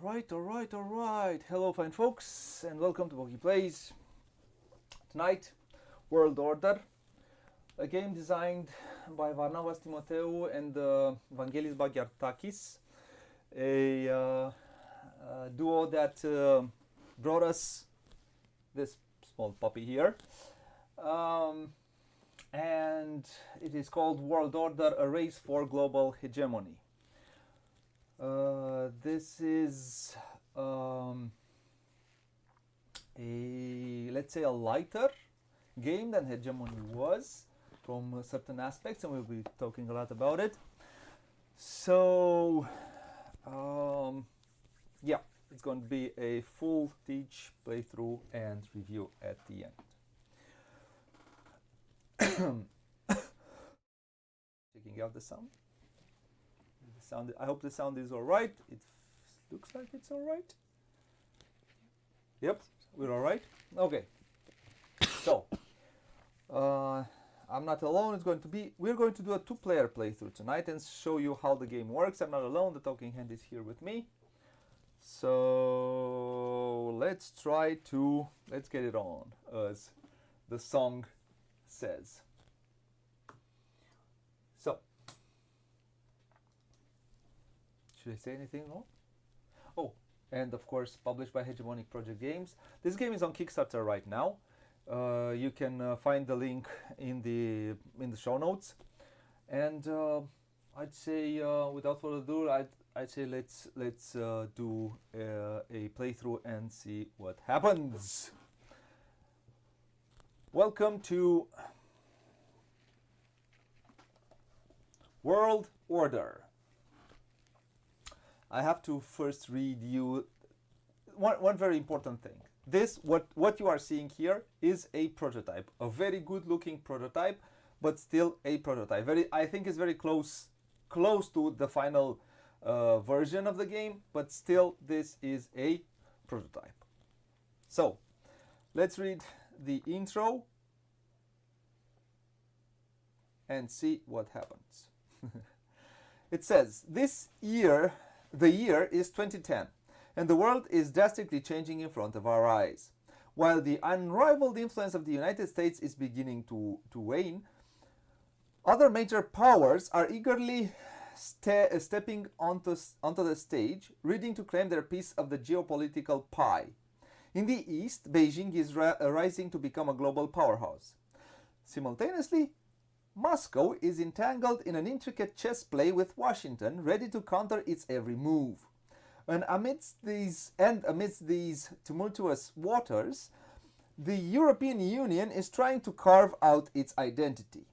All right. Hello, fine folks, and welcome to Booghy Plays. Tonight, World Order, a game designed by Varnavas Timoteu and Vangelis Bagiartakis, a duo that brought us this small puppy here. And it is called World Order, a race for global hegemony. This is let's say a lighter game than Hegemony was from certain aspects, and we'll be talking a lot about it. So yeah, it's going to be a full teach, playthrough, and review at the end. Checking out the sound. I hope the sound is all right. It looks like it's all right. Yep, we're all right. Okay. So, I'm not alone. We're going to do a two-player playthrough tonight and show you how the game works. I'm not alone. The talking hand is here with me. So let's get it on, as the song says. So, should I say anything more? Oh, and of course, published by Hegemonic Project Games. This game is on Kickstarter right now. You can find the link in the show notes. And I'd say, without further ado, I'd say let's do a playthrough and see what happens. Welcome to World Order. I have to first read you one very important thing. What you are seeing here is a prototype, a very good looking prototype, but still a prototype. I think it's very close to the final version of the game, but still this is a prototype. So let's read the intro and see what happens. It says, the year is 2010, and the world is drastically changing in front of our eyes. While the unrivaled influence of the United States is beginning to wane, other major powers are eagerly stepping onto the stage, ready to claim their piece of the geopolitical pie. In the East, Beijing is rising to become a global powerhouse. Simultaneously, Moscow is entangled in an intricate chess play with Washington, ready to counter its every move. And amidst these tumultuous waters, the European Union is trying to carve out its identity.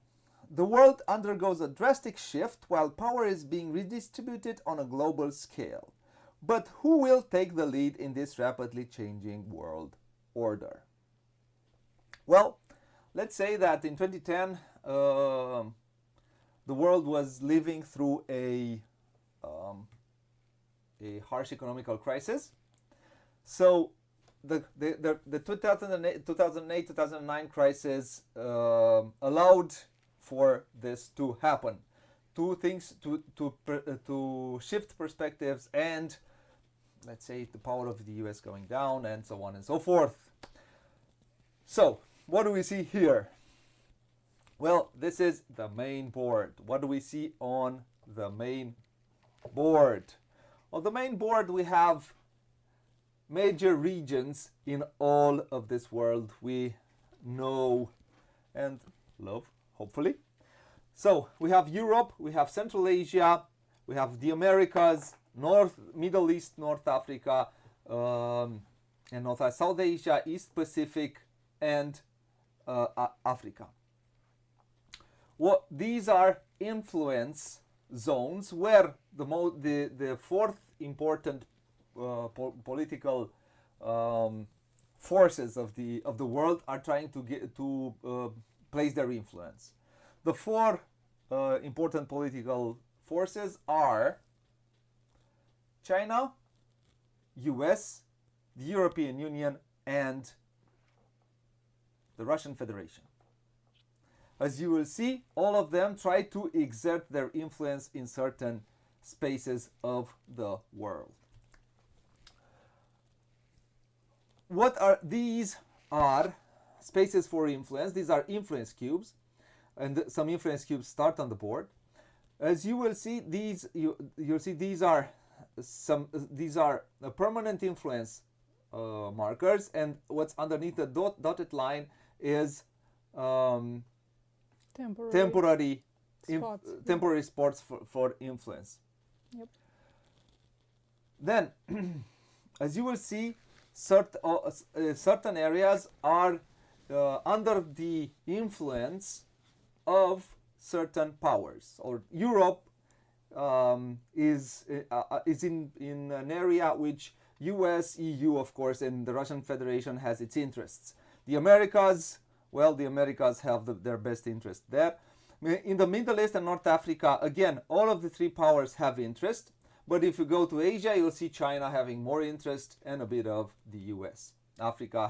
The world undergoes a drastic shift while power is being redistributed on a global scale. But who will take the lead in this rapidly changing world order? Well, let's say that in 2010, the world was living through a harsh economical crisis. So the 2008-2009 crisis allowed for this to happen. Two things to shift perspectives, and let's say the power of the US going down, and so on and so forth. So what do we see here? Well, this is the main board. What do we see on the main board? On the main board, we have major regions in all of this world we know and love, hopefully. So we have Europe, we have Central Asia, we have the Americas, Middle East, North Africa, and South Asia, East Pacific, and Africa. These are influence zones where the fourth important political forces of the world are trying to place their influence. The four important political forces are China, US, the European Union, and the Russian Federation. As you will see, all of them try to exert their influence in certain spaces of the world. what are these? Are spaces for influence. These are influence cubes, and some influence cubes start on the board. As you will see, you'll see these are permanent influence markers, and what's underneath the dotted line is temporary spots. Temporary spots for influence. Yep. Then, as you will see, certain areas are under the influence of certain powers. Or Europe is in an area which US, EU, of course, and the Russian Federation has its interests. The Americas, well, the Americas have their best interest there. In the Middle East and North Africa, again, all of the three powers have interest. But if you go to Asia, you'll see China having more interest and a bit of the US. Africa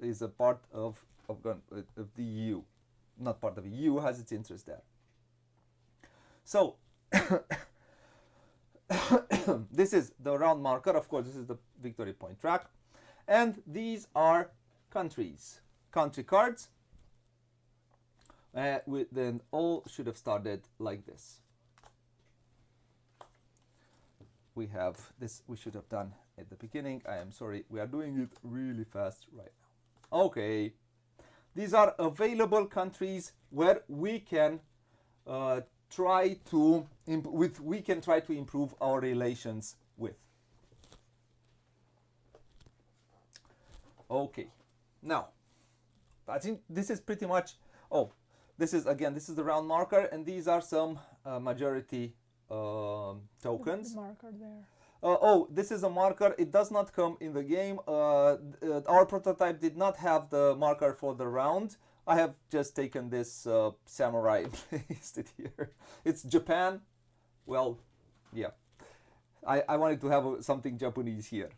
is a part of the EU. Not part of the EU, has its interest there. So, this is the round marker. Of course, this is the victory point track. And these are countries. Country cards. Then all should have started like this. We have this, we should have done at the beginning. I am sorry, we are doing it really fast right now. Okay, these are available countries where we can try to improve our relations with. Okay, now I think this is pretty much. Oh, this is the round marker, and these are some majority tokens. The marker there. Oh, this is a marker. It does not come in the game. Our prototype did not have the marker for the round. I have just taken this samurai and placed it here. It's Japan. Well, yeah. I wanted to have something Japanese here.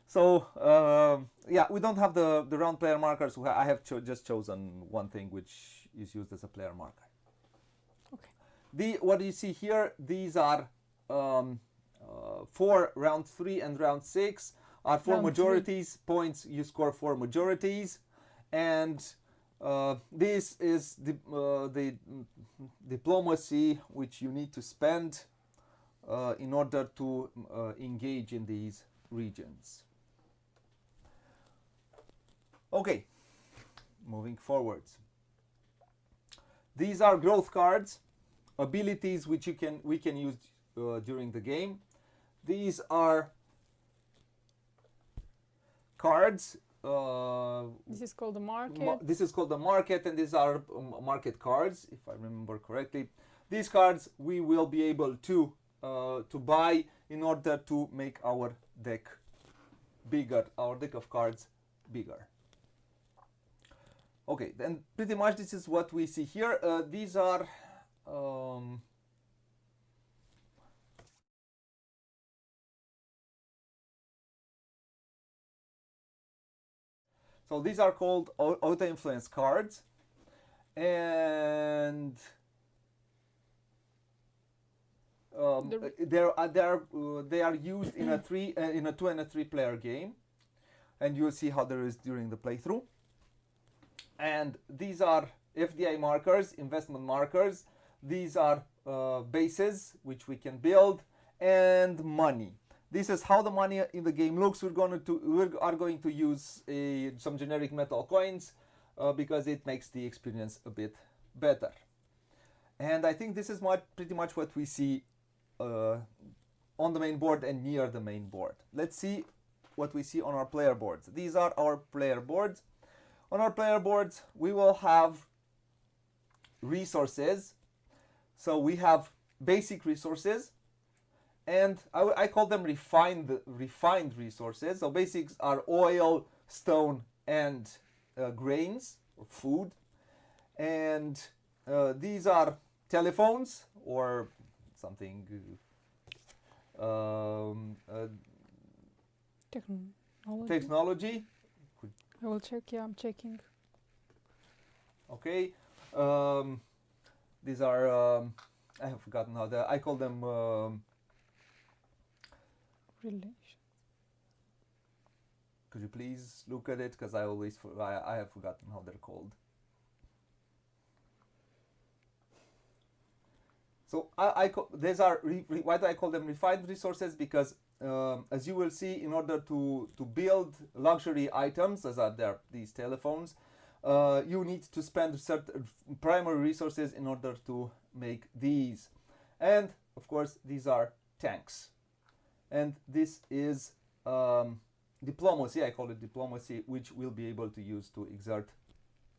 So, yeah, we don't have the round player markers. So I have just chosen one thing which is used as a player marker. What you see here, these are for round 3 and round 6 are for majorities. Points you score for majorities, and this is the diplomacy which you need to spend in order to engage in these regions. Okay, moving forwards. These are growth cards. Abilities which we can use during the game. These are cards. This is called the market. This is called the market, and these are market cards, if I remember correctly. These cards we will be able to buy in order to make our deck bigger, our deck of cards bigger. Okay, then pretty much this is what we see here. These are so these are called auto-influence cards, and they are used in a 2 and a 3 player game, and you'll see how there is during the playthrough. And these are FDI markers, investment markers. These are bases which we can build, and money. This is how the money in the game looks. We are going to use some generic metal coins because it makes the experience a bit better. And I think this is pretty much what we see on the main board and near the main board. Let's see what we see on our player boards. These are our player boards. On our player boards, we will have resources. So we have basic resources, and I call them refined resources. So basics are oil, stone, and grains or food. And these are telephones or something. Technology. I will check. Yeah, I'm checking. Okay. These are I have forgotten how I call them relations. Could you please look at it? Because I have forgotten how they're called. So these are why do I call them refined resources? Because as you will see, in order to build luxury items, as are there these telephones, you need to spend certain primary resources in order to make these. And of course, these are tanks. And this is diplomacy, I call it diplomacy, which we'll be able to use to exert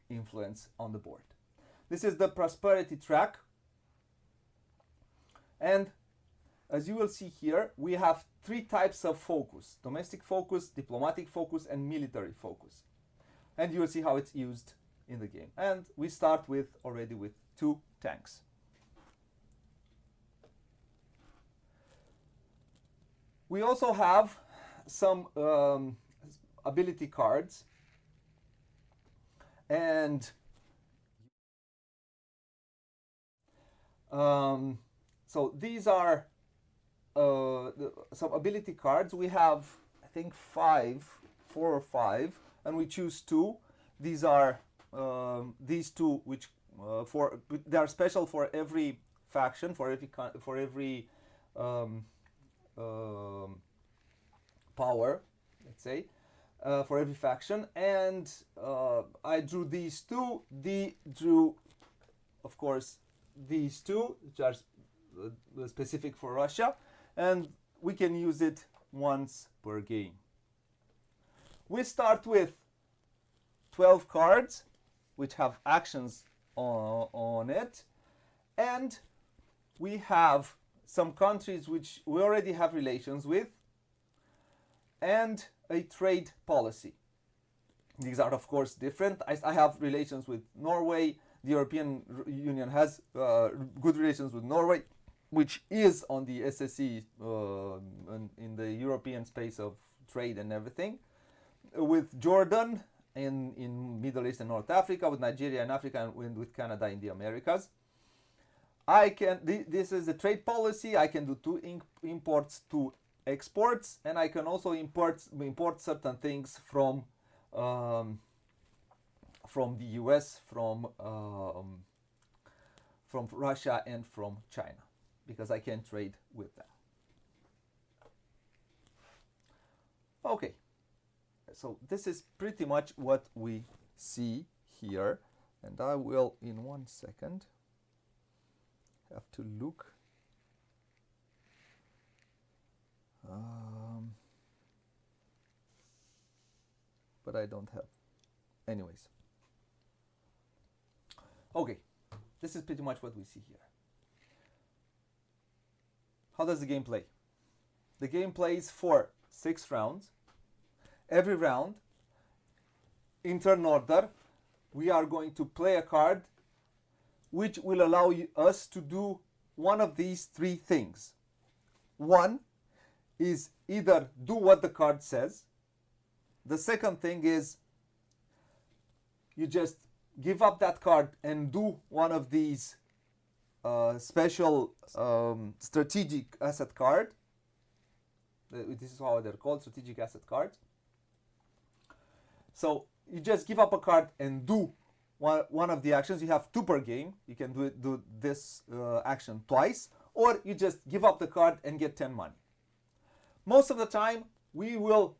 influence on the board. This is the prosperity track. And as you will see here, we have three types of focus: domestic focus, diplomatic focus, and military focus. And you will see how it's used in the game. And we start already with 2 tanks. We also have some ability cards, and so these are some ability cards. We have, I think, 4 or 5, and we choose 2. These are these 2, which they are special for every faction, for every power, let's say, for every faction. And I drew these 2. Drew, of course, these 2, which are specific for Russia, and we can use it once per game. We start with 12 cards, which have actions on it, and we have some countries which we already have relations with, and a trade policy. These are, of course, different. I have relations with Norway. The European Union has good relations with Norway, which is on the SSE in the European space of trade and everything. With Jordan in Middle East and North Africa, with Nigeria in Africa, and with Canada in the Americas. This is a trade policy. I can do 2 imports, 2 exports, and I can also import certain things from the US, from Russia, and from China, because I can trade with them. Okay, so this is pretty much what we see here, and I will, in 1 second, have to look. But I don't have. Anyways. Okay, this is pretty much what we see here. How does the game play? The game plays for 6 rounds. Every round, in turn order, we are going to play a card which will allow us to do one of these 3 things. One is either do what the card says. The second thing is you just give up that card and do one of these special strategic asset card. This is how they're called, strategic asset cards. So you just give up a card and do one of the actions. You have 2 per game. You can do this action twice, or you just give up the card and get 10 money. Most of the time, we will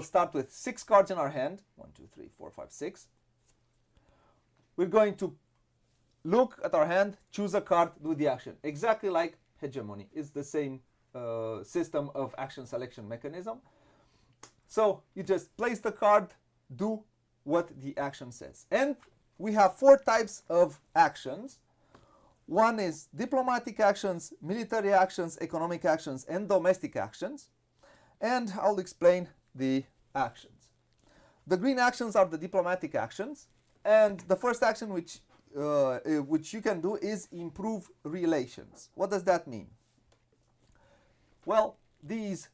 start with 6 cards in our hand. 1, 2, 3, 4, 5, 6. We're going to look at our hand, choose a card, do the action. Exactly like hegemony. It's the same system of action selection mechanism. So you just place the card, do what the action says. And we have 4 types of actions. One is diplomatic actions, military actions, economic actions, and domestic actions. And I'll explain the actions. The green actions are the diplomatic actions. And the first action which you can do is improve relations. What does that mean? Well, these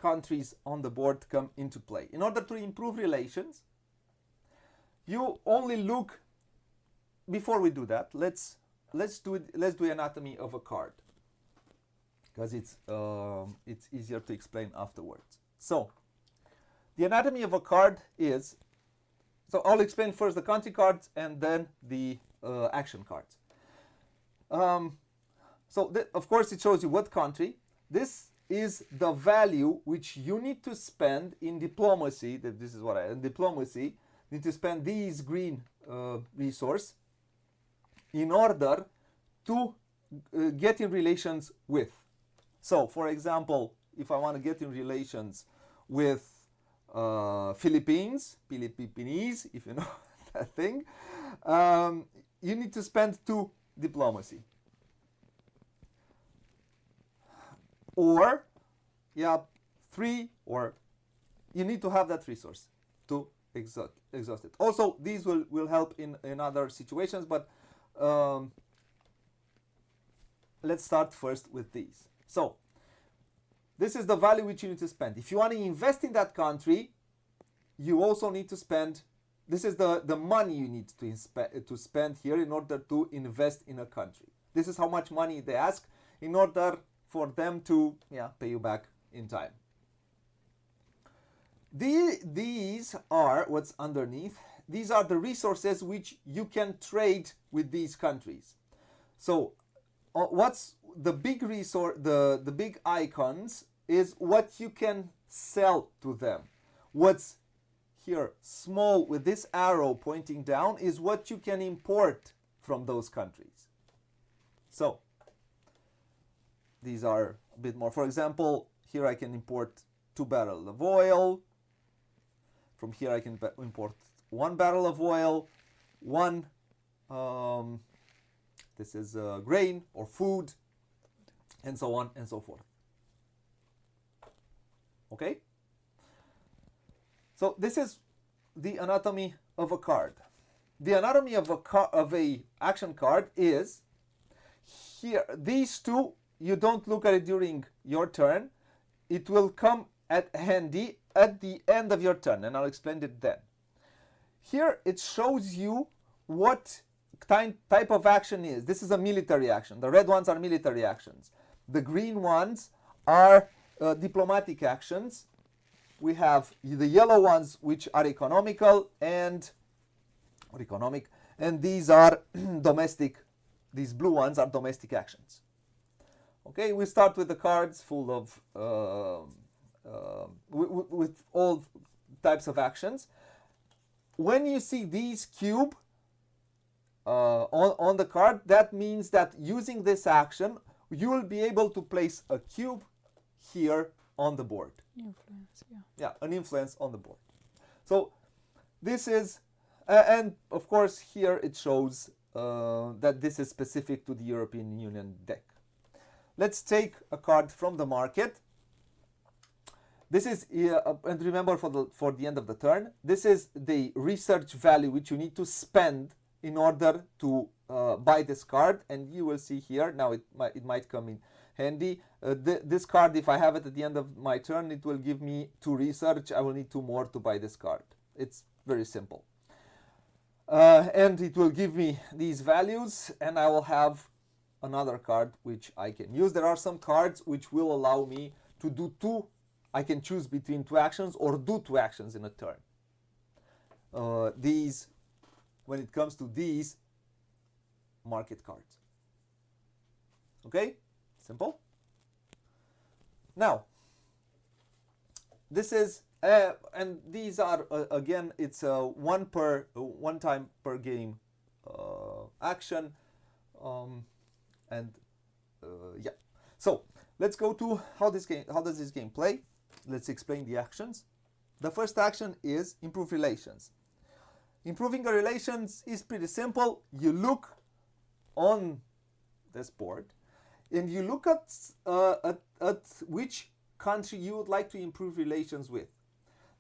countries on the board come into play. In order to improve relations, you only look. Before we do that, let's do anatomy of a card, because it's easier to explain afterwards. So The anatomy of a card is, so I'll explain first the country cards and then the action cards. Of course it shows you what country. This is the value which you need to spend in diplomacy. This is what in diplomacy need to spend these green resource in order to get in relations with. So, for example, if I want to get in relations with Philippines, if you know that thing, you need to spend 2 diplomacy. Or, 3, or you need to have that resource to exhaust it. Also, these will help in other situations, but let's start first with these. So, this is the value which you need to spend. If you want to invest in that country, you also need to spend, this is the money you need to spend here in order to invest in a country. This is how much money they ask in order for them to pay you back in time. These are what's underneath. These are the resources which you can trade with these countries. So what's the big resource, the big icons is what you can sell to them. What's here small with this arrow pointing down is what you can import from those countries. So these are a bit more. For example, here I can import 2 barrels of oil. From here I can import 1 barrel of oil, 1 this is grain or food, and so on and so forth. Okay? So this is the anatomy of a card. The anatomy of a action card is here. These 2, you don't look at it during your turn. It will come handy at the end of your turn, and I'll explain it then. Here it shows you what type of action is. This is a military action. The red ones are military actions. The green ones are diplomatic actions. We have the yellow ones which are economic, and these are domestic. These blue ones are domestic actions. Okay, we start with the cards full of with all types of actions. When you see these cube on the card, that means that using this action, you will be able to place a cube here on the board. Influence, Yeah, an influence on the board. So this is, and of course here it shows that this is specific to the European Union deck. Let's take a card from the market. This is, and remember for the end of the turn, this is the research value which you need to spend in order to buy this card, and you will see here, now it might come in handy. This card, if I have it at the end of my turn, it will give me 2 research. I will need 2 more to buy this card. It's very simple. And it will give me these values, and I will have another card which I can use. There are some cards which will allow me to do 2. I can choose between 2 actions or do 2 actions in a turn. These, when it comes to these market cards. Okay? Simple. Now, this is, and these are, again, it's one time per game action. Yeah. So, let's go to how does this game play. Let's explain the actions. The first action is improve relations. Improving the relations is pretty simple. You look on this board and you look at which country you would like to improve relations with.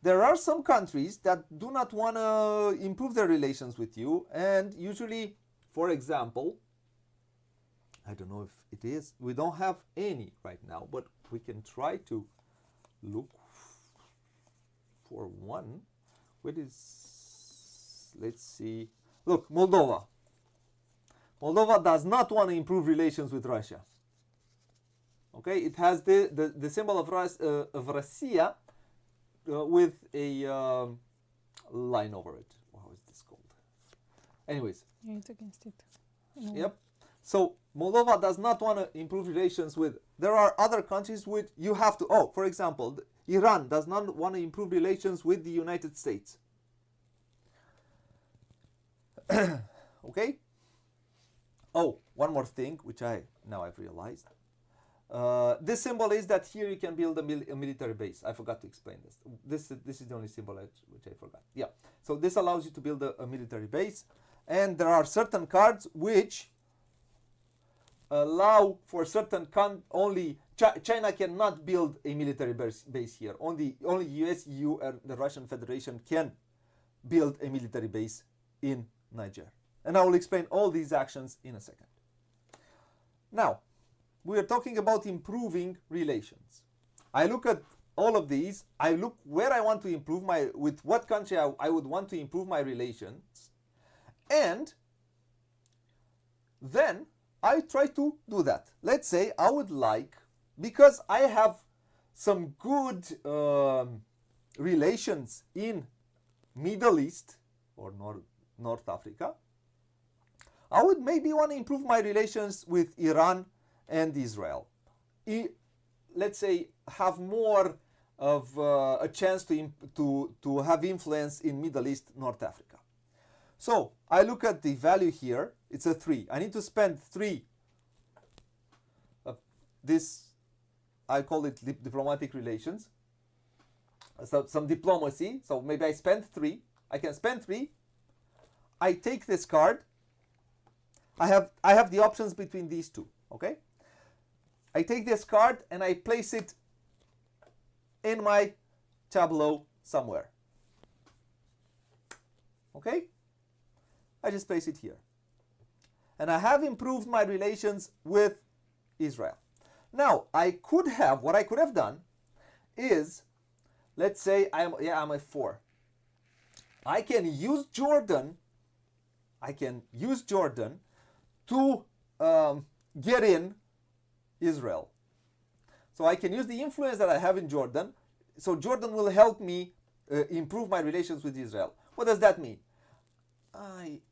There are some countries that do not want to improve their relations with you, and usually, for example, I don't know if it is, we don't have any right now, but we can try to look for one. What is, let's see, look, Moldova. Moldova does not want to improve relations with Russia. Okay, it has the symbol of Russia with a line over it. How is this called? Anyways. Yeah, it's against it. No. Yep. So Moldova does not want to improve relations with. There are other countries which you have to. Oh, for example, Iran does not want to improve relations with the United States. Okay. Oh, one more thing, which I've realized. This symbol is that here you can build a military base. I forgot to explain this. This is the only symbol which I forgot. Yeah. So this allows you to build a military base, and there are certain cards which allow for certain only China cannot build a military base here. Only US, EU, and the Russian Federation can build a military base in Niger. And I will explain all these actions in a second. Now, we are talking about improving relations. I look at all of these. I look where I want to improve with what country I would want to improve my relations. And then I try to do that. Let's say I would like, because I have some good relations in Middle East or North Africa, I would maybe want to improve my relations with Iran and Israel. Let's say have more of a chance to have influence in Middle East, North Africa. So I look at the value here. It's a 3. I need to spend 3 of this. I call it diplomatic relations. So some diplomacy. So maybe I spend 3. I can spend 3. I take this card. I have the options between these two. Okay. I take this card and I place it in my tableau somewhere. Okay. I just place it here. And I have improved my relations with Israel. Now, what I could have done is, let's say I'm at 4. I can use Jordan to get in Israel. So I can use the influence that I have in Jordan. So Jordan will help me improve my relations with Israel. What does that mean? I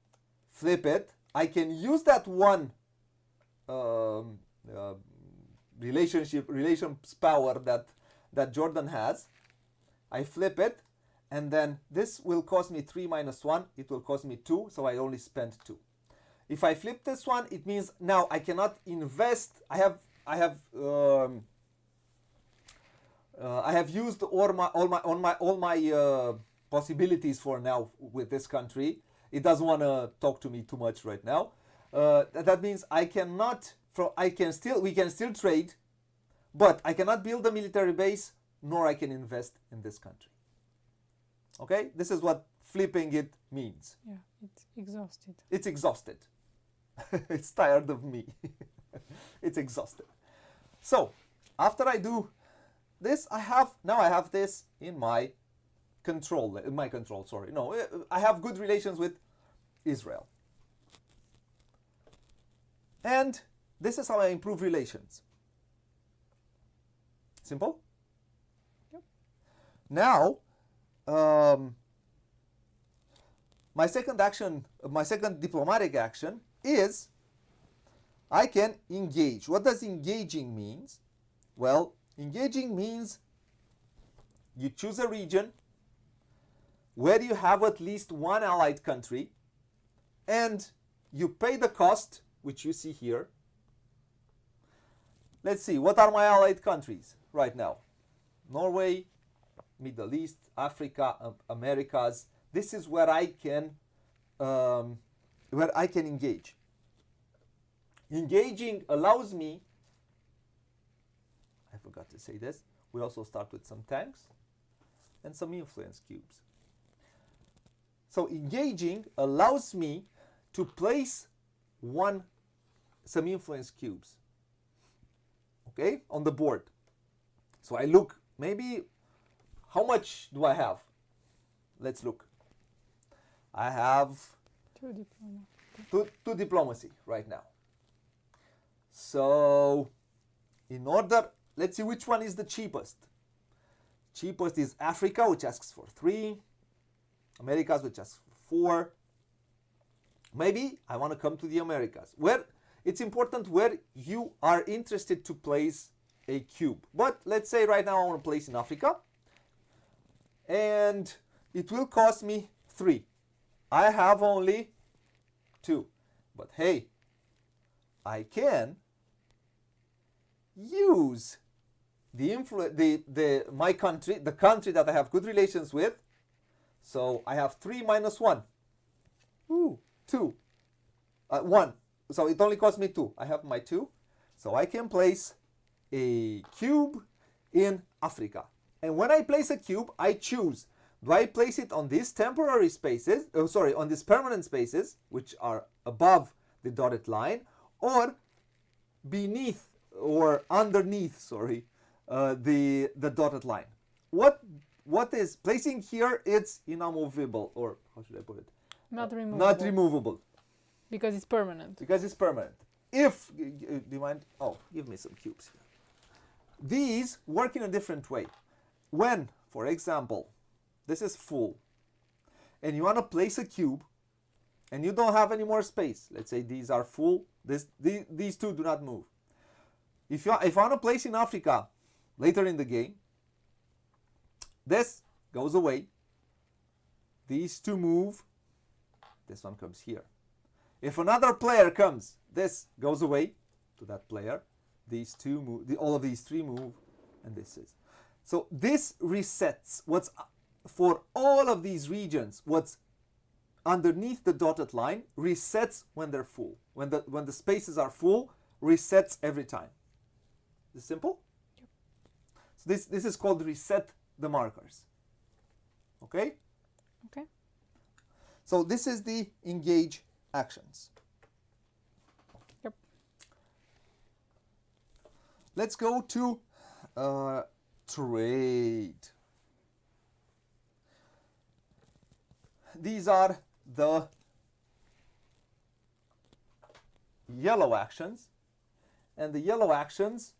flip it. I can use that one relations power that Jordan has. I flip it, and then this will cost me 3 minus 1. It will cost me 2, so I only spent 2. If I flip this one, it means now I cannot invest. I have used all my possibilities for now with this country. It doesn't want to talk to me too much right now. That means we can still trade, but I cannot build a military base, nor I can invest in this country. Okay, this is what flipping it means. Yeah, it's exhausted. It's exhausted. It's tired of me. It's exhausted. So after I do this, I have this in my control. I have good relations with Israel. And this is how I improve relations. Simple? Yep. Now, my second diplomatic action is I can engage. What does engaging means? Well, engaging means you choose a region where you have at least one allied country, and you pay the cost, which you see here. Let's see, what are my allied countries right now? Norway, Middle East, Africa, Americas. This is where I can engage. Engaging allows me, I forgot to say this, we also start with some tanks and some influence cubes. So engaging allows me to place some influence cubes, okay, on the board. So I look, maybe, how much do I have? Let's look. I have 2 diplomacy. two diplomacy right now. So let's see which one is the cheapest. cheapest is Africa, which asks for 3. Americas, which asks for 4. Maybe I want to come to the Americas, where it's important where you are interested to place a cube. But let's say right now I want to place in Africa, and it will cost me 3. I have only 2. But hey, I can use my country, the country that I have good relations with. So I have 3 minus 1. Ooh, 2. 1. So it only costs me 2. I have my 2. So I can place a cube in Africa. And when I place a cube, I choose. Do I place it on these temporary spaces, on these permanent spaces, which are above the dotted line, or beneath or underneath, the dotted line? What is placing here? It's inamovable, or how should I put it? Not removable. Not removable. Because it's permanent. Because it's permanent. If, do you mind? Oh, give me some cubes here. These work in a different way. When, for example, this is full, and you want to place a cube, and you don't have any more space. Let's say these are full. These two do not move. If I want to place in Africa later in the game, this goes away. These two move. This one comes here. If another player comes, this goes away to that player. These two move. All of these 3 move, and this is. So this resets what's for all of these regions. What's underneath the dotted line resets when they're full. When the spaces are full, resets every time. Is it simple? Yep. So this is called reset the markers. Okay? Okay. So this is the engage actions. Yep. Let's go to trade. These are the yellow actions, and the yellow actions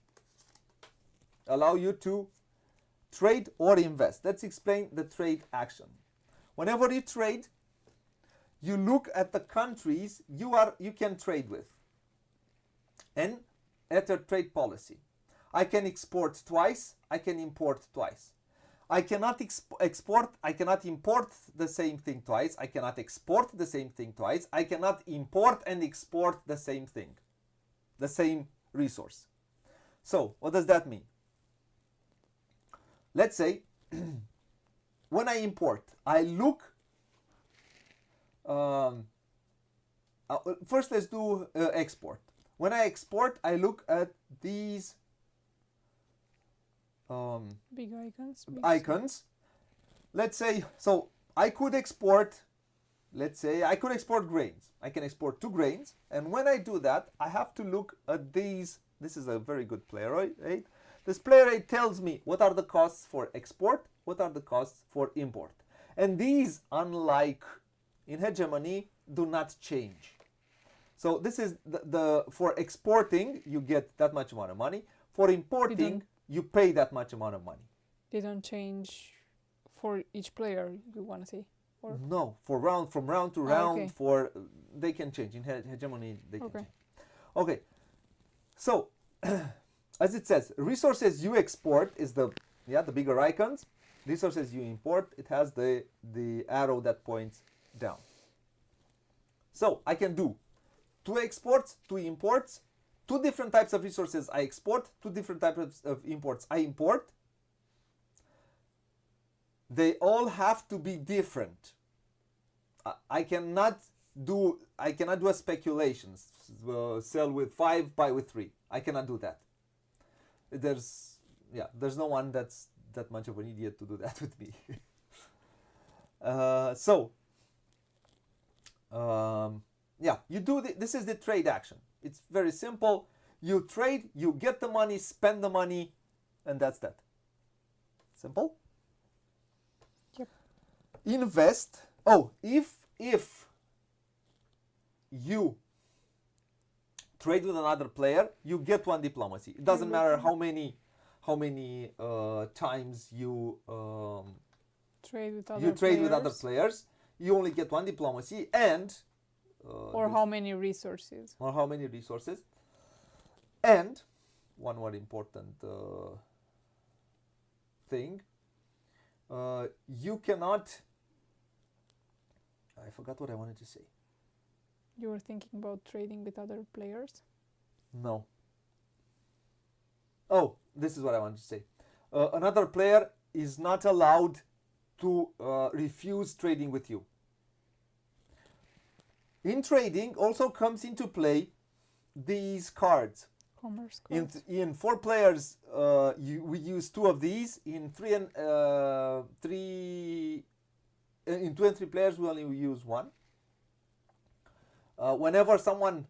allow you to trade or invest. Let's explain the trade action. Whenever you trade, you look at the countries you can trade with and at your trade policy. I can export twice, I can import twice. I cannot I cannot import the same thing twice. I cannot export the same thing twice. I cannot import and export the same thing, the same resource. So, what does that mean? Let's say, when I import, I look, first let's do export. When I export, I look at these Big icons. icons. Let's say, so I could export, let's say I could export grains. I can export 2 grains, and when I do that, I have to look at these. This is a very good player rate. This player rate tells me what are the costs for export, what are the costs for import. And these, unlike in hegemony, do not change. So this is the for exporting, you get that much amount of money. For importing, you pay that much amount of money. They don't change for each player, you want to say? Or? No, from round to round, okay. They can change. In hegemony, they can change. Okay, so as it says, resources you export is the bigger icons. Resources you import, it has the arrow that points down. So I can do 2 exports, 2 imports, 2 different types of resources I export, 2 different types of imports I import. They all have to be different. I cannot do a speculation. Sell with 5, buy with 3. I cannot do that. There's no one that's that much of an idiot to do that with me. You do this is the trade action. It's very simple. You trade, you get the money, spend the money, and that's that. Simple? Yep. Invest. Oh, if you trade with another player, you get 1 diplomacy. It doesn't matter how how many times you Trade with other you trade with other players. players. You only get one diplomacy, and Or how many resources. or how many resources. And one more important thing, you cannot. I forgot what I wanted to say. You were thinking about trading with other players? No. Oh, this is what I wanted to say. Another player is not allowed to refuse trading with you. In trading also comes into play these cards. Commerce In, cards. in 4 players, we use 2 of these. In 2 and 3 players, we only use 1. Whenever someone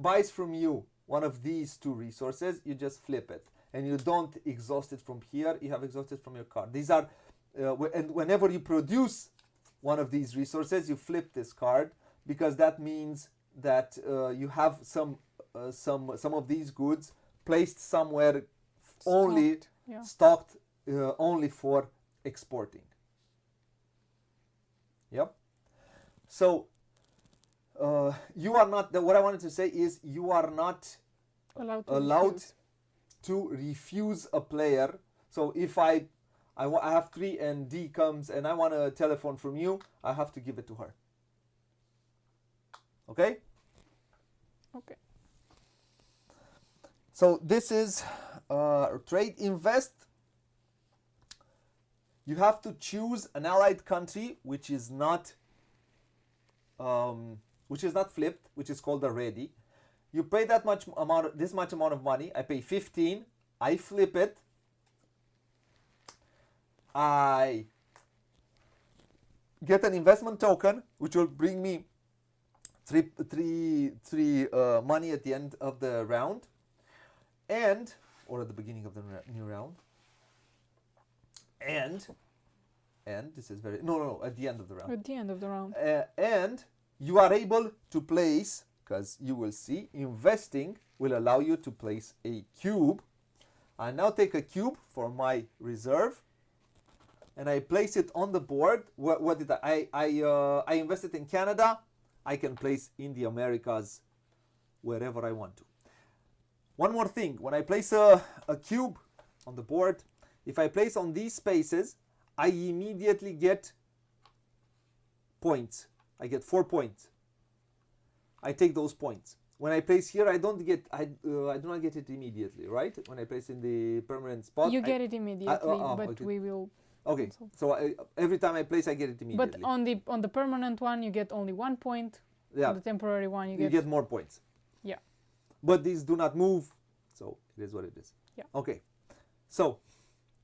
buys from you one of these 2 resources, you just flip it, and you don't exhaust it from here. You have exhausted from your card. These are, and whenever you produce one of these resources, you flip this card, because that means that you have some of these goods placed somewhere only Stocked, yeah. stocked only for exporting. Yep. So you are not. What I wanted to say is you are not allowed refuse. to refuse a player. So if I have 3 and D comes and I want a telephone from you, I have to give it to her. Okay? Okay. So this is trade invest. You have to choose an allied country which is not flipped, which is called a ready. You pay that much amount, this much amount of money. I pay 15. I flip it. I get an investment token, which will bring me three money at the end of the round, or at the beginning of the new round. And this is very no at the end of the round. At the end of the round. And you are able to place, because you will see, investing will allow you to place a cube. I now take a cube for my reserve, and I place it on the board. What did I invested in Canada? I can place in the Americas wherever I want to. One more thing, when I place a cube on the board, if I place on these spaces, I immediately get points. I get 4 points. I take those points. When I place here, I do not get it immediately, right? When I place in the permanent spot, You get it immediately, but okay. we will. Okay, so every time I place, I get it immediately. But on the permanent one, you get only 1 point. Yeah. On the temporary one, you get more points. Yeah. But these do not move, so it is what it is. Yeah. Okay, so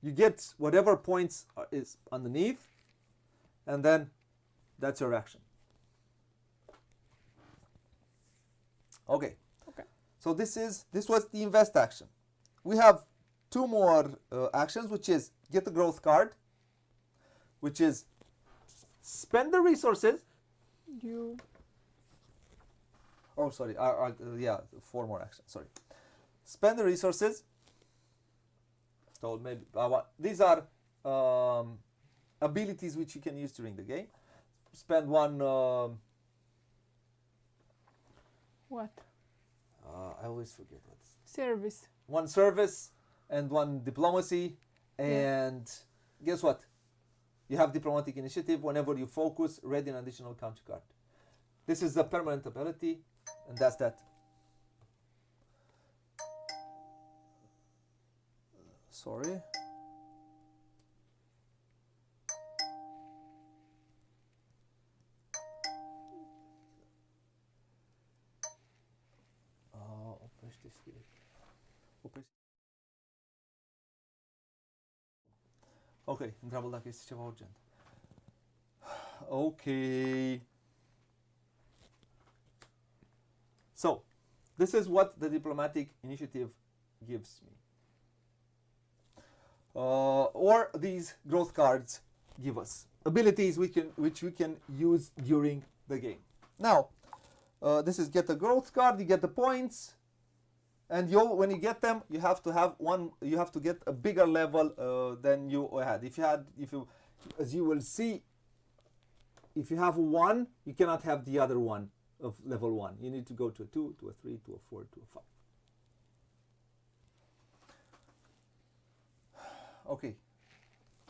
you get whatever points is underneath, and then that's your action. Okay. Okay. So this was the invest action. We have 2 more actions, which is get the growth card, which is spend the resources. Oh, sorry. Yeah, 4 more actions. Sorry. Spend the resources. So maybe these are abilities which you can use during the game. Spend 1. What? I always forget what. Service. 1 service and 1 diplomacy, and guess what? You have diplomatic initiative. Whenever you focus, ready an additional counter card. This is a permanent ability, and that's that. Sorry. Ok, întreabă dacă este ceva urgent. Okay. So, this is what the diplomatic initiative gives me. Or these growth cards give us abilities which we can use during the game. Now, this is get a growth card, you get the points, And when you get them, you have to have one. You have to get a bigger level than you had. As you will see, if you have one, you cannot have the other one of level 1. You need to go to a 2, to a 3, to a 4, to a 5. Okay.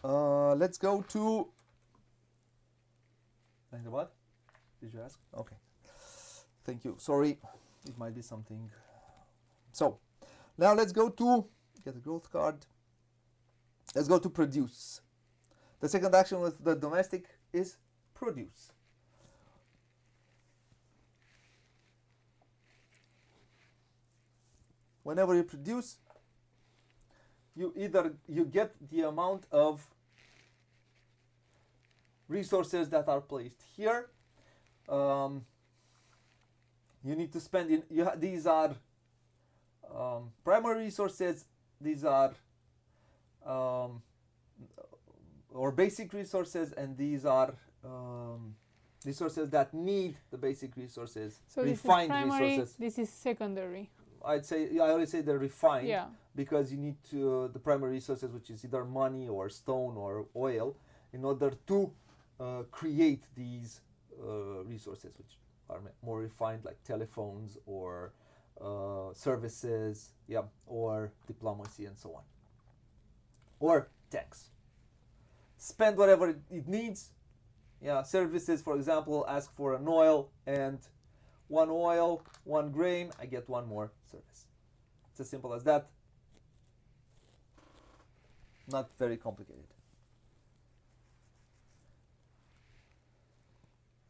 Let's go to. What? Did you ask? Okay. Thank you. Sorry, it might be something. So, now let's go to get a growth card. Let's go to produce. The second action with the domestic is produce. Whenever you produce, you get the amount of resources that are placed here. You need to spend in. These are primary resources. These are or basic resources, and these are resources that need the basic resources. So refined this is primary, resources. this is secondary. I always say they're refined, Yeah. because you need to the primary resources, which is either money or stone or oil, in order to create these resources, which are more refined, like telephones or services, or diplomacy and so on, or tax. Spend whatever it needs. Services, for example, ask for an oil, and one oil, one grain, I get one more service. It's as simple as that. Not very complicated.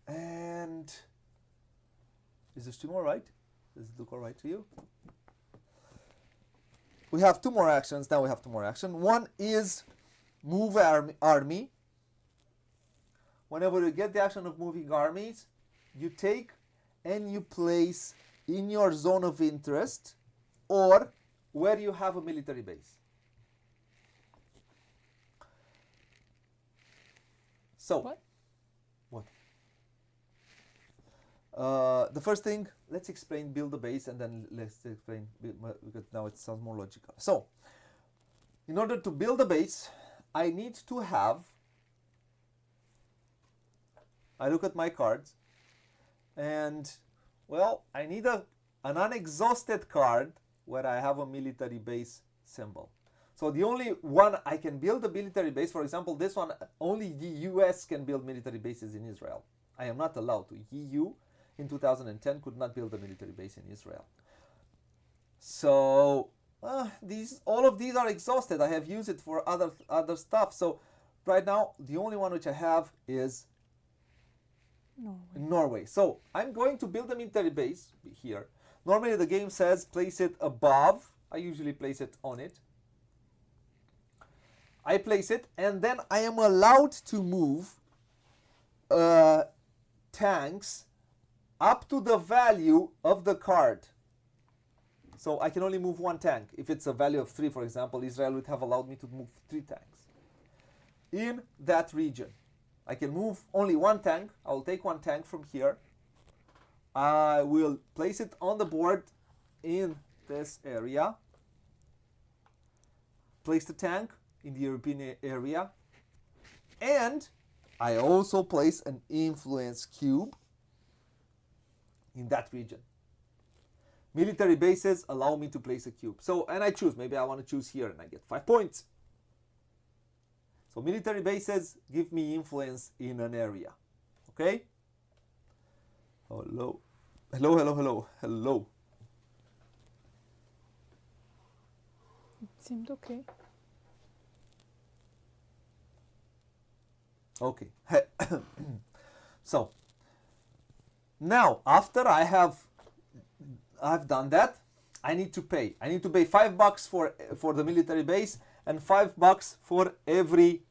And is there 2 more, right? Does it look all right to you? We have 2 more actions. Now we have 2 more actions. One is move army. Whenever you get the action of moving armies, you take and you place in your zone of interest or where you have a military base. So, what? The first thing, let's explain build a base, and then let's explain, because now it sounds more logical. So, in order to build a base, I need to have, I look at my cards, and, well, I need an unexhausted card where I have a military base symbol. So the only one I can build a military base, for example, this one, only the US can build military bases in Israel. I am not allowed to. EU in 2010 could not build a military base in Israel. So all of these are exhausted. I have used it for other stuff. So right now, the only one which I have is Norway. So I'm going to build a military base here. Normally the game says place it above. I usually place it on it. I place it, and then I am allowed to move tanks up to the value of the card. So I can only move 1 tank. If it's a value of 3, for example, Israel would have allowed me to move 3 tanks. In that region, I can move only 1 tank. I will take 1 tank from here. I will place it on the board in this area. Place the tank in the European area. And I also place an influence cube in that region. Military bases allow me to place a cube. So, and I choose, maybe I want to choose here and I get 5 points. So military bases give me influence in an area. Okay? Hello. Hello, hello, hello, hello. It seemed okay. Okay. So now after I've done that, I need to pay. I need to pay $5 for the military base, and $5 for every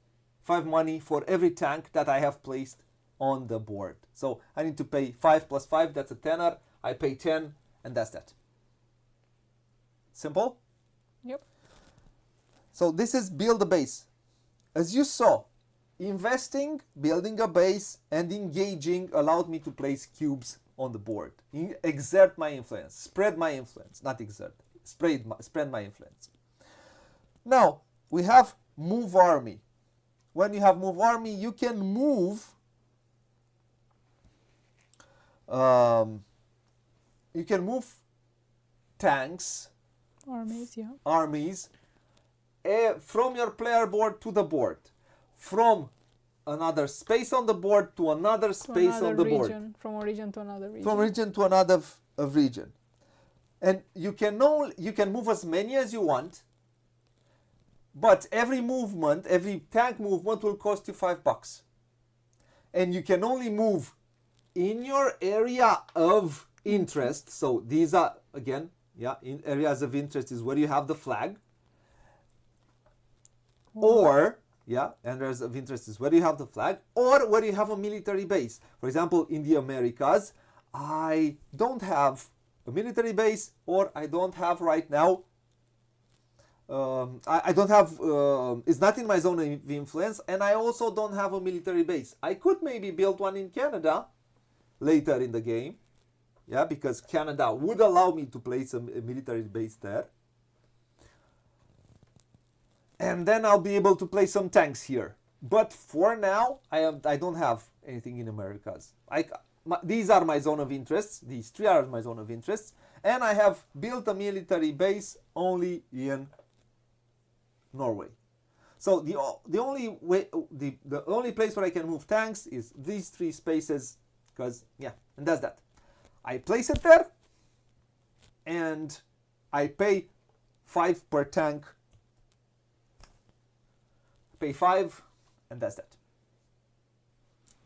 5 money for every tank that I have placed on the board. So I need to pay 5 plus 5, that's a tenner. I pay 10, and that's that. Simple? Yep. So this is build a base. As you saw, investing, building a base, and engaging allowed me to place cubes on the board. Exert my influence. Spread my influence. Not exert. spread my influence. Now we have move army. When you have move army, you can move. You can move tanks, armies, from your player board to the board, from another space on the board to another space on the board, from a region to another region, from region to another region, and you can move as many as you want, but every tank movement will cost you $5, and you can only move in your area of interest. So these are, again, in areas of interest is where you have the flag, or areas of interest is where you have the flag, or where you have a military base. For example, in the Americas, I don't have a military base, or I don't have right now. I don't have. It's not in my zone of influence, and I also don't have a military base. I could maybe build one in Canada later in the game, because Canada would allow me to place a military base there. And then I'll be able to place some tanks here. But for now, I don't have anything in Americas. These are my zone of interests. These three are my zone of interests. And I have built a military base only in Norway. So the only place where I can move tanks is these three spaces, and that's that. I place it there, and I pay 5 per tank. Pay 5, and that's that.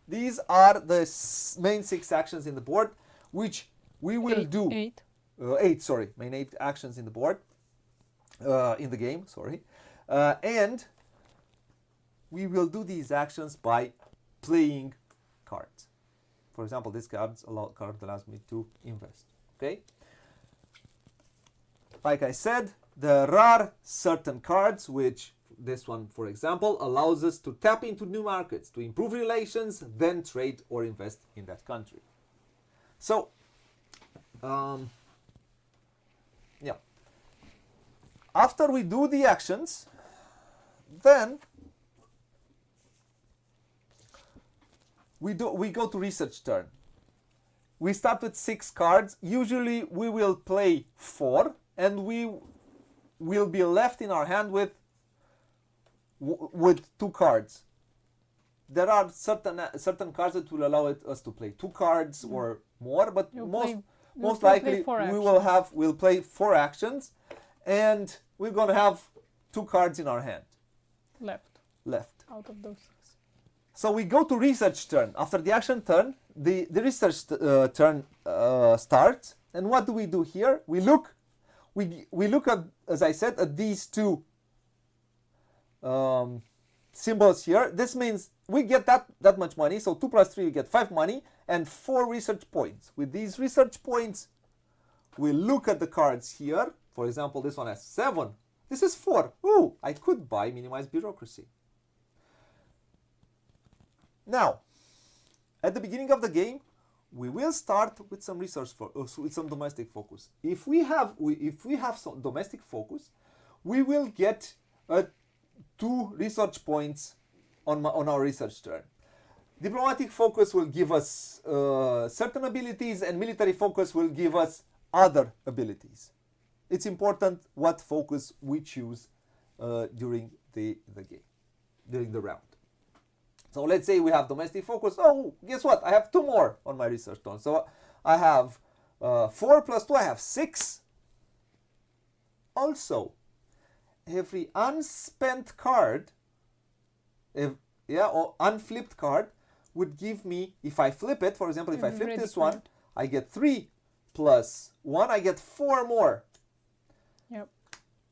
These are the main 6 actions in the board, which we will do. 8. 8, sorry. Main 8 actions in the board, in the game, sorry. And we will do these actions by playing cards. For example, this card allows me to invest. Okay? Like I said, there are certain cards which, this one, for example, allows us to tap into new markets, to improve relations, then trade or invest in that country. So, after we do the actions, then we go to research turn. We start with 6 cards. Usually we will play 4, and we will be left in our hand with 2 cards. There are certain cards that will allow us to play 2 cards or more, but most likely we'll play 4 actions, and we're gonna have 2 cards in our hand. Left. Out of those 6. So we go to research turn. After the action turn, the research turn starts. And what do we do here? We look at, as I said, at these 2 symbols here. This means we get that much money. So 2 plus 3, we get 5 money and 4 research points. With these research points, we look at the cards here. For example, this one has 7. This is 4. Ooh, I could buy minimize bureaucracy. Now, at the beginning of the game, we will start with some with some domestic focus. If we have some domestic focus, we will get 2 research points on our research turn. Diplomatic focus will give us certain abilities, and military focus will give us other abilities. It's important what focus we choose during the game, during the round. So let's say we have domestic focus. Oh, guess what? I have 2 more on my research turn. So I have 4 plus 2, I have 6. Also, every unspent card, or unflipped card, would give me, if I flip it, for example, if I flip this one, I get 3 plus 1, I get 4 more. Yep.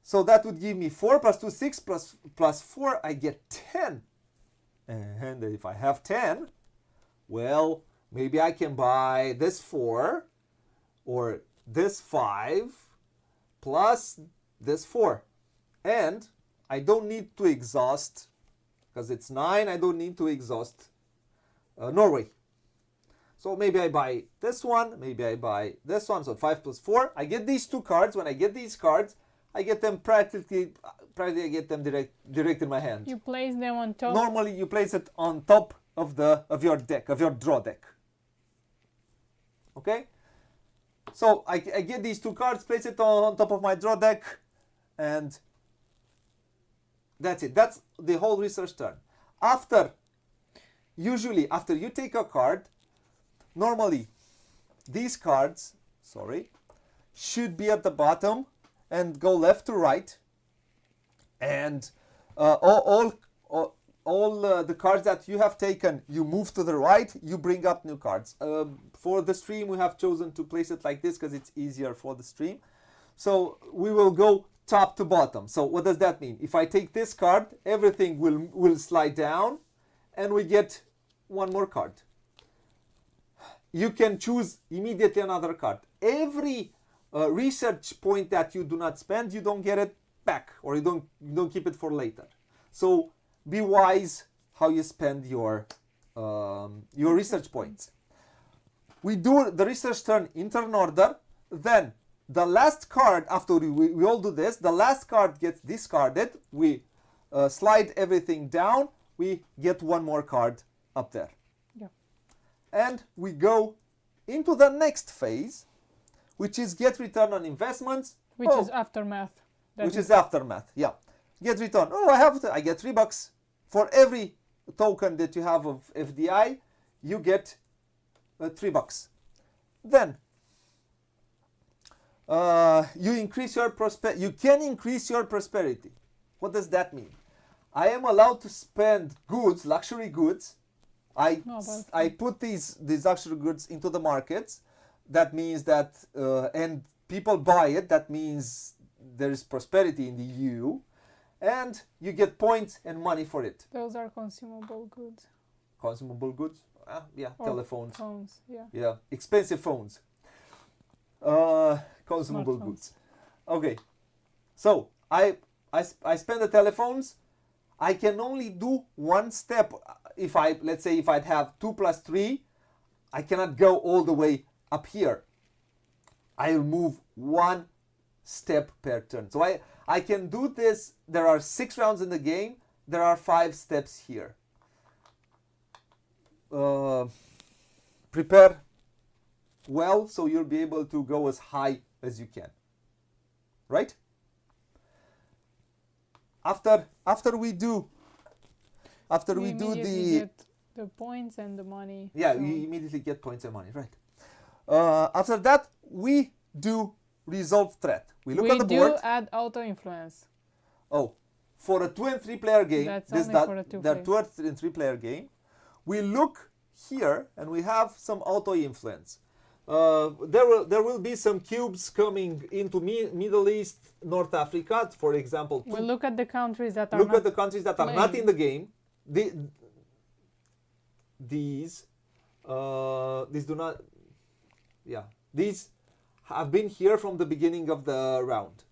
So that would give me 4 plus 2, 6 plus 4, I get 10. And if I have 10, well, maybe I can buy this 4 or this 5 plus this 4. And I don't need to exhaust, because it's 9, I don't need to exhaust Norway. So maybe I buy this one, maybe I buy this one. So 5 plus 4. I get these 2 cards. When I get these cards, I get them practically I get them direct in my hand. You place them on top. Normally you place it on top of your deck, of your draw deck. Okay? So I get these 2 cards, place it on top of my draw deck, and that's it. That's the whole research turn. Usually after you take a card, normally these cards, should be at the bottom and go left to right, and all the cards that you have taken, you move to the right, you bring up new cards. For the stream, we have chosen to place it like this because it's easier for the stream. So we will go top to bottom. So what does that mean? If I take this card, everything will slide down, and we get one more card. You can choose immediately another card. Every research point that you do not spend, you don't get it back, or you don't keep it for later. So be wise how you spend your research points. We do the research turn in turn order. Then the last card, after we all do this, the last card gets discarded. We slide everything down. We get one more card up there. Yeah. And we go into the next phase, which is get return on investments. Which is aftermath. Aftermath, yeah. Get return. I get $3. For every token that you have of FDI, you get $3. Then you increase your you can increase your prosperity. What does that mean? I am allowed to spend goods, luxury goods. I put these luxury goods into the markets. That means that and people buy it. That means there is prosperity in the EU, and you get points and money for it. Those are consumable goods. Consumable goods? Yeah, or telephones. Phones, yeah. Yeah, expensive phones. Consumable goods. Okay, so I spend the telephones. I can only do one step. If let's say if I'd have 2 plus 3, I cannot go all the way up here. I'll move one step per turn. So I can do this. There are 6 rounds in the game. There are 5 steps here. Prepare well so you'll be able to go as high as you can. Right? After we do get the points and the money. Yeah, so you immediately get points and money, right? After that, we do resolve threat. We look at the board. We do add auto influence. Oh, for a 2 and 3 player game, for a 2 and 3 player game, we look here and we have some auto influence. There will be some cubes coming into Middle East, North Africa, for example. We'll look at the countries that are not in the game. These do not. Yeah, these have been here from the beginning of the round.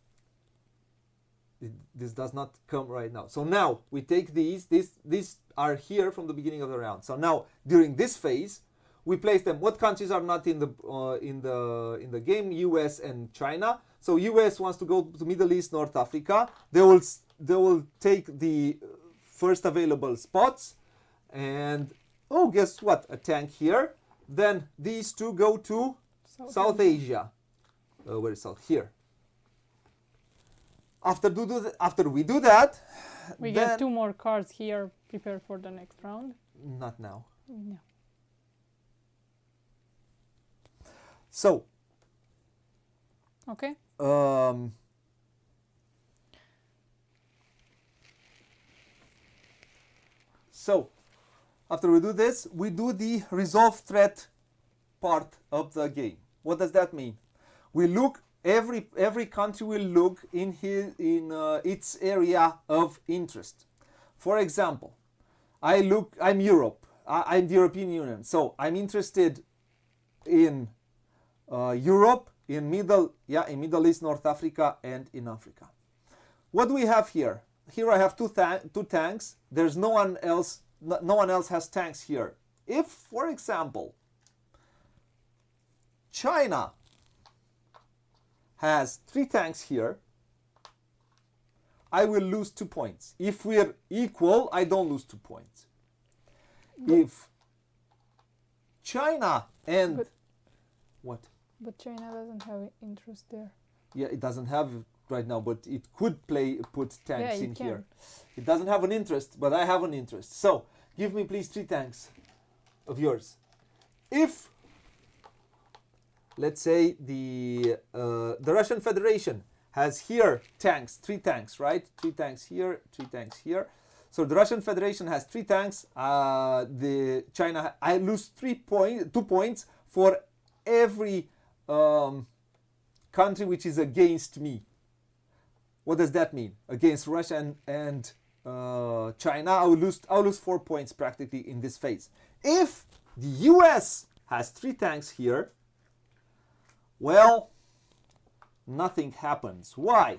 This does not come right now. So now we take these. These are here from the beginning of the round. So now during this phase, we place them. What countries are not in the game? US and China. So US wants to go to Middle East, North Africa. They will take the first available spots, and guess what? A tank here. Then these two go to South Asia. Where is South? Here. After we do that, we get 2 more cards here. Prepare for the next round. Not now. No. So. Okay. So, after we do this, we do the resolve threat part of the game. What does that mean? We look. Every country will look in its area of interest. For example, I'm Europe. I'm the European Union. So I'm interested in Europe, in Middle East, North Africa, and in Africa. What do we have here? Here I have two tanks. There's no one else. No one else has tanks here. If, for example, China has 3 tanks here, I will lose 2 points. If we're equal, I don't lose 2 points. If China and But- what? But China doesn't have interest there. Yeah, it doesn't have it right now, but it could put tanks Yeah, in it can. here. It doesn't have an interest, but I have an interest. So give me please 3 tanks of yours. If let's say the Russian Federation has here tanks, 3 tanks, right? 3 tanks here, 3 tanks here. So the Russian Federation has 3 tanks. The China, I lose 2 points for every country which is against me. What does that mean? Against Russia and China, I will lose 4 points practically in this phase. If the US has 3 tanks here, well, nothing happens. Why?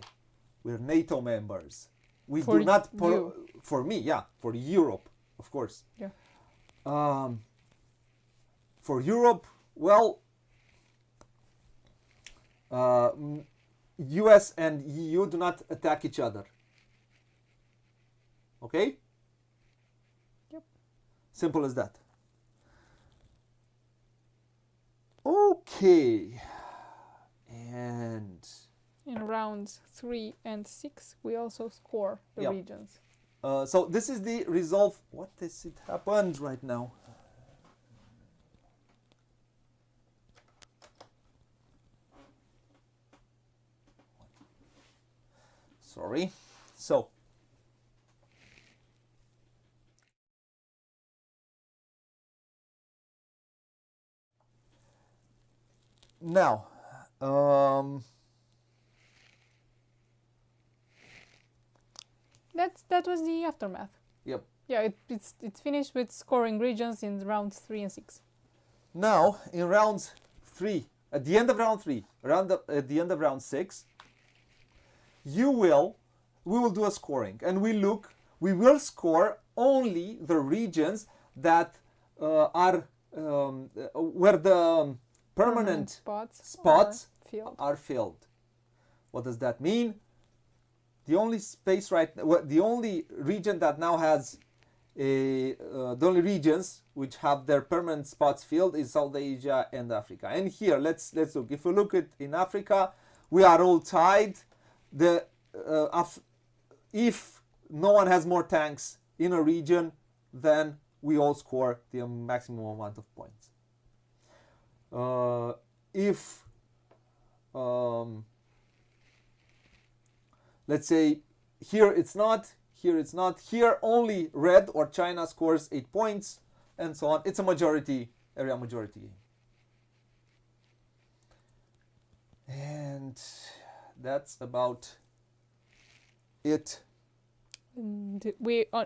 We're NATO members. We For do not you. for me, yeah, for Europe, of course. Yeah. For Europe, well, US and EU do not attack each other. Okay? Yep. Simple as that. Okay. And In rounds 3 and 6, we also score the Yep. regions. so this is the resolve. What is it happened right now? Sorry. So now That was the aftermath. Yep. Yeah, it's finished with scoring regions in rounds 3 and 6. now in rounds 3, at the end of round 3, at the end of round 6, we will do a scoring, and we will score only the regions that are where the permanent spots are filled. are filled. What does that mean? The only space the only region that now has the only regions which have their permanent spots filled is South Asia and Africa. And here, let's look. If we look at in Africa, we are all tied. If no one has more tanks in a region, then we all score the maximum amount of points. If let's say here it's not, here only red or China scores 8 points, and so on. It's a area majority game. And that's about it. And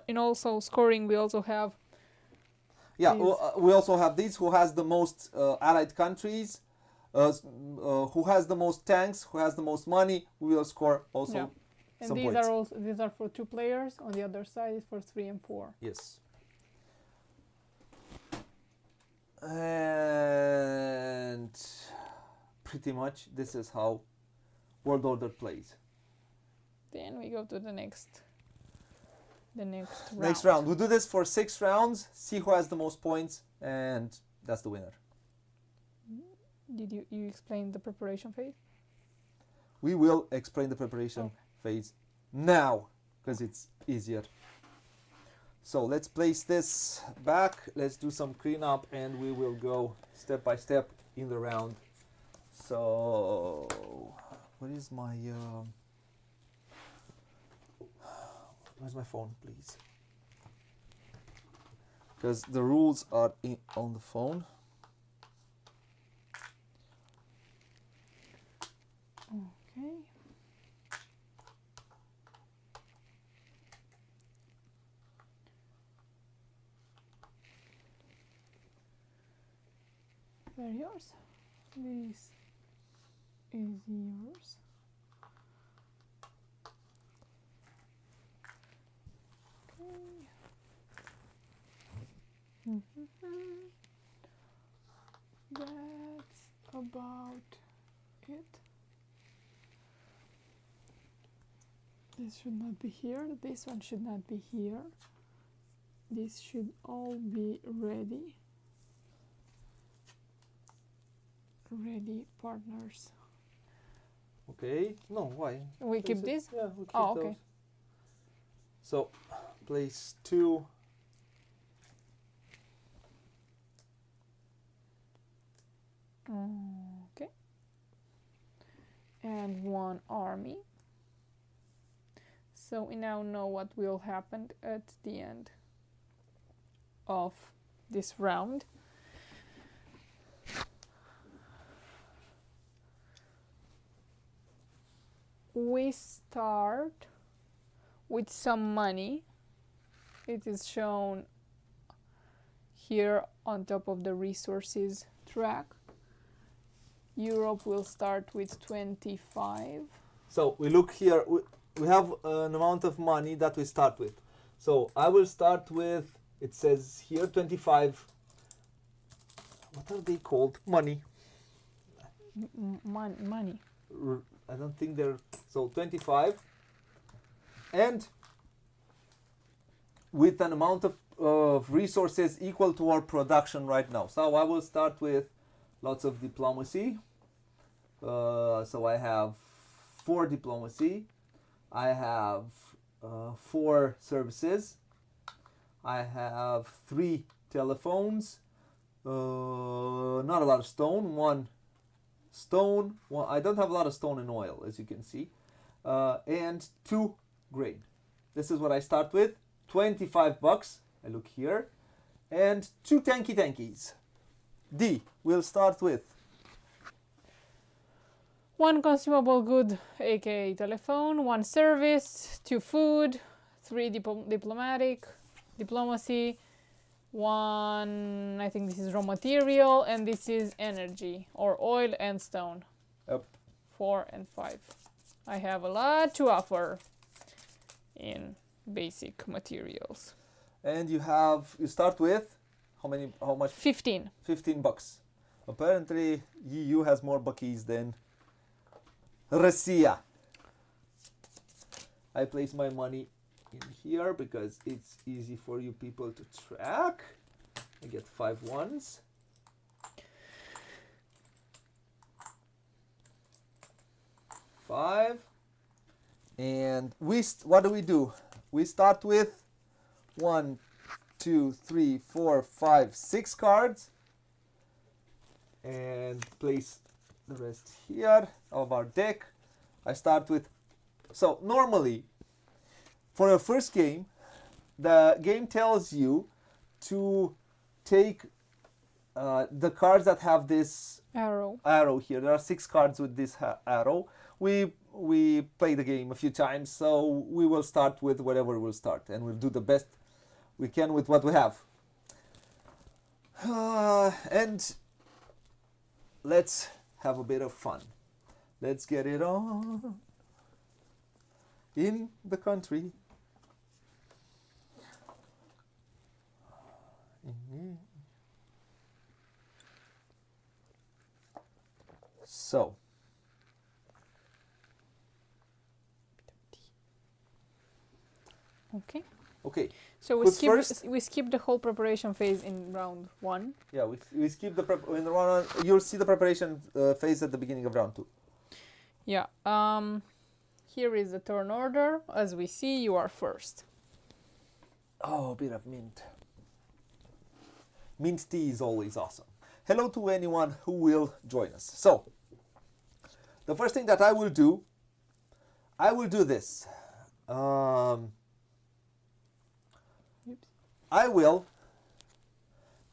in also scoring, we also have Yeah, these. we also have these who has the most allied countries, who has the most tanks, who has the most money. We will score also Yeah. And some these points. these are for 2 players. On the other side is for 3 and 4. Yes. And pretty much this is how World Order plays. Then we go to the next round. Next round. We do this for 6 rounds, see who has the most points, and that's the winner. Did you explain the preparation phase? We will explain the preparation phase now, because it's easier. So let's place this back, let's do some cleanup, and we will go step by step in the round. So, what is my, where's my phone, please? Because the rules are on the phone. Okay. They're yours. This is yours. Okay. That's a about it. This should not be here. This one should not be here. This should all be ready. Ready partners. Okay. No, why? We keep this? Yeah, we keep Oh, those. okay. So, place 2. Okay. And 1 army. So we now know what will happen at the end of this round. We start with some money. It is shown here on top of the resources track. Europe will start with 25. So we look here. We have an amount of money that we start with. So I will start with, it says here 25. What are they called? Money. Money. I don't think they're, so 25. And with an amount of resources equal to our production right now. So I will start with lots of diplomacy. So I have 4 diplomacy. I have 4 services. I have 3 telephones. Not a lot of stone. 1 stone. Well, I don't have a lot of stone and oil, as you can see. And 2 grain. This is what I start with. 25 bucks. I look here. And 2 tankies. D. We'll start with 1 consumable good, aka telephone, 1 service, 2 food, 3 diplomacy, 1, I think this is raw material, and this is energy, or oil and stone. Yep. 4 and 5. I have a lot to offer in basic materials. And you start with how much? 15. 15 bucks. Apparently EU has more buckies than Russia. I place my money in here because it's easy for you people to track. I get 5 ones. Five. And what do? We start with 1, 2, 3, 4, 5, 6 cards. And place the rest here of our deck. I start with, so normally for a first game, the game tells you to take the cards that have this arrow here. There are 6 cards with this arrow. We play the game a few times, so we will start with whatever we'll start, and we'll do the best we can with what we have. And let's have a bit of fun. Let's get it on in the country. So, okay. Okay. So Who's we skip the whole preparation phase in round 1. Yeah, we skip the in the round. You'll see the preparation phase at the beginning of round 2. Yeah. Here is the turn order. As we see, you are first. Oh, a bit of mint. Mint tea is always awesome. Hello to anyone who will join us. So, the first thing that I will do this. I will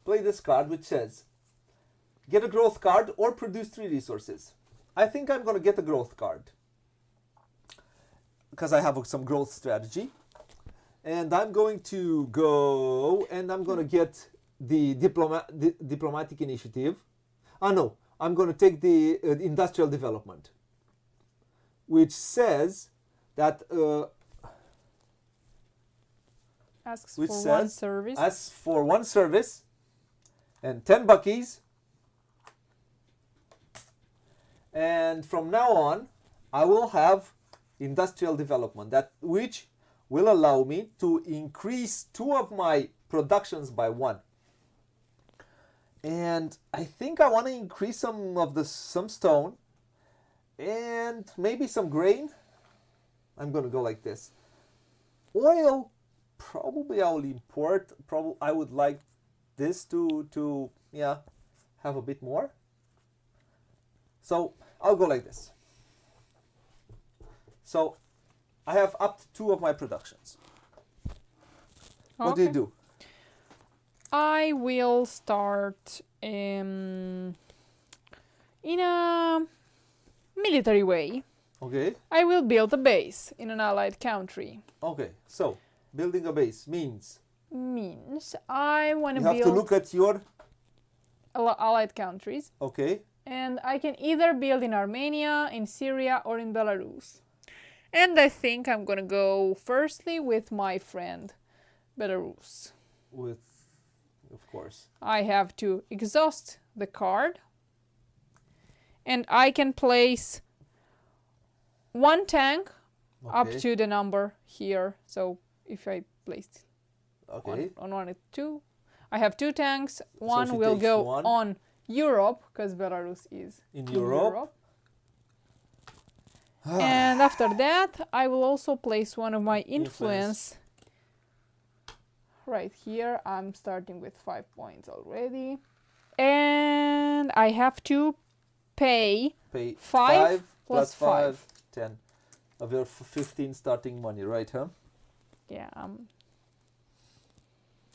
play this card which says, get a growth card or produce 3 resources. I think I'm going to get a growth card because I have some growth strategy. And I'm going to go and I'm going to get the diplomatic initiative. No, I'm going to take the industrial development, which says that Asks for 1 service. And 10 buckies. And from now on, I will have industrial development, that which will allow me to increase 2 of my productions by 1. And I think I want to increase some stone and maybe some grain. I'm going to go like this. Oil, probably I will import. Probably I would like this to have a bit more. So I'll go like this. So I have up to 2 of my productions. What do you do? I will start in a military way. Okay. I will build a base in an allied country. Okay. So building a base means I want to build. You have to look at your allied countries. Okay. And I can either build in Armenia, in Syria, or in Belarus. And I think I'm gonna go firstly with my friend Belarus. Of course. I have to exhaust the card. And I can place 1 tank up to the number here. So if I placed on 1 and 2, I have 2 tanks. One will go on Europe, because Belarus is in Europe. And after that, I will also place one of my influence. Right here. I'm starting with 5 points already. And I have to pay 5 plus 5. 10 of your 15 starting money, right, huh? Yeah.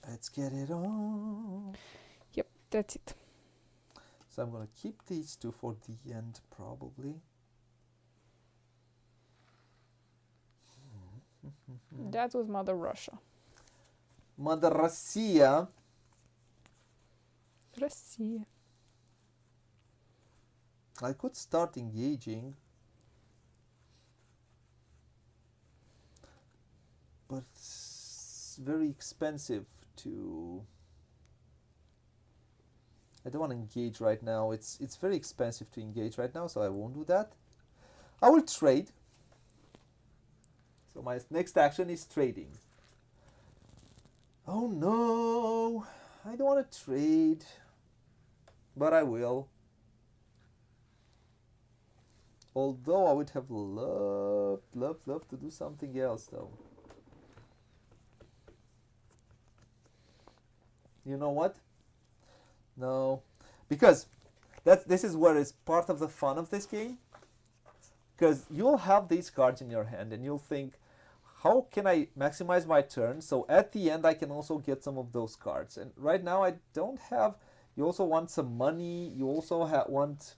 Let's get it on. Yep, that's it. So I'm going to keep these 2 for the end, probably. That was Mother Russia. Mother Russia. Russia. I could start engaging. But it's very expensive to... I don't want to engage right now. It's very expensive to engage right now, so I won't do that. I will trade. So my next action is trading. Oh no, I don't want to trade, but I will. Although I would have loved to do something else though. You know what? No, because this is where it's part of the fun of this game. Because you'll have these cards in your hand and you'll think, how can I maximize my turn so at the end I can also get some of those cards? And right now I don't have. You also want some money. You also want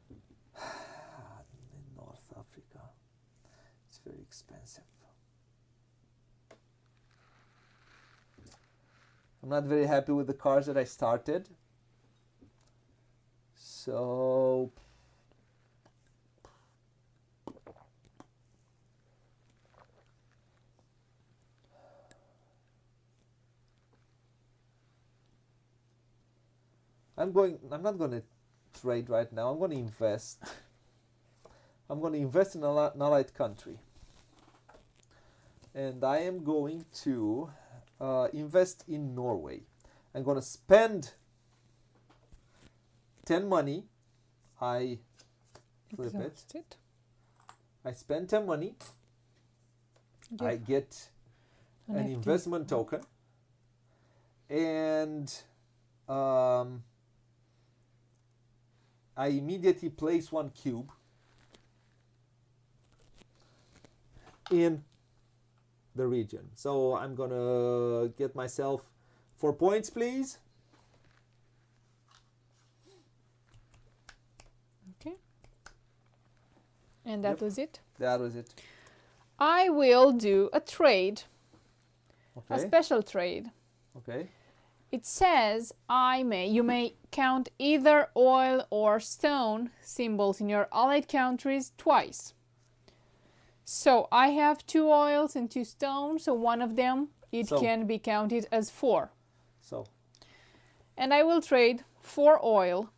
in North Africa. It's very expensive. I'm not very happy with the cards that I started. So I'm not going to trade right now. I'm going to invest. I'm going to invest in an allied country. And I am going to invest in Norway. I'm going to spend 10 money. I flip it. I spend 10 money. Yeah. I get an investment token. And I immediately place 1 cube in the region. So I'm gonna get myself 4 points, please. Okay. And that was it? That was it. I will do a trade. Okay. A special trade. Okay. It says you may count either oil or stone symbols in your allied countries twice. So I have 2 oils and 2 stones, so one of them can be counted as 4. So. And I will trade 4 oil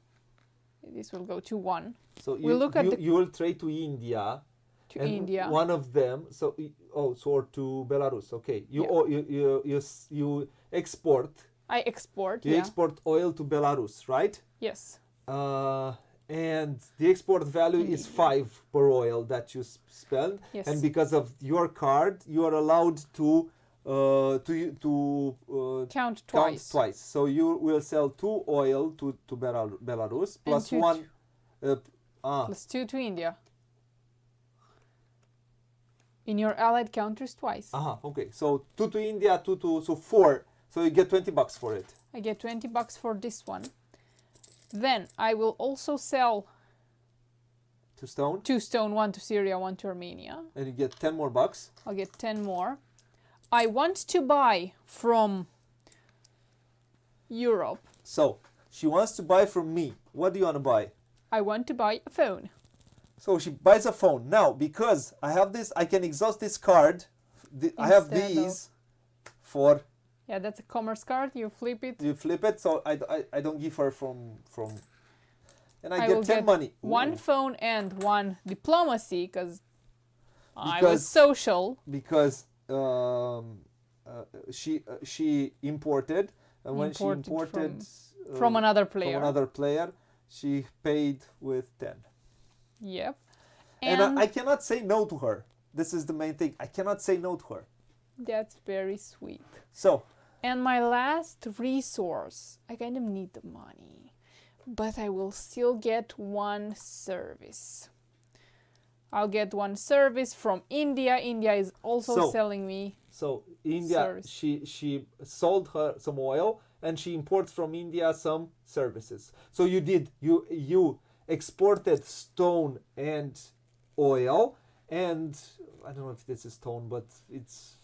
this will go to 1. So We'll look at you will trade to India. to And India. one of them, or to Belarus. Okay, you export. I export. You Yeah. export oil to Belarus, right? Yes. And the export value is 5 per oil that you spend. Yes. And because of your card, you are allowed to Count count twice. twice. So you will sell 2 oil to Belarus plus two 1. Plus 2 to India. In your allied countries twice. Okay. So 2 to India, 2 to, so 4. So you get $20 for it. I get $20 for this one. Then I will also sell To stone. 2 stone, 1 to Syria, 1 to Armenia. And you get 10 more bucks. I'll get 10 more. I want to buy from Europe. So she wants to buy from me. What do you want to buy? I want to buy a phone. So she buys a phone. Now, because I have this, I can exhaust this card. I have Instead of- these for, Yeah, that's a commerce card. You flip it. you flip it. So I don't give her from and I will get 10 get money. 1 Ooh. phone and 1 diplomacy because I Because- was social. Because she imported, and when she Imported imported From another player. from another player, she paid with 10. Yep. And I cannot say no to her. This is the main thing. I cannot say no to her. That's very sweet. So, And my last resource, I kind of need the money, but I will still get 1 service. I'll get 1 service from India. India is also selling me. so India, Service. she sold her some oil, and she imports from India some services. So you exported stone and oil, and I don't know if this is stone, but it's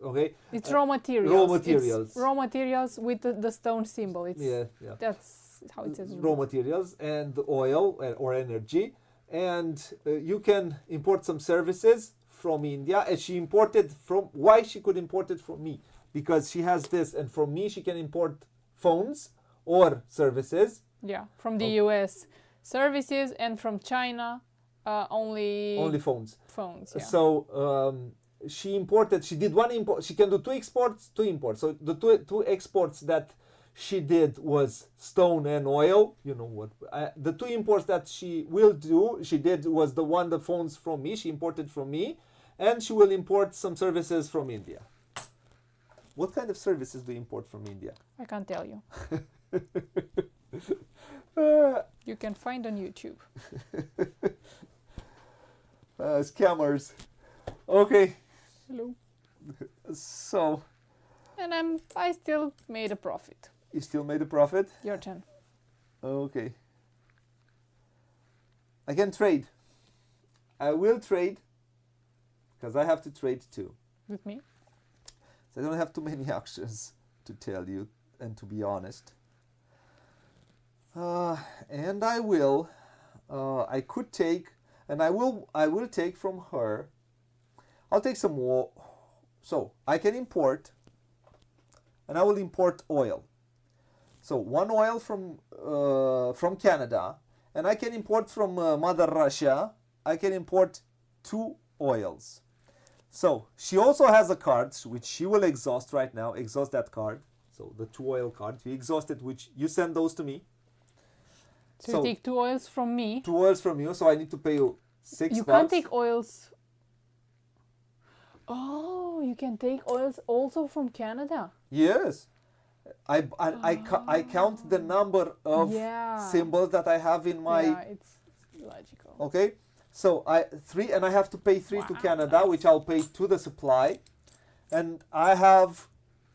okay. It's raw materials. Raw materials. It's raw materials with the stone symbol. It's Yeah. That's how it says. Raw materials and oil or energy, and you can import some services from India. And she imported from, why she could import it from me? Because she has this, and from me she can import phones or services. Yeah, from the US services, and from China only Phones. phones. Yeah. So she imported. She did 1 import. She can do 2 exports, 2 imports. So the two exports that she did was stone and oil. You know what? The 2 imports that she did was the phones from me. She imported from me, and she will import some services from India. What kind of services do you import from India? I can't tell you. You can find on YouTube. Scammers. Okay. Hello. So And I still made a profit. you still made a profit? Your turn. Okay. I can trade. I will trade because I have to trade too. With me? So I don't have too many actions to tell you and to be honest. And I will. I could take, and I will take from her. I'll take some more. So I can import, and I will import oil. So 1 oil from Canada, and I can import from Mother Russia. I can import 2 oils. So she also has a card which she will exhaust right now. Exhaust that card. So the 2 oil cards, you exhaust it, which you send those to me. So you take 2 oils from me. 2 oils from you, so I need to pay you $6. You can't take oils. Oh, you can take oils also from Canada. Yes. I count the number of symbols that I have in my. Yeah, it's logical. Okay, so I have to pay 3 to Canada, which I'll pay to the supply, and I have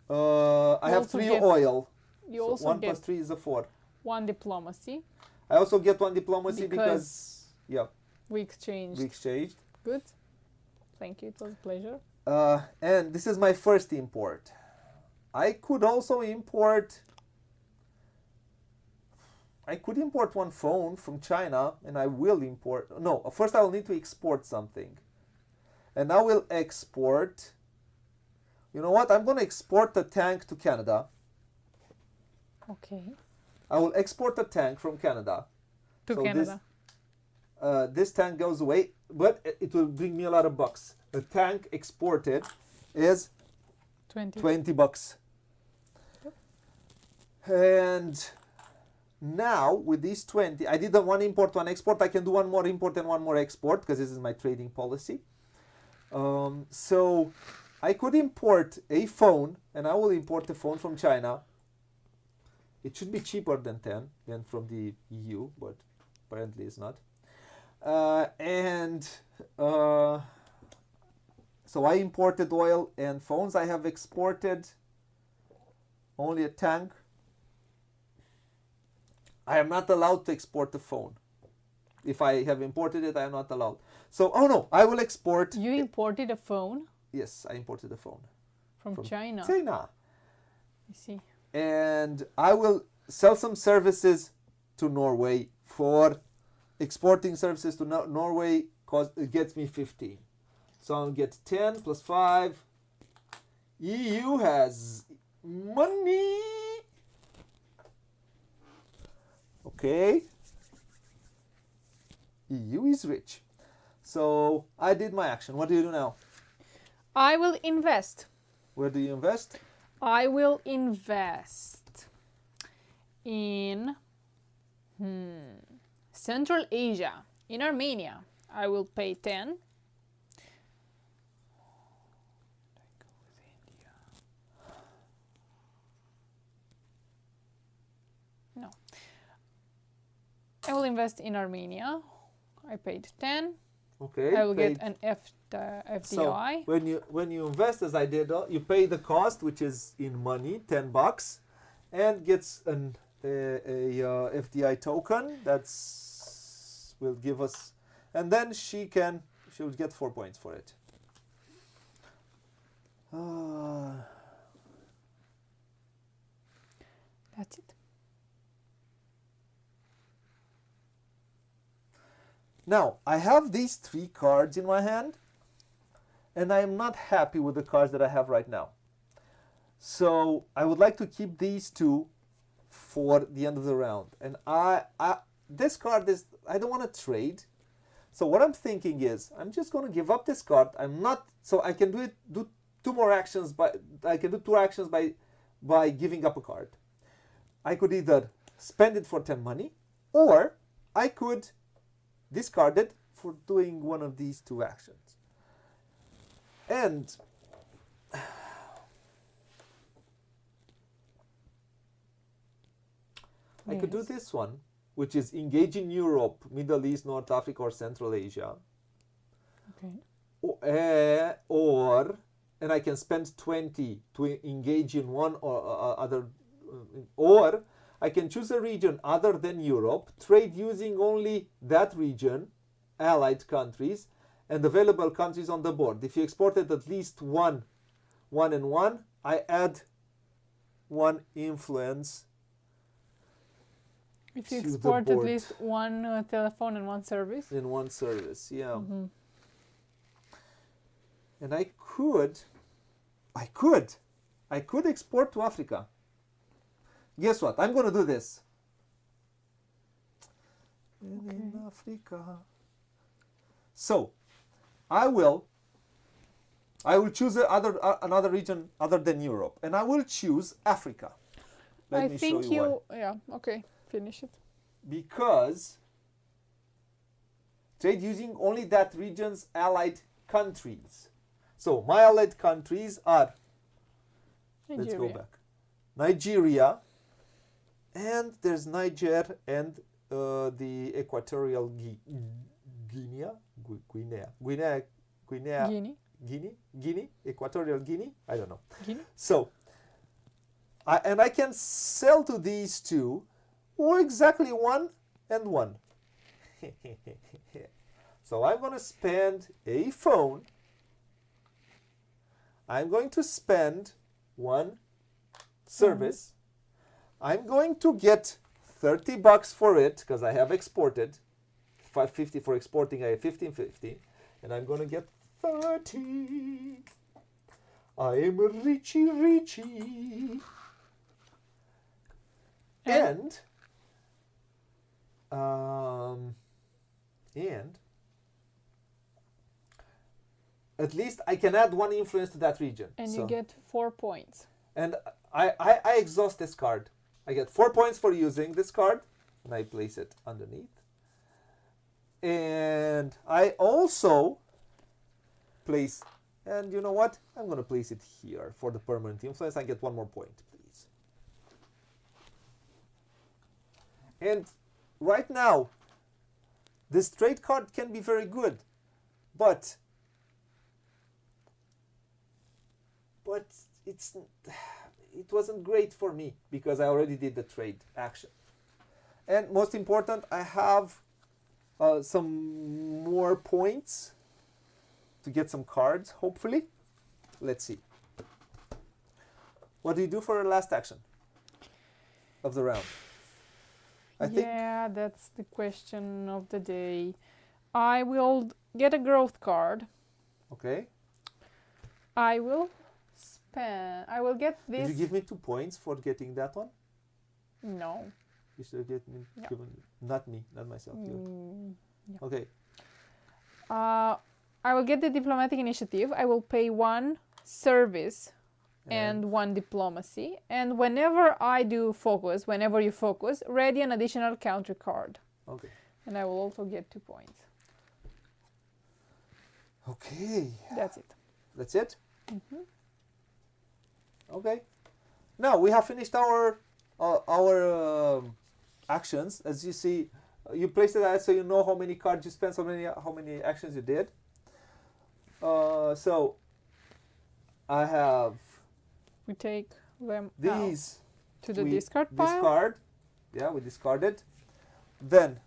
also 3 get- oil. You So also 1 get plus 3 is a 4. 1 diplomacy. I also get 1 diplomacy because we exchanged. we exchanged. Good. Thank you. It was a pleasure. And this is my first import. I could also import. I could import 1 phone from China, and I will import. No, first I will need to export something, and I will export. You know what? I'm gonna export the tank to Canada. Okay. I will export the tank from Canada To so Canada. This tank goes away, but it will bring me a lot of bucks. A tank exported is 20 bucks. And now with these 20, I did the one import, one export. I can do one more import and one more export because this is my trading policy. So I could import a phone, and I will import the phone from China. It should be cheaper than 10 than from the EU, but apparently it's not. So I imported oil and phones. I have exported only a tank. I am not allowed to export the phone. If I have imported it, I am not allowed. So, oh no, I will export. You imported a phone? Yes, I imported a phone. From China? China. I see. And I will sell some services to Norway for exporting services to Norway, cause it gets me 15. So I'll get 10 plus 5. EU has money. Okay. EU is rich. So I did my action. What do you do now? I will invest. Where do you invest? I will invest in Central Asia, in Armenia. I will pay 10. No. I will invest in Armenia. I paid 10. Okay. I will get an FDI. So when you invest, as I did, you pay the cost, which is in money, $10, and gets an FDI token that's will give us, and then she'll get 4 points for it. That's it. Now, I have these 3 cards in my hand, and I am not happy with the cards that I have right now. So I would like to keep these 2 for the end of the round. And this card is, I don't want to trade. So what I'm thinking is, I'm just going to give up this card. So I can do 2 more actions, I can do 2 actions by giving up a card. I could either spend it for 10 money, or I could discard it for doing one of these 2 actions. And I could do this one, which is engage in Europe, Middle East, North Africa, or Central Asia. Okay. And I can spend 20 to engage in one or other, or I can choose a region other than Europe, trade using only that region, allied countries, and available countries on the board. If you exported at least one and one, I add 1 influence. If you export at least 1 telephone and 1 service? In 1 service, yeah. Mm-hmm. And I could export to Africa. Guess what? I'm going to do this. Okay. In Africa. So, I will choose another region other than Europe, and I will choose Africa. Let me show you why. Yeah, okay, finish it. Because trade using only that region's allied countries. So my allied countries are, Nigeria. let's go back, Nigeria, and there's Niger and the Equatorial Guinea, Equatorial Guinea, I don't know. Guinea? So, I can sell to these 2, or exactly 1 and 1. So I'm going to spend a phone. I'm going to spend 1 service. I'm going to get $30 for it because I have exported. $5.50 for exporting. I have $15.50, and I'm going to get 30. I am richy. And at least I can add 1 influence to that region. And so, you get 4 points. and I exhaust this card. I get 4 points for using this card, and I place it underneath. And I also place, and you know what? I'm going to place it here for the permanent influence. I get 1 more point, please. And right now, this trade card can be very good, but it wasn't great for me because I already did the trade action. And most important, I have some more points to get some cards, hopefully. Let's see. What do you do for the last action of the round? I think That's the question of the day. I will get a growth card. Okay. I will get this. Did you give me 2 points for getting that one? No. You should have given not me, not myself. You. Yeah. Okay. I will get the diplomatic initiative. I will pay 1 service and 1 diplomacy. And whenever you focus, ready an additional counter card. Okay. And I will also get 2 points. Okay. That's it. That's it? Mm-hmm. Okay. Now we have finished our actions. As you see, you placed it out so you know how many cards you spent, how many actions you did. So I have We take them these out to the discard pile. Discard. Yeah, we discarded. Then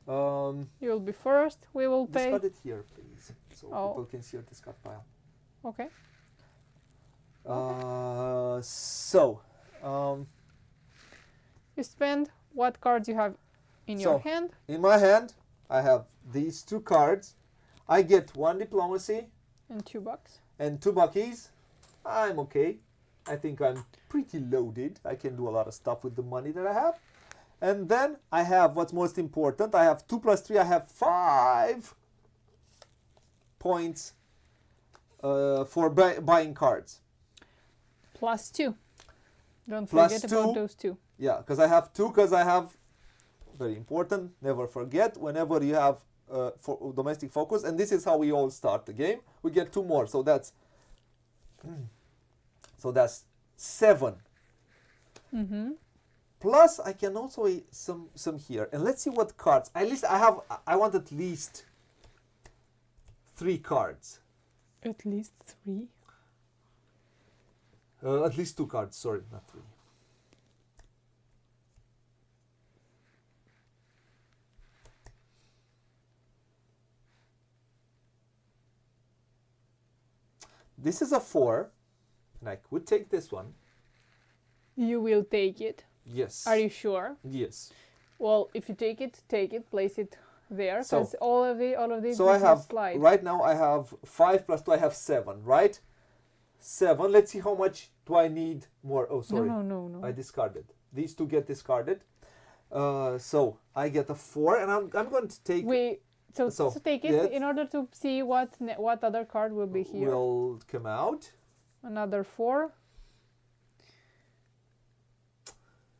You will be first. We will pay. discard it here, please, so people can see your discard pile. Okay. You spend what cards you have in your hand. In my hand, I have these 2 cards. I get 1 diplomacy And $2. and 2 buckies. I'm okay. I think I'm pretty loaded. I can do a lot of stuff with the money that I have. And then I have what's most important. I have 2 plus 3. I have 5 points for buying cards. Plus 2. Don't Plus forget 2. about those 2. Yeah, because I have 2. Because I have, very important, never forget, whenever you have for domestic focus, and this is how we all start the game, we get 2 more. So that's 7. Mm-hmm. Plus, I can also some here, and let's see what cards. At least I want at least 3 cards. At least 3. At least 2 cards. Sorry, not 3. This is a 4, and I could take this one. You will take it. Yes. Are you sure? Yes. Well, if you take it, place it there, because So- all of these. So I have slide. right now. I have 5 plus 2. I have 7. Right. 7. Let's see how much do I need more. Oh, sorry. No. I discarded. These 2 get discarded. So I get a 4, and I'm going to take. So take it yes. in order to see what other card will be here. Will come out. Another 4.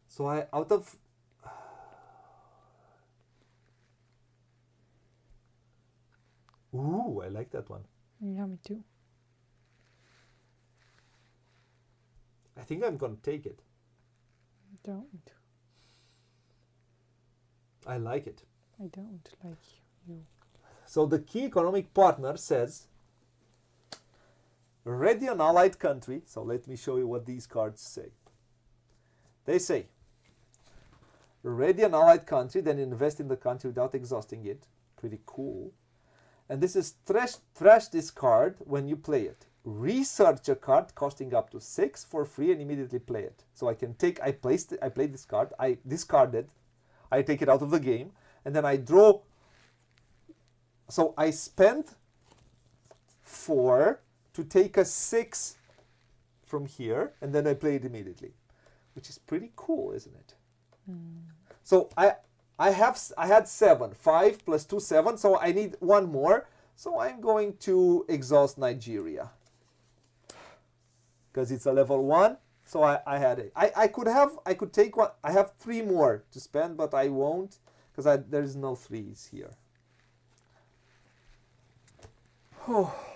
So I out of. Ooh, I like that one. Yeah, me too. I think I'm going to take it. Don't. I like it. I don't like you. So the key economic partner says, ready an allied country. So let me show you what these cards say. They say, ready an allied country, then invest in the country without exhausting it. Pretty cool. And this is trash this card when you play it. Research a card costing up to 6 for free and immediately play it. So I played this card, I discarded, I take it out of the game, and then I draw. So I spent 4 to take a 6 from here, and then I play it immediately, which is pretty cool, isn't it? So I had 7, 5 plus 2, 7. So I need 1 more. So I'm going to exhaust Nigeria. Because it's a level 1. So I had it. I could take one. I have 3 more to spend, but I won't. Because there's no 3s here.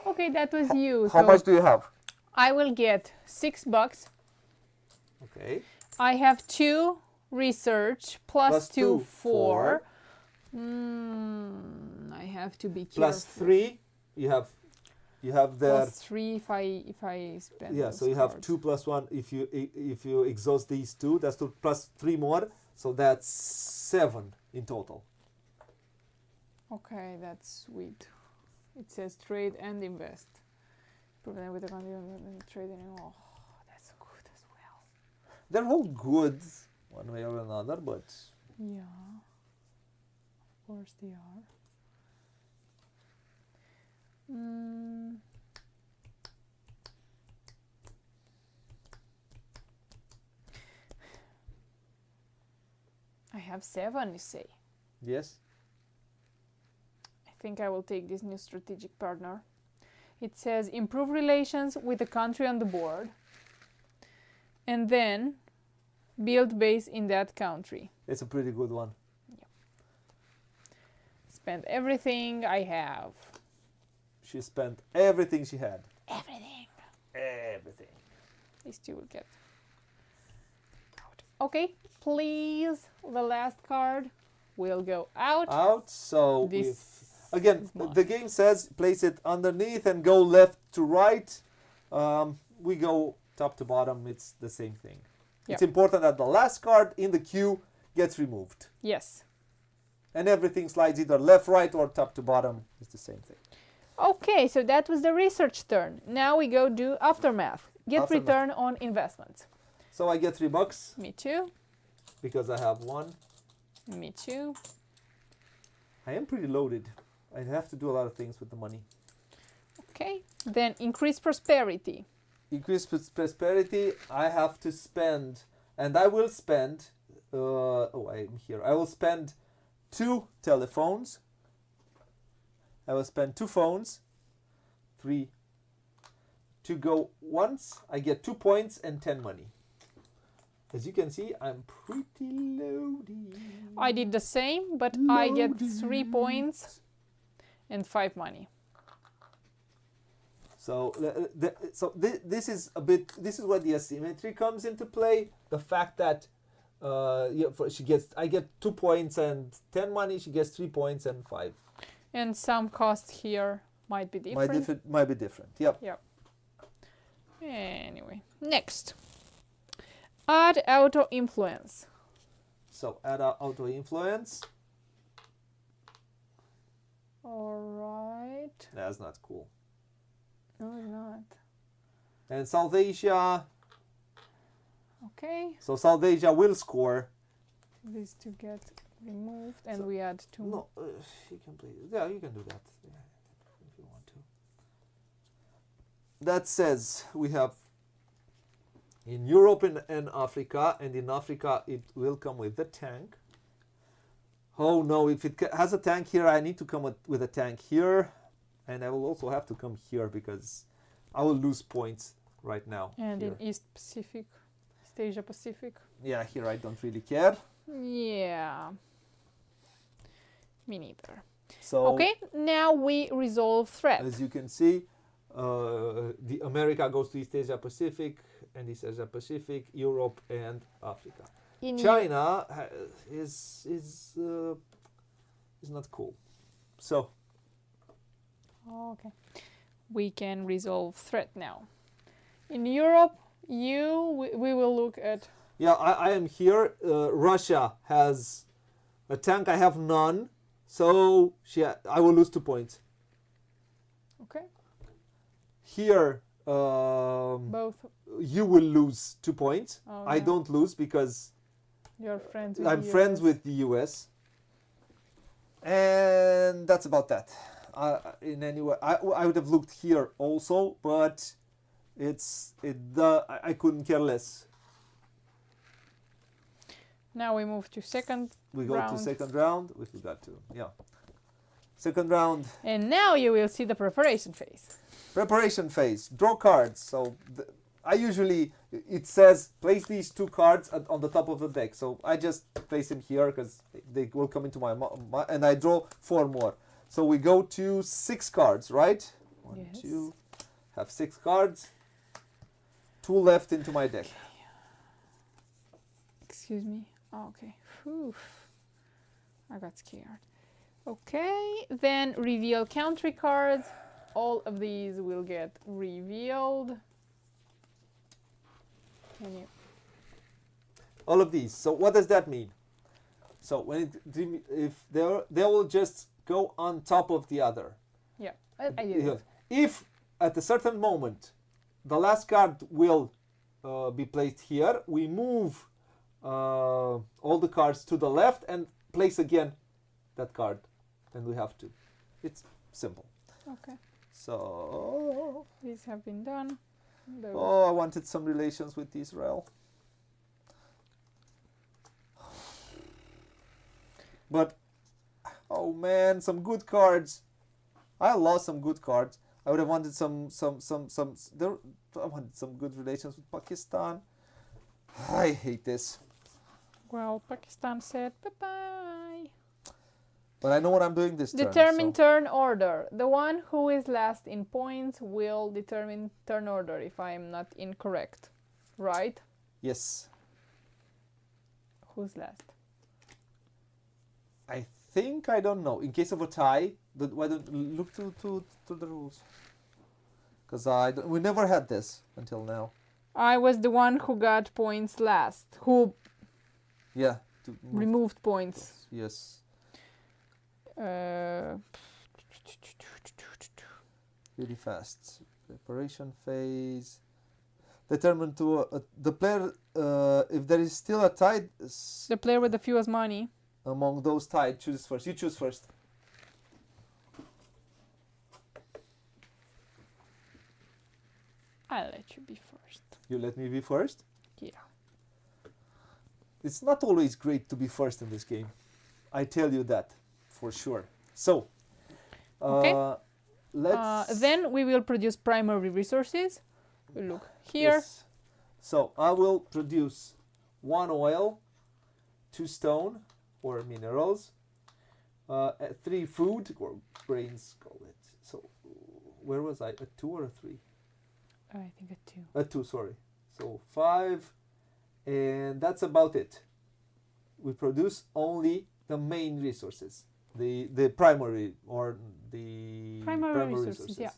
Okay, that was you. How much do you have? I will get $6. Okay. I have 2 research plus 2, 4. I have to be careful. Plus 3, you have there. Plus 3 if I spend. Yeah, those so you have cards. 2 plus 1 if you exhaust these 2. That's 2 plus 3 more. So that's 7 in total. Okay, that's sweet. It says trade and invest. Problem with the country and trading. Oh, that's good as well. They're all good one way or another, but Yeah, of course they are. I have 7, you say. yes. I think I will take this new strategic partner. It says improve relations with the country on the board and then build base in that country. It's a pretty good one. Spend everything I have. She spent everything she had. Everything. Everything. These 2 will get out. Okay, please. The last card will go out. Out. So This again, is mine. the game says place it underneath and go left to right. We go top to bottom. It's the same thing. It's important that the last card in the queue gets removed. Yes. And everything slides either left, right, or top to bottom. It's the same thing. Okay, so that was the research turn. Now we go do aftermath. Get Aftermath. return on investment. So I get $3 Me too. because I have 1. Me too. I am pretty loaded. I have to do a lot of things with the money. Okay. Then increase prosperity. Increase prosperity. I have to spend, and I will spend. I'm here. I will spend 2 telephones. I will spend 2 phones. 3. To go once, I get 2 points and 10 money. As you can see, I'm pretty loaded. I did the same, but I get 3 points and 5 money. So, this is a bit. This is where the asymmetry comes into play. The fact that I get 2 points and 10 money. She gets 3 points and 5. And some cost here might be different. Might be different. Yep. Yep. Anyway, next. Add auto influence. So add auto influence. All right. That's not cool. No, it's not. And South Asia. Okay. So South Asia will score. These 2 get removed, and we add 2. No, you can play. Yeah, you can do that if you want to. That says we have in Europe and Africa, and in Africa it will come with the tank. Oh no, if it has a tank here, I need to come with a tank here, and I will also have to come here because I will lose points right now. And here. in East Pacific, East Asia Pacific. Yeah, here I don't really care. Yeah. Me neither. So Okay, now we resolve threat. as you can see, the America goes to East Asia Pacific, and East Asia Pacific, Europe, and Africa. In China is not cool. So Okay. We can resolve threat now. In Europe, we will look at. yeah, I am here. Russia has a tank. I have none, so I will lose 2 points. Okay. Here, Both. you will lose 2 points. Oh, I no. don't lose because You're friends with I'm the friends US. with the US. And that's about that. In any way, I would have looked here also, but I couldn't care less. Now we move to second We go round. to second round. We forgot to, yeah. Second round. And now you will see the preparation phase. Preparation phase. Draw cards. So I usually, it says place these 2 cards on the top of the deck. So I just place them here because they will come into my and I draw 4 more. So we go to 6 cards, right? 1, Yes. 2, have 6 cards. 2 left into my deck. Excuse me. Oh, okay. Whew. I got scared. Okay, then reveal country cards. All of these will get revealed. Can you? All of these. So what does that mean? So when if they will just go on top of the other. Yeah, I did it. If at a certain moment the last card will be placed here, we move all the cards to the left and place again that card, and we have to. It's simple. Okay, So these have been done. Those. oh, I wanted some relations with Israel. But oh man, some good cards. I lost some good cards. I would have wanted I wanted some good relations with Pakistan. I hate this. Well, Pakistan said bye-bye. But I know what I'm doing this turn. Determine turn order. The one who is last in points will determine turn order, if I am not incorrect. Right? Yes. Who's last? I think, I don't know. In case of a tie, why don't look to the rules? Because we never had this until now. I was the one who got points last. Who Yeah. removed points. Yes. Really fast. Preparation phase. Determine to the player if there is still a tie. The player with the fewest money. Among those tied chooses first. You choose first. I'll let you be first. You let me be first? Yeah. It's not always great to be first in this game. I tell you that for sure. So, Okay. let's. Then we will produce primary resources. We look here. Yes. So I will produce 1 oil, 2 stone or minerals, 3 food or grains, call it. So where was I? A 2 or a 3? I think a 2. A 2, sorry. So 5, and that's about it. We produce only the main resources, the primary or the Primary resources, yeah.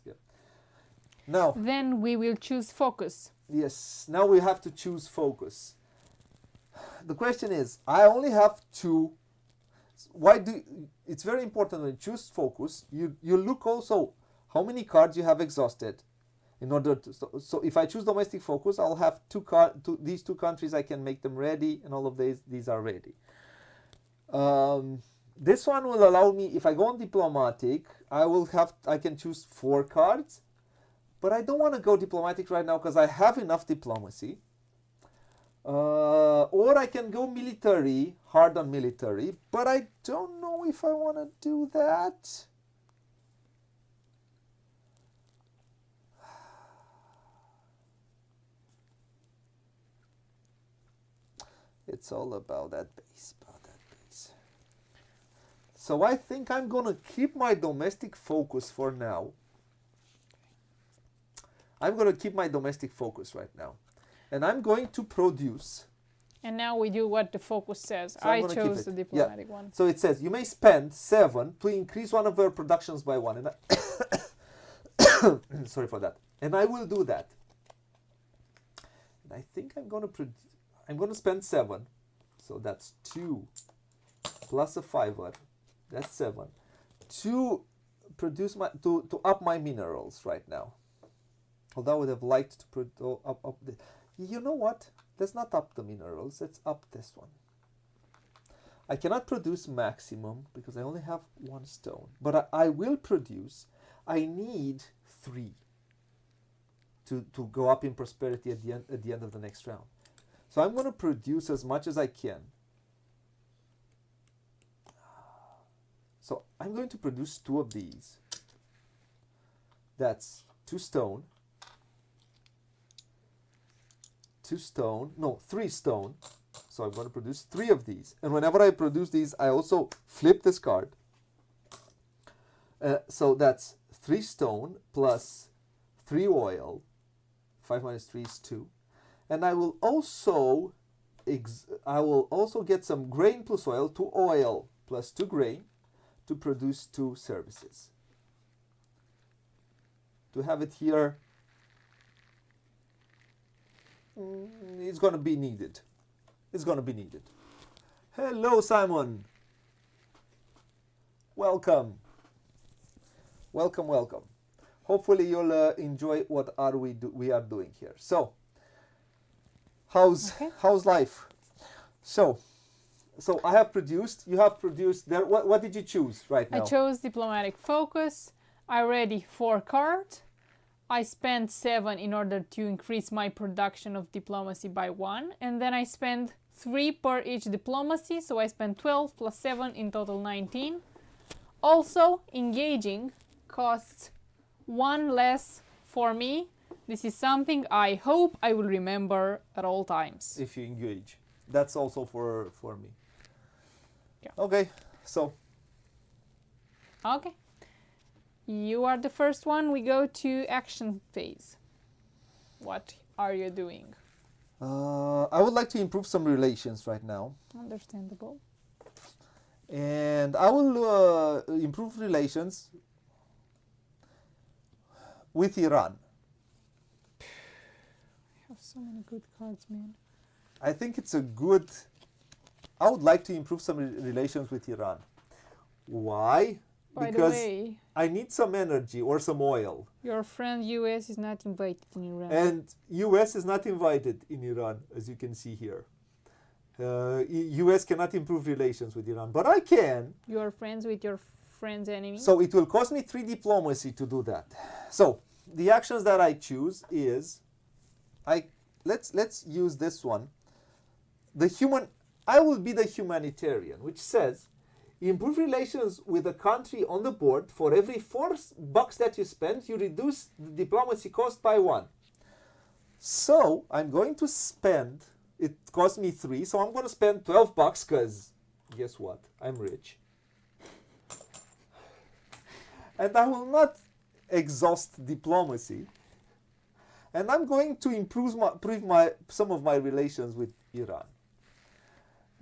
Now, Then we will choose focus. yes, now we have to choose focus. The question is, I only have 2. It's very important when you choose focus, you look also how many cards you have exhausted. In order to, so if I choose domestic focus, I'll have these 2 countries, I can make them ready, and all of these are ready. This one will allow me, if I go on diplomatic, I can choose 4 cards, but I don't want to go diplomatic right now because I have enough diplomacy. Or I can go military, hard on military, but I don't know if I want to do that. It's all about that base, So I think I'm going to keep my domestic focus for now. I'm going to keep my domestic focus right now. And I'm going to produce. And now we do what the focus says. So I chose the diplomatic one. So it says, you may spend 7 to increase one of your productions by 1. And sorry for that. And I will do that. And I think I'm going to spend 7. So that's 2 plus a 5er. That's 7. To produce to up my minerals right now. Although I would have liked to up the. You know what? Let's not up the minerals. Let's up this one. I cannot produce maximum because I only have 1 stone. But I will produce. I need 3 to go up in prosperity at the end of the next round. So I'm going to produce as much as I can. So I'm going to produce 2 of these. That's 2 stone. 2 stone. No, 3 stone. So I'm going to produce 3 of these. And whenever I produce these, I also flip this card. So that's 3 stone plus 3 oil. 5 minus 3 is 2. And I will also get some grain plus oil, 2 oil plus 2 grain, to produce 2 services. To have it here, it's going to be needed. It's going to be needed. Hello, Simon. Welcome. Welcome, welcome. Hopefully you'll enjoy what we are doing here. So, how's life? So I have produced. You have produced. There. What did you choose right now? I chose diplomatic focus. I ready 4 cards. I spent 7 in order to increase my production of diplomacy by 1, and then I spent 3 per each diplomacy, so I spent 12 plus 7 in total 19. Also, engaging costs 1 less for me. This is something I hope I will remember at all times. If you engage. That's also for me. Yeah. Okay, so. Okay. You are the first one. We go to action phase. What are you doing? I would like to improve some relations right now. Understandable. And I will improve relations with Iran. I have so many good cards, man. I think it's a good... I would like to improve some relations with Iran. Why? By because the way, I need some energy or some oil. your friend US is not invited in Iran. And US is not invited in Iran, as you can see here. US cannot improve relations with Iran, but I can. You are friends with your friend's enemy? So it will cost me 3 diplomacy to do that. So the actions that I choose is, let's use this one. I will be the humanitarian, which says, improve relations with a country on the board. For every $4 that you spend, you reduce the diplomacy cost by 1. So I'm going to spend, it cost me 3, so I'm going to spend $12 because guess what? I'm rich. And I will not exhaust diplomacy. And I'm going to improve some of my relations with Iran.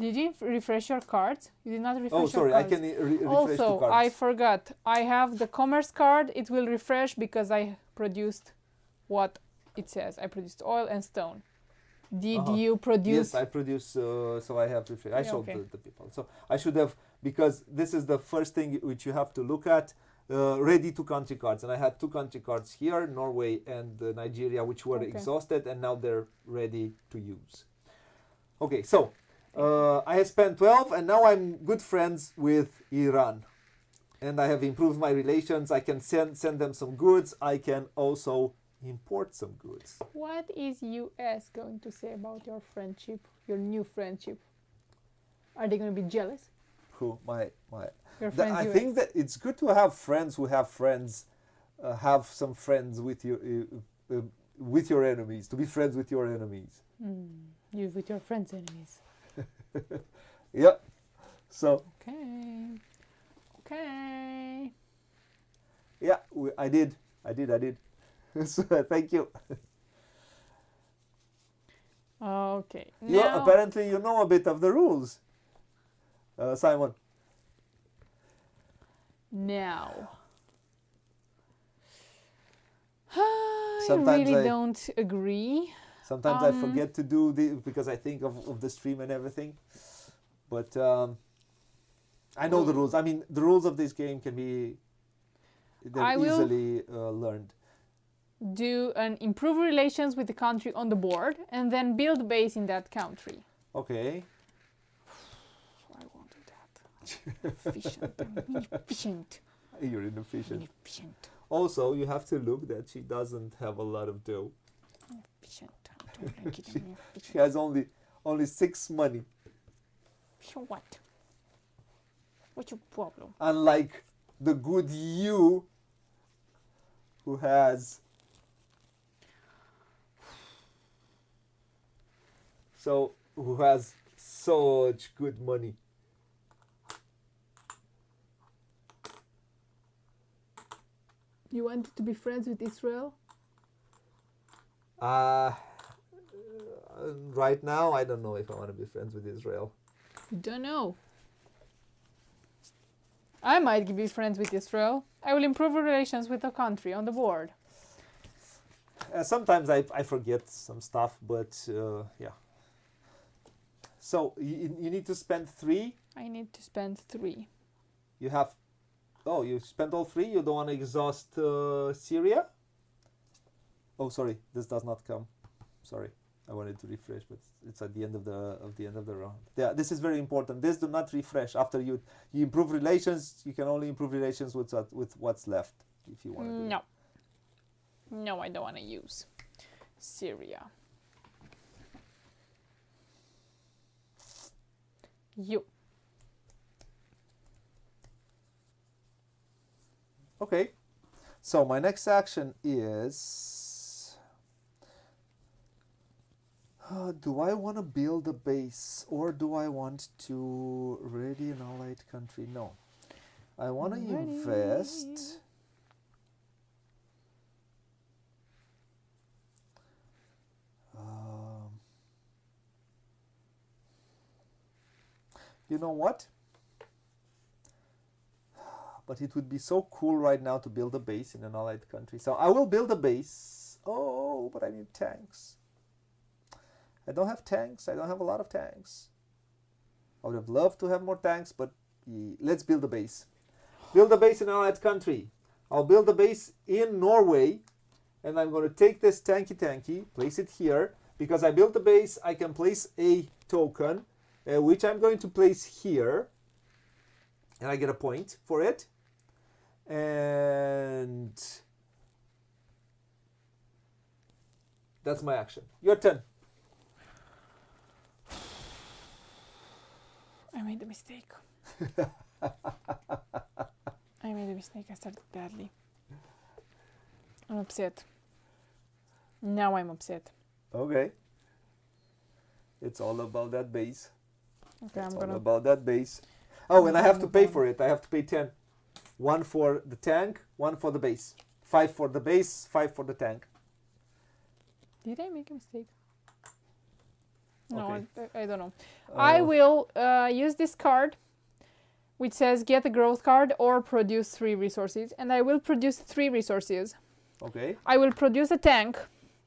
Did you refresh your cards? You did not refresh your cards. Oh, sorry, I can refresh also, the cards. I forgot. I have the commerce card. It will refresh because I produced what it says. I produced oil and stone. Did you produce? Yes, I produced, so I have refresh. I showed okay. the people. So I should have, because this is the first thing which you have to look at, ready to country cards. And I had 2 country cards here, Norway and Nigeria, which were exhausted, and now they're ready to use. Okay, so I have spent 12, and now I'm good friends with Iran. And I have improved my relations. I can send them some goods. I can also import some goods. What is US going to say about your friendship, your new friendship? Are they going to be jealous? Who? My Your friends I US. think that it's good to have friends who have friends, have some friends with your enemies, to be friends with your enemies. You with your friends' enemies. Yeah. So. Okay. Yeah, I did. So, thank you. Okay. Yeah, apparently you know a bit of the rules, Simon. Now. Sometimes I really don't agree. Sometimes I forget to do because I think of the stream and everything. But I know the rules. I mean, the rules of this game can be easily learned. Do an improve relations with the country on the board and then build base in that country. Okay. I won't do that. Efficient. I'm inefficient. You're inefficient. Inefficient. Also, you have to look that she doesn't have a lot of dough. Inefficient. She has only 6 money. So what? What's your problem? Unlike the good you who has such good money. You wanted to be friends with Israel? Right now, I don't know if I want to be friends with Israel. You don't know. I might be friends with Israel. I will improve relations with the country on the board. Sometimes I forget some stuff, but yeah. So you need to spend 3. I need to spend 3. You have... Oh, you spent all 3? You don't want to exhaust Syria? Oh, sorry, this does not come. Sorry, I wanted to refresh, but it's at the end of the round. Yeah, this is very important. This do not refresh. After you improve relations, you can only improve relations with what's left if you want to. No. No, I don't want to use Syria. You. Okay, so my next action is, do I want to build a base or do I want to ready an allied country? No, I want to invest. You know what? But it would be so cool right now to build a base in an allied country. So I will build a base. Oh, but I need tanks. I don't have tanks. I don't have a lot of tanks. I would have loved to have more tanks, but let's build a base. Build a base in an allied country. I'll build a base in Norway. And I'm going to take this tanky, place it here. Because I built a base, I can place a token, which I'm going to place here. And I get a point for it. And that's my action. Your turn. I made a mistake. I made a mistake. I started badly. I'm upset. Now I'm upset. Okay. It's all about that base. Okay, it's I'm all gonna... about that base. Oh, and I have to pay for it. I have to pay 10. 1 for the tank, 1 for the base. 5 for the base, 5 for the tank. Did I make a mistake? No, Okay. I don't know. I will use this card, which says get a growth card or produce 3 resources. And I will produce 3 resources. Okay. I will produce a tank.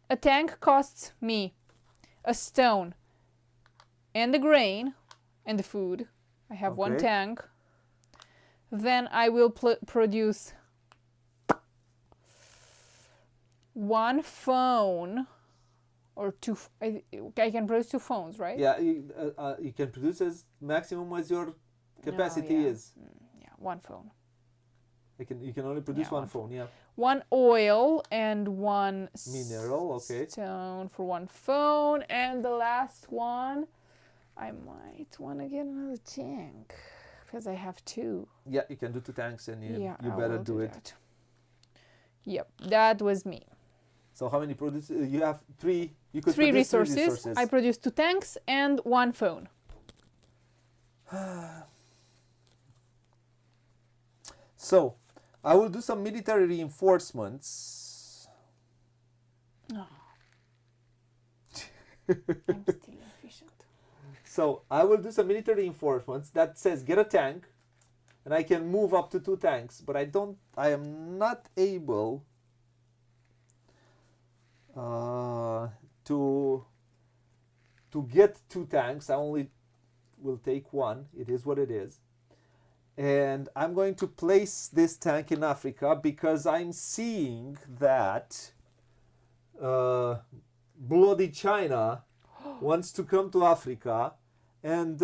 A tank costs me a stone and the grain and the food. I have 1 tank. Then I will produce 1 phone or 2. I can produce 2 phones, right? Yeah, you can produce as maximum as your capacity is. Yeah, 1 phone. You can only produce 1 phone. Yeah. 1 oil and 1 mineral. Okay. Stone for 1 phone, and the last one, I might want to get another tank because I have 2. Yeah, you can do 2 tanks, and you better do it. That. Yep, that was me. So how many you have 3. You could 3 produce resources. 3 resources. I produced 2 tanks and 1 phone. So, I will do some military reinforcements. Oh. I'm still efficient. So, I will do some military reinforcements that says get a tank, and I can move up to 2 tanks, but I am not able to get 2 tanks. I only will take 1. It is what it is. And I'm going to place this tank in Africa because I'm seeing that bloody China wants to come to Africa and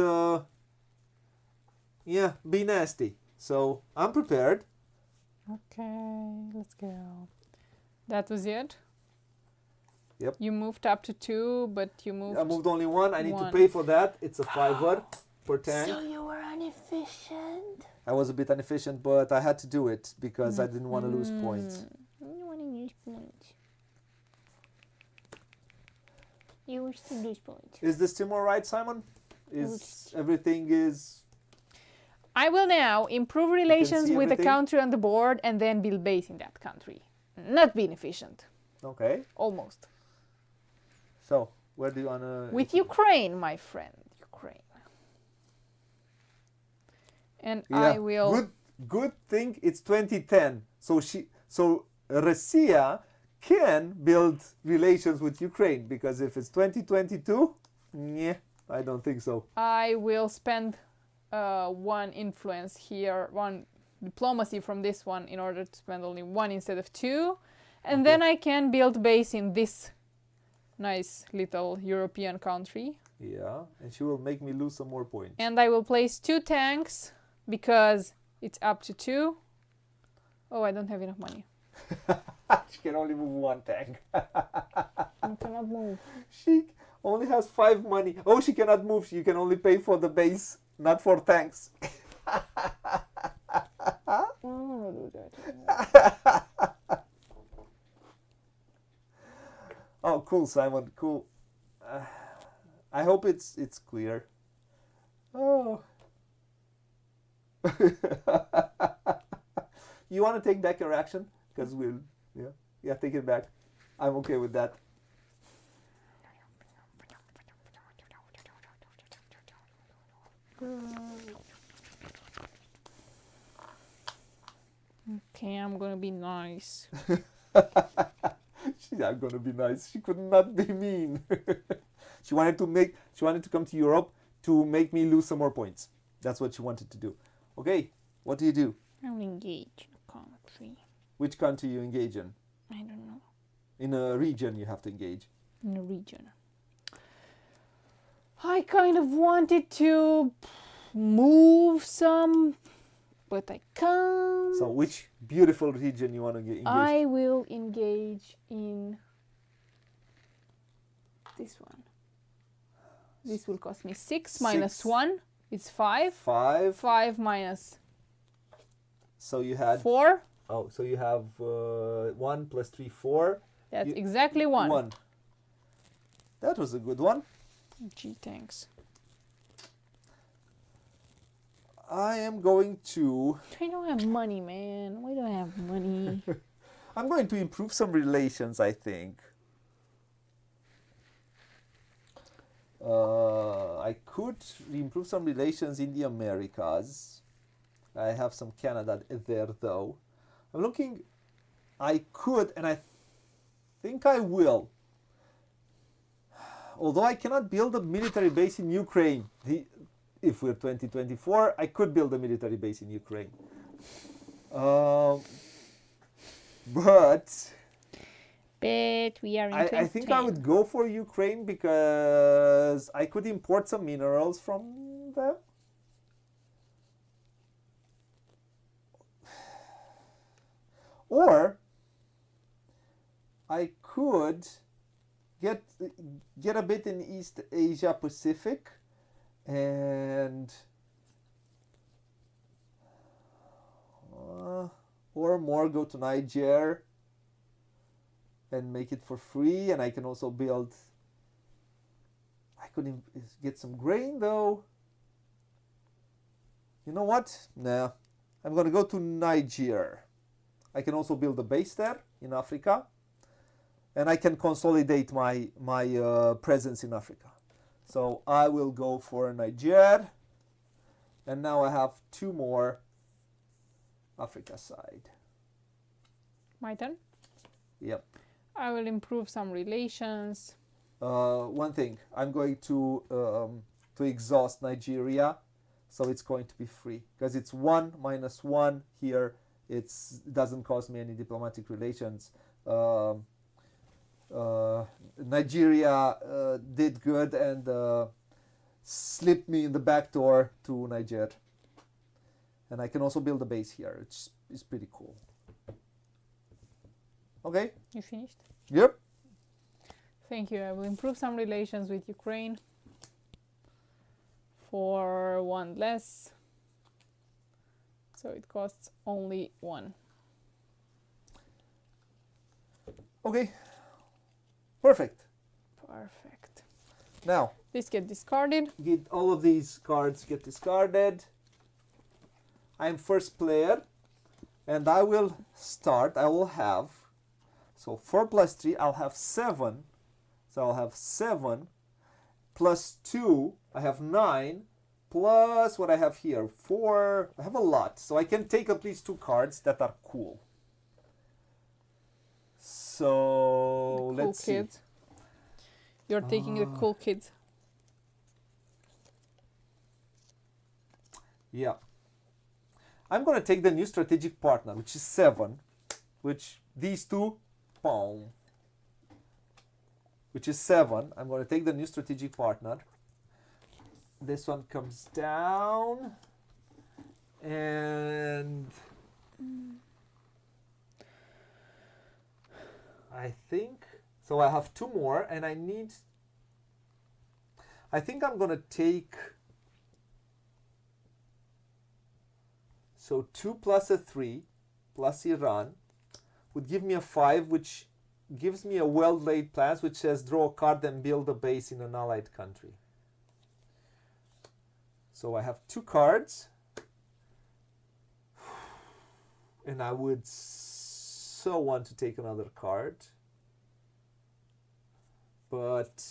be nasty. So I'm prepared. Okay, let's go. That was it? Yep. You moved up to 2, but you moved... I moved only 1. I need to pay for that. It's a 5-er. per tank. So you were inefficient. I was a bit inefficient, but I had to do it because I didn't want to lose points. You don't want to lose points. You wish to lose points. Is this still all right, Simon? Is everything is... I will now improve relations see with the everything? country on the board and then build base in that country. Not being efficient. Okay. Almost. So, where do you want to... With Ukraine, my friend. Ukraine. And I will... Good thing it's 2010. So Russia can build relations with Ukraine, because if it's 2022, yeah, I don't think so. I will spend one influence here, one diplomacy from this one in order to spend only one instead of two. And then I can build base in this nice little European country. Yeah, and she will make me lose some more points. And I will place 2 tanks because it's up to 2. Oh, I don't have enough money. She can only move 1 tank. I cannot move. She only has 5 money. Oh, she cannot move. You can only pay for the base, not for tanks. I don't want to do that. Oh, cool, Simon. Cool. I hope it's clear. Oh. You want to take back your action? Because yeah, take it back. I'm okay with that. Okay, I'm gonna be nice. She's not gonna be nice. She could not be mean. She wanted to come to Europe to make me lose some more points. That's what she wanted to do. Okay, what do you do? I'll engage a country. Which country you engage in? I don't know. In a region you have to engage. In a region. I kind of wanted to move some, but I can't. So which beautiful region you want to engage? I will engage in this one. This will cost me 6 minus 1. It's 5. 5. 5 minus So you had 4. Oh, so you have 1 plus 3, 4. That's exactly 1. 1. That was a good one. Gee, thanks. I am going to... I don't have money, man. Why do I have money? I'm going to improve some relations, I think. I could improve some relations in the Americas. I have some Canada there, though. I'm looking... I could, and I think I will. Although I cannot build a military base in Ukraine. If we're 2024, I could build a military base in Ukraine. But we are in I think I would go for Ukraine because I could import some minerals from them. Or I could get a bit in East Asia Pacific and or more go to Niger and make it for free, and I can also build... I could get some grain though. You know what? Nah, I'm gonna go to Niger. I can also build a base there in Africa, and I can consolidate my presence in Africa. So I will go for Niger, and now I have 2 more Africa side. My turn? Yep. I will improve some relations. One thing, I'm going to exhaust Nigeria, so it's going to be free because it's 1 minus 1 here. It doesn't cost me any diplomatic relations. Nigeria did good and slipped me in the back door to Niger, and I can also build a base here. It's pretty cool. Okay. You finished? Yep. Thank you. I will improve some relations with Ukraine. for 1 less. So it costs only 1. Okay. Perfect. Perfect. Now, This get discarded. get all of these cards get discarded. I'm first player, and I will start. I will have, so 4 plus 3, I'll have 7. So I'll have 7 plus 2, I have 9, plus what I have here, 4. I have a lot, so I can take at least 2 cards that are cool. So Cool let's see. kids. You're taking the cool kids. Yeah. I'm going to take the new strategic partner, which is 7, which these two, boom, which is 7. I'm going to take the new strategic partner. This one comes down, and I think, so I have 2 more, and I think I'm going to take, so 2 plus a 3 plus Iran would give me a 5, which gives me a well-laid plans, which says draw a card and build a base in an allied country. So I have 2 cards, and I would so want to take another card, but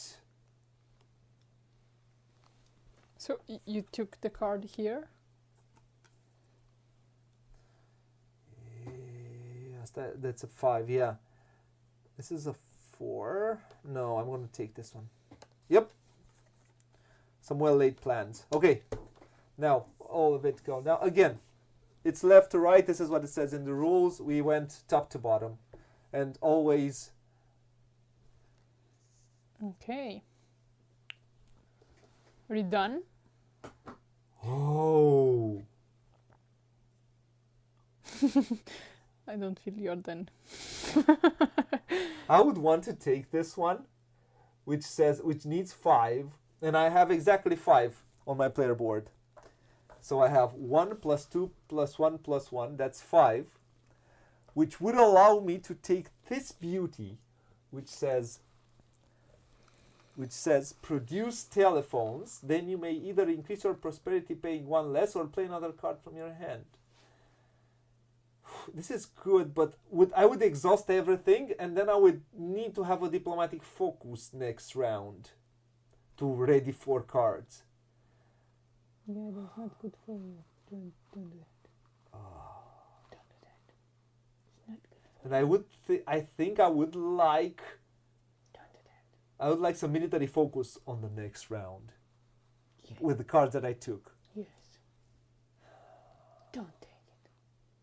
So you took the card here? yes, that's a 5, yeah. This is a 4. No, I'm going to take this one. Yep. Some well-laid plans. Okay. Now, all of it go. Now, again, it's left to right. This is what it says in the rules. We went top to bottom. And always... Okay. Are you done? Oh! I don't feel you're done. I would want to take this one, which needs 5, and I have exactly 5 on my player board. So I have 1 plus 2 plus 1 plus 1, that's 5, which would allow me to take this beauty, which says produce telephones, then you may either increase your prosperity paying 1 less or play another card from your hand. This is good, but I would exhaust everything, and then I would need to have a diplomatic focus next round to ready 4 cards. Yeah, that's not good for you. Don't do that. Don't do that. It's not good. And I think I would like... Don't do that. I would like some military focus on the next round. Yes. With the cards that I took. Yes. Don't take it.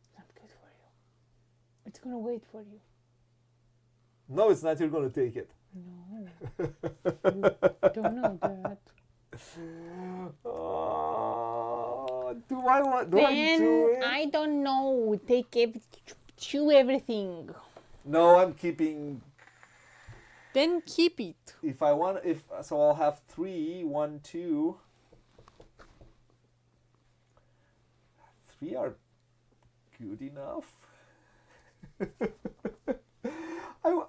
It's not good for you. It's gonna wait for you. No, it's not. You're gonna take it. No. You don't know that. Do I want? Do I do it? I don't know. Chew everything. No, I'm keeping. Then keep it. If I want, so I'll have 3, 1, 2. 3 are good enough.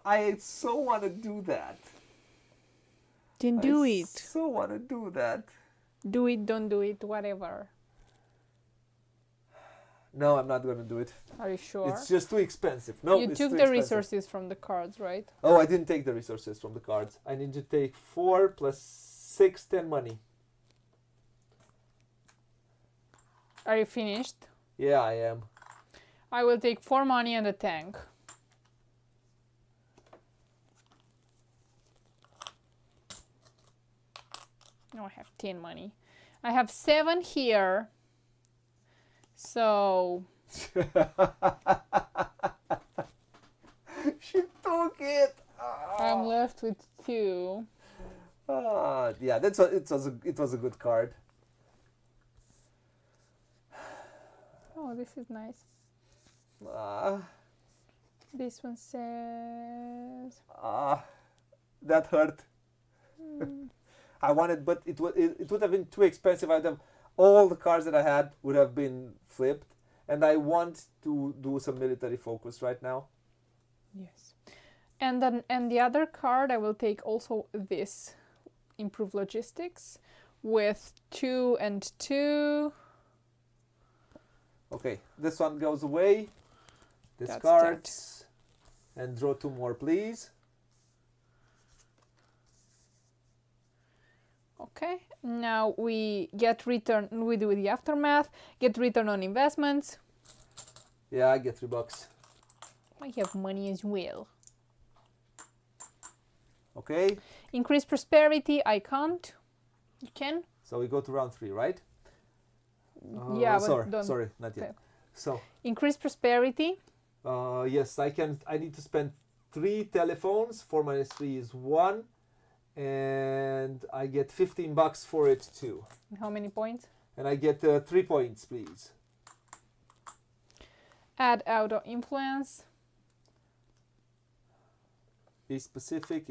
I so want to do that. Then do it. So want to do that. Do it, don't do it, whatever. No, I'm not going to do it. Are you sure? It's just too expensive. No, you it's took too the expensive. resources from the cards, right? Oh, I didn't take the resources from the cards. I need to take 4 plus 6, 10 money. Are you finished? Yeah, I am. I will take 4 money and a tank. No, I have 10 money. I have 7 here. So... She took it. I'm left with 2. Yeah, it was a good card. Oh, this is nice. Ah, This one says... that hurt. I wanted, but it would have been too expensive. I'd have all the cards that I had would have been flipped, and I want to do some military focus right now. Yes. And then the other card I will take also this improve logistics with 2 and 2. Okay, this one goes away. That's Discards and draw 2 more, please. Okay, now we get return. We do the aftermath. Get return on investments. Yeah, I get $3. I have money as well. Okay. Increase prosperity. I can't. You can. So we go to round 3, right? Yeah, but sorry, don't. sorry, not yet. Okay. So Increase prosperity. yes, I can. I need to spend 3 telephones. 4 minus 3 is 1, and I get $15 for it too. How many points? And I get 3 points, please. Add auto influence. Is specific.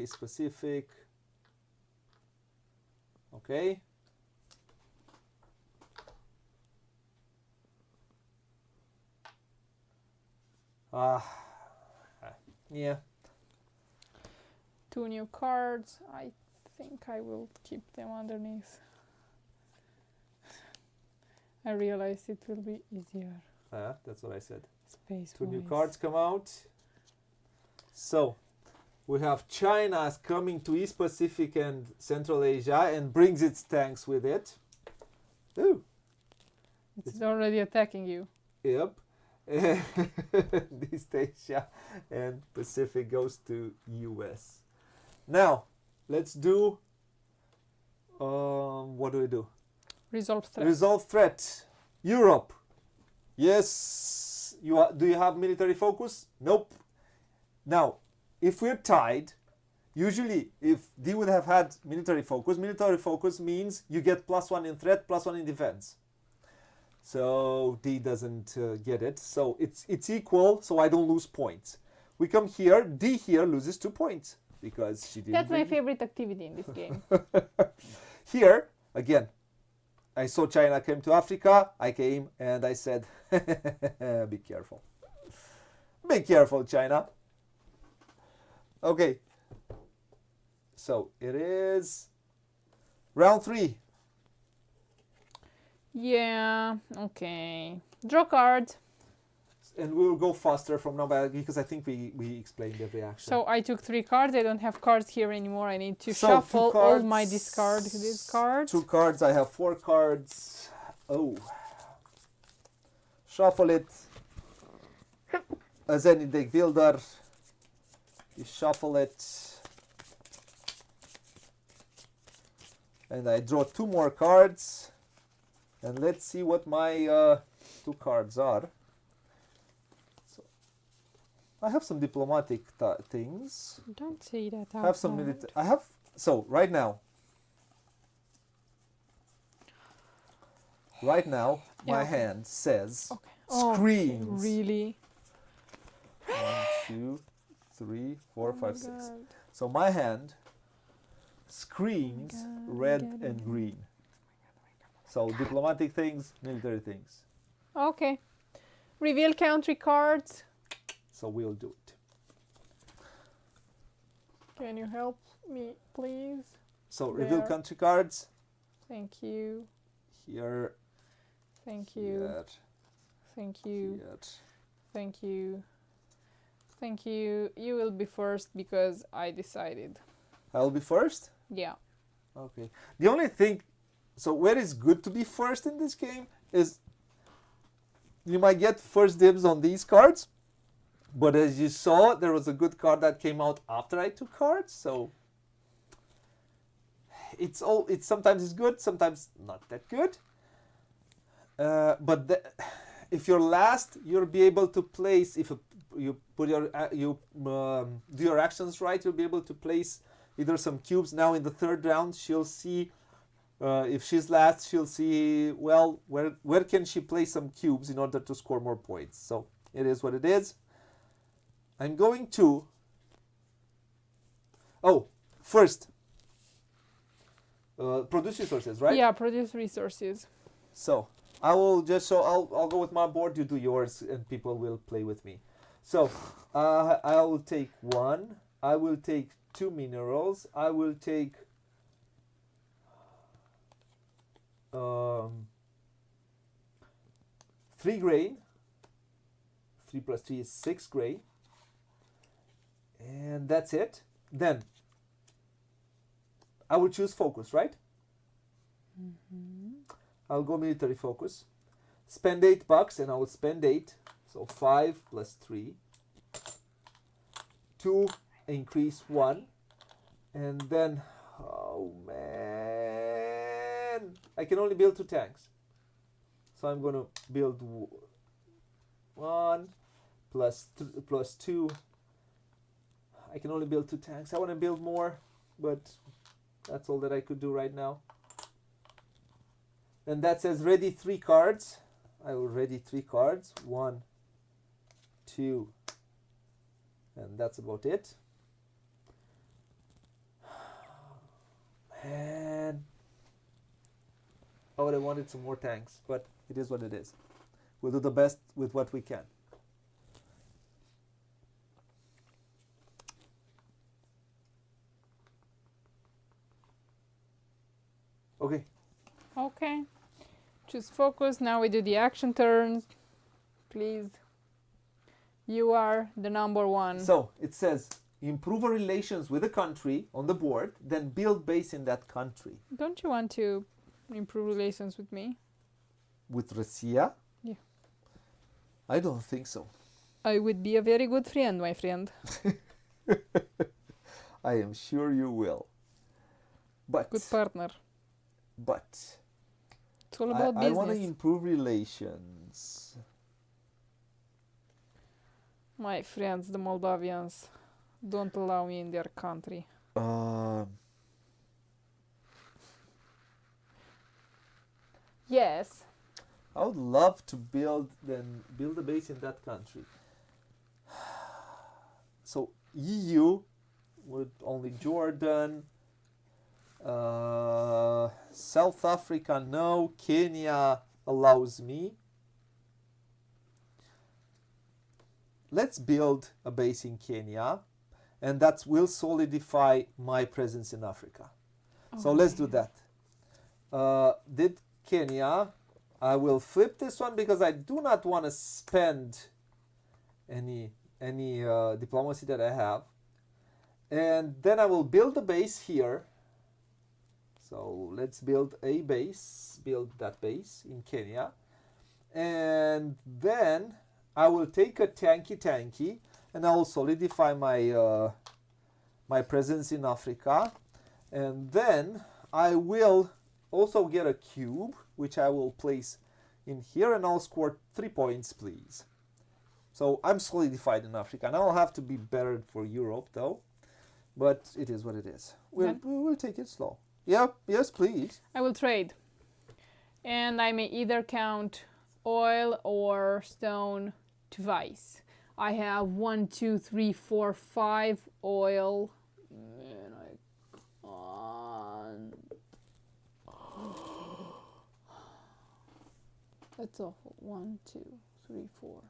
Okay. Yeah. 2 new cards. I think I will keep them underneath. I realized it will be easier. That's what I said. Space 2 new wise. cards come out. So we have China coming to East Pacific and Central Asia and brings its tanks with it. Ooh. It's already attacking you. Yep. East Asia and Pacific goes to US. Now, let's do what do we do? Resolve threat. Resolve threat. Europe. Yes. Do you have military focus? Nope. Now, if we're tied, usually if D would have had military focus means you get +1 in threat, +1 in defense. So D doesn't get it. So it's equal, so I don't lose points. We come here, D here loses 2 points because she didn't. That's my favorite activity in this game. Here, again, I saw China came to Africa. I came and I said, be careful. Be careful, China. Okay. So it is round 3. Yeah, okay. Draw card. And we will go faster from now because I think we explained every action. So I took 3 cards. I don't have cards here anymore. I need to So, shuffle 2 all cards, my these cards. 2 cards. I have 4 cards. Oh. Shuffle it. As any deck builder. You shuffle it. And I draw 2 more cards. And let's see what my 2 cards are. So I have some diplomatic things. Don't say that out I have some loud. I have so right now. Right now, my Yeah. hand says Okay. Oh, screens. really? 1, 2, 3, 4, Oh my 5, 6. God. So my hand screams God, red get and it. green. So diplomatic things, military things. Okay. Reveal country cards. So we'll do it. Can you help me, please? So reveal There. country cards. Thank you. Here, Thank you. here, Thank you. here. Thank you. Thank you. You will be first because I decided. I'll be first. Yeah. Okay. The only thing, so where it's good to be first in this game is you might get first dibs on these cards, but as you saw, there was a good card that came out after I took cards, so it's sometimes it's good, sometimes not that good. But if you're last, you'll be able to place, if you put your do your actions right, you'll be able to place either some cubes. Now in the 3rd round, she'll see. If she's last, she'll see, well, where can she place some cubes in order to score more points. So it is what it is. I'm going to... Oh, first, produce resources, right? Yeah, produce resources. So I will just show. I'll go with my board. You do yours, and people will play with me. So I will take 1. I will take 2 minerals. I will take 3 grain. 3 plus 3 is 6 grain. And that's it. Then I will choose focus, right? I'll go military focus. Spend $8 and I will spend 8. So 5 plus 3. 2 increase 1. And then, oh man, I can only build 2 tanks. So I'm going to build 1 plus 2. I can only build 2 tanks. I want to build more, but that's all that I could do right now. And that says ready 3 cards. I will ready 3 cards. 1, 2, and that's about it. Man, I would have wanted some more tanks, but it is what it is. We'll do the best with what we can. Okay. Okay. Choose focus. Now we do the action turns. Please. You are the number 1. So it says improve our relations with a country on the board, then build base in that country. Don't you want to improve relations with me? With Russia? Yeah. I don't think so. I would be a very good friend, my friend. I am sure you will. But Good partner. But It's all about I want to business. improve relations. My friends, the Moldavians, don't allow me in their country. Yes. I would love to build a base in that country. So EU with only Jordan, South Africa no, Kenya allows me. Let's build a base in Kenya, and that will solidify my presence in Africa. So let's do that. Did Kenya. I will flip this one because I do not want to spend any diplomacy that I have. And then I will build a base here. So let's build a base, build that base in Kenya. And then I will take a tanky and I will solidify my my presence in Africa. And then I will also get a cube, which I will place in here, and I'll score 3 points, please. So I'm solidified in Africa. Now I'll have to be better for Europe, though. But it is what it is. We'll take it slow. Yeah, yes, please. I will trade. And I may either count oil or stone twice. I have 1, 2, 3, 4, 5 oil. And that's awful. 1, 2, 3, 4.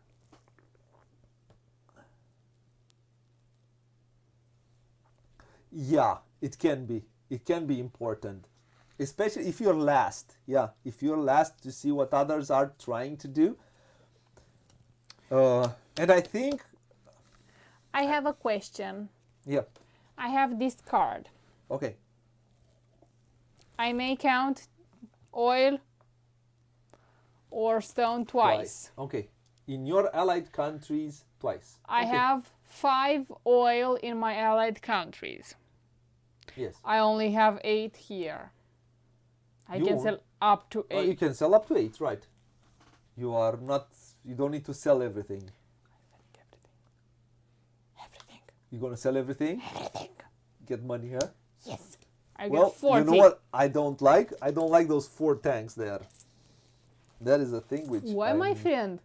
Yeah, it can be. It can be important. Especially if you're last. Yeah, if you're last to see what others are trying to do. And I think... I have a question. Yeah. I have this card. Okay. I may count oil or stone twice. Okay. In your allied countries, twice. I have 5 oil in my allied countries. Yes. I only have 8 here. I can sell up to 8. You can sell up to 8, right. You don't need to sell everything. Everything. You're going to sell everything? Everything. Get money, huh? Yes. I Well, get 40. you know what I don't like? I don't like those 4 tanks there. That is a thing which... Why, my friend?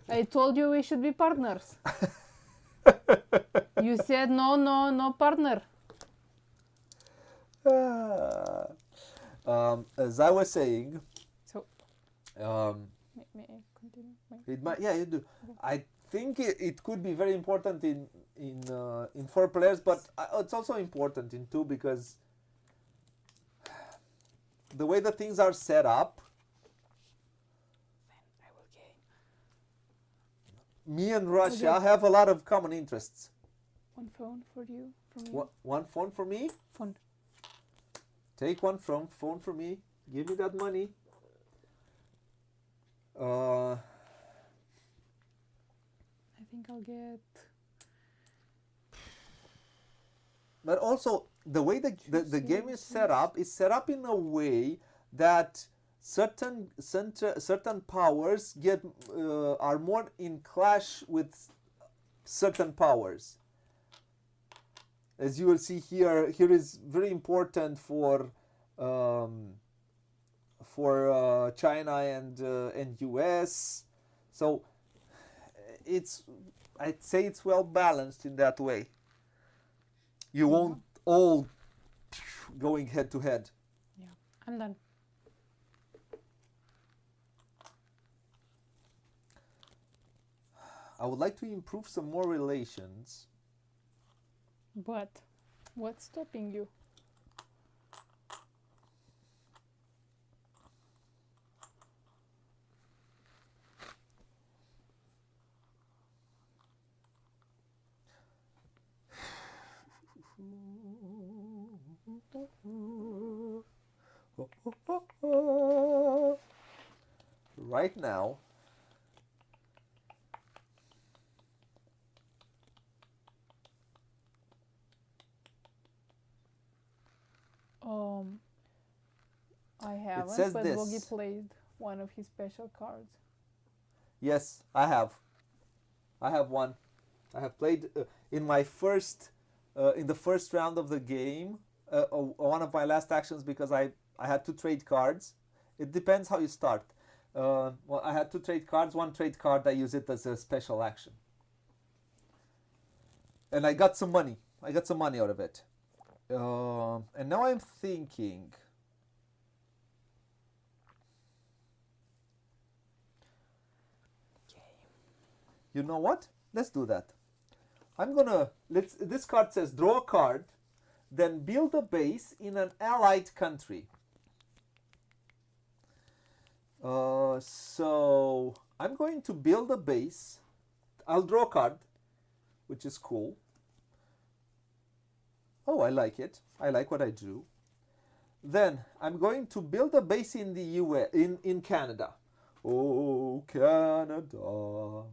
I told you we should be partners. You said no partner. As I was saying, So um, may I continue? it might, yeah, you do. Okay. I think it could be very important in 4 players, but it's also important in 2 because the way the things are set up, I will gain me and Russia Okay. have a lot of common interests. one phone for you from you. One phone for me. Phone. Take one phone for me. Give me that money. I think I'll get. But also the way the game is set up in a way that certain powers get are more in clash with certain powers. As you will see here, is very important for China and US. So I'd say it's well balanced in that way. You won't all going head to head. Yeah, I'm done. I would like to improve some more relations. But what's stopping you? Right now, I haven't, says but this. Booghy played one of his special cards. Yes, I have. I have one. I have played in my first, in the first round of the game. One of my last actions because I had to trade cards. It depends how you start. Well, I had to trade cards. One trade card I use it as a special action, and I got some money. I got some money out of it. And now I'm thinking. You know what? Let's do that. I'm gonna this card says draw a card, then build a base in an allied country. So I'm going to build a base. I'll draw a card, which is cool. Oh, I like it. I like what I drew. Then I'm going to build a base in the US, in Canada. Oh, Canada.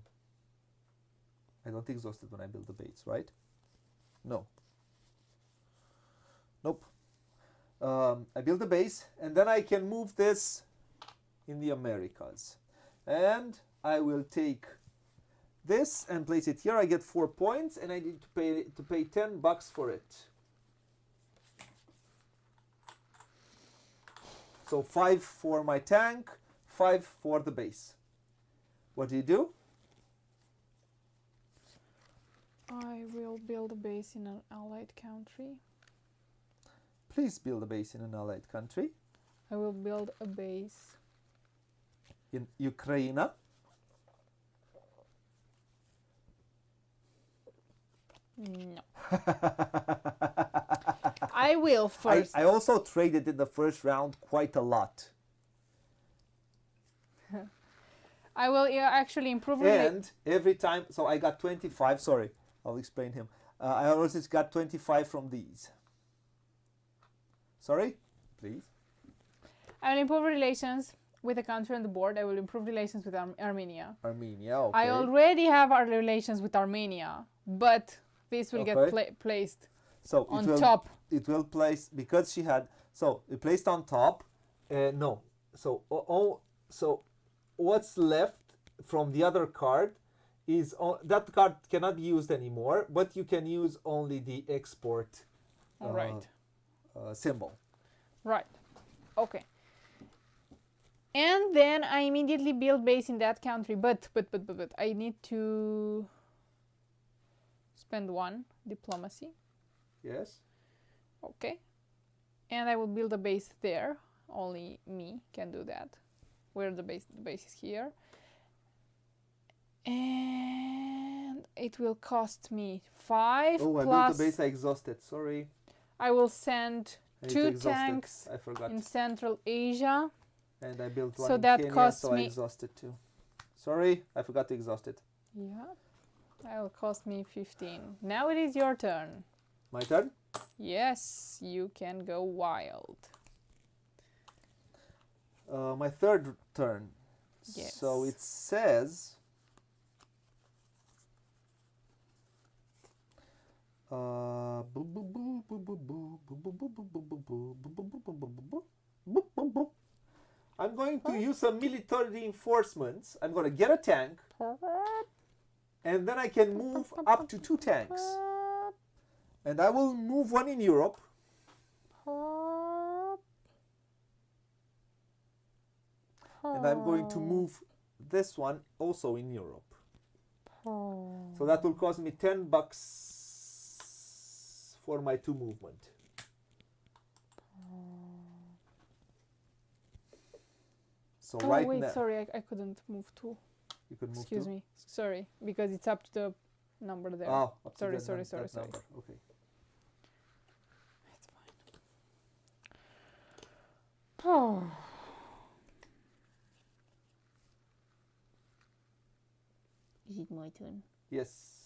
I don't exhausted when I build the base, right? No. Nope. I build a base, and then I can move this in the Americas. And I will take this and place it here. I get 4 points, and I need to pay $10 for it. So 5 for my tank, 5 for the base. What do you do? I will build a base in an allied country. Please build a base in an allied country. I will build a base In Ukraine. No. I will first. I also traded in the first round quite a lot. I will actually improve. And every time, so I got 25. Sorry, I'll explain him. I also got 25 from these. Sorry, please. I will improve relations with a country on the board. I will improve relations with Armenia. Armenia, okay. I already have our relations with Armenia, but this will get placed so on top. It will place because she had. So it placed on top. No. So so what's left from the other card is that card cannot be used anymore, but you can use only the export. Right. Symbol. Right. Okay. And then I immediately build base in that country, but I need to spend 1 diplomacy. Yes. Okay. And I will build a base there Only me can do that. Where the base is here. And it will cost me 5 Oh, I plus... built the base, I exhausted, sorry. I will send I need 2 to exhaust tanks it. I forgot. in Central Asia. And I built one So in that Kenya, costs so I me... exhausted too. Sorry, I forgot to exhaust it. Yeah, that will cost me 15. Now it is your turn. My turn? Yes, you can go wild. My third turn. Yes. So it says... I'm going to use some military reinforcements. I'm going to get a tank. And then I can move up to 2 tanks. And I will move one in Europe. And I'm going to move this one also in Europe. So that will cost me $10 for my 2 movement. So right wait, now, sorry, I couldn't move 2. you could move Excuse 2? me, sorry, because it's up to the number there. Oh, up to Sorry, that sorry. number. Okay. It's fine. Oh. Is it my turn? Yes.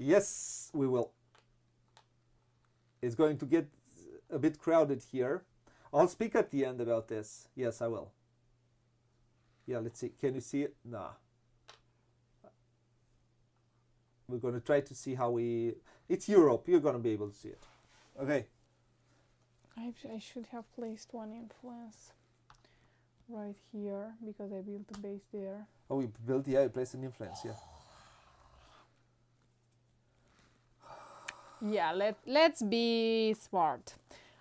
Yes, we will. It's going to get a bit crowded here. I'll speak at the end about this. Yes, I will. Yeah, let's see. Can you see it? Nah. We're going to try to see how we... It's Europe. You're going to be able to see it. Okay. I should have placed one influence right here because I built a base there. Oh, we built, yeah, you placed an influence, yeah. Yeah, let's be smart.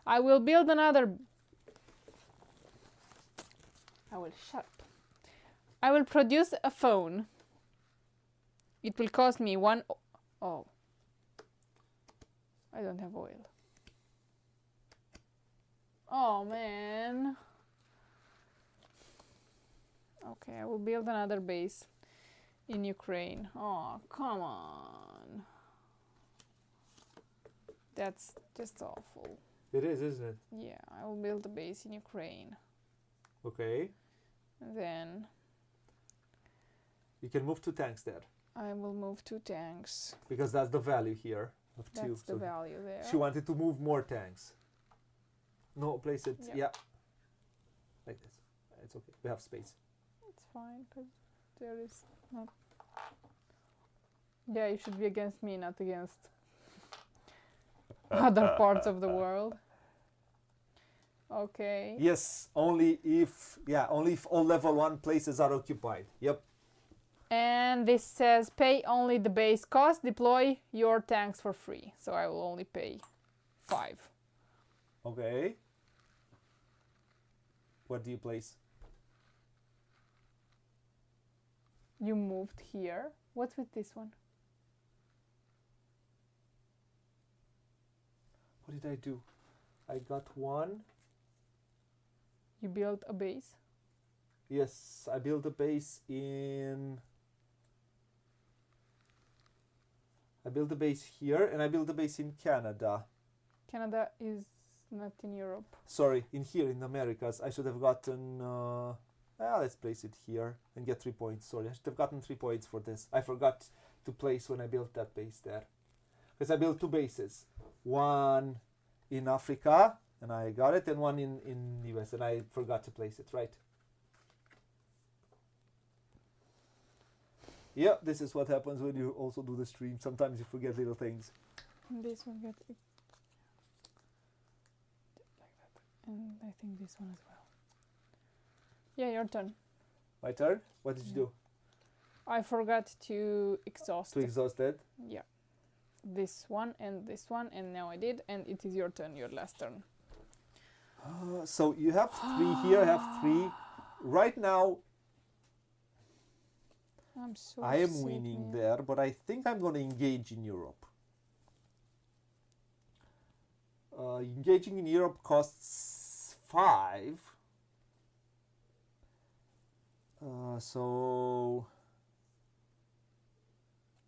I will build another... I will shut up. I will produce a phone. It will cost me 1... Oh. I don't have oil. Oh, man. Okay, I will build another base in Ukraine. Oh, come on. That's just awful. It is, isn't it? Yeah, I will build a base in Ukraine. Okay. Then You can move 2 tanks there. I will move 2 tanks. Because that's the value here of 2. That's the value there. She wanted to move more tanks. No, place it, Yep. yeah. Like this. It's okay. We have space. It's fine, because there is not... Yeah, you should be against me, not against other parts of the world. Okay. Yes, only if all level 1 places are occupied. Yep. And this says pay only the base cost, deploy your tanks for free. So I will only pay 5. Okay. What do you place? You moved here. What's with this one? What did I do? I got 1. You built a base? Yes, I built a base in... I built a base here and I built a base in Canada. Canada is not in Europe. Sorry, in here in the Americas. I should have gotten... let's place it here and get 3 points. Sorry, I should have gotten 3 points for this. I forgot to place when I built that base there. Because I built 2 bases. One in Africa, and I got it, and one in US, and I forgot to place it, right? Yeah, this is what happens when you also do the stream. Sometimes you forget little things. And this one got like that. And I think this one as well. Yeah, your turn. My turn? What did you do? I forgot to exhaust. To exhaust it? Yeah. This one, and now I did, and it is your turn, your last turn. So you have 3 here, I have 3. Right now, I'm so I am upset, winning man. there, but I think I'm going to engage in Europe. Engaging in Europe costs 5. So,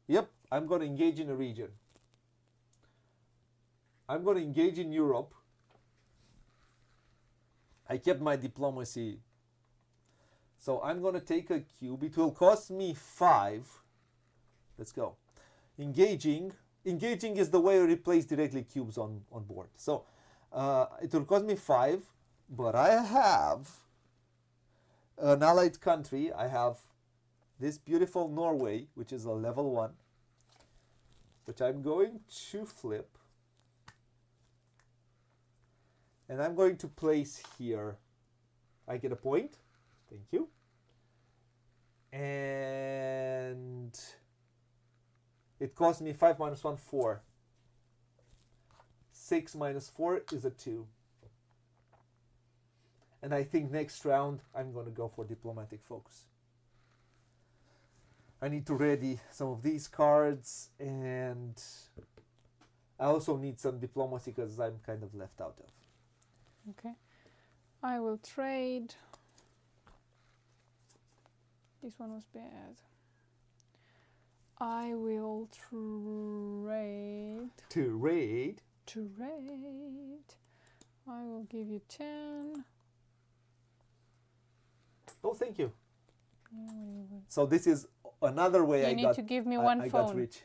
yep, I'm going to engage in a region. I'm going to engage in Europe. I kept my diplomacy. So I'm going to take a cube. It will cost me 5. Let's go. Engaging. Engaging is the way you replace directly cubes on board. So it will cost me 5, but I have an allied country. I have this beautiful Norway, which is a level 1, which I'm going to flip. And I'm going to place here. I get a point. Thank you. And it cost me 5 minus 1, 4. 6 minus 4 is a 2. And I think next round I'm going to go for diplomatic focus. I need to ready some of these cards, and I also need some diplomacy because I'm kind of left out of. Okay. I will trade. This one was bad. I will trade. Trade. Trade. I will give you 10. Oh, thank you. Yeah, what do you want? So this is another way You need to give me one I phone. got rich.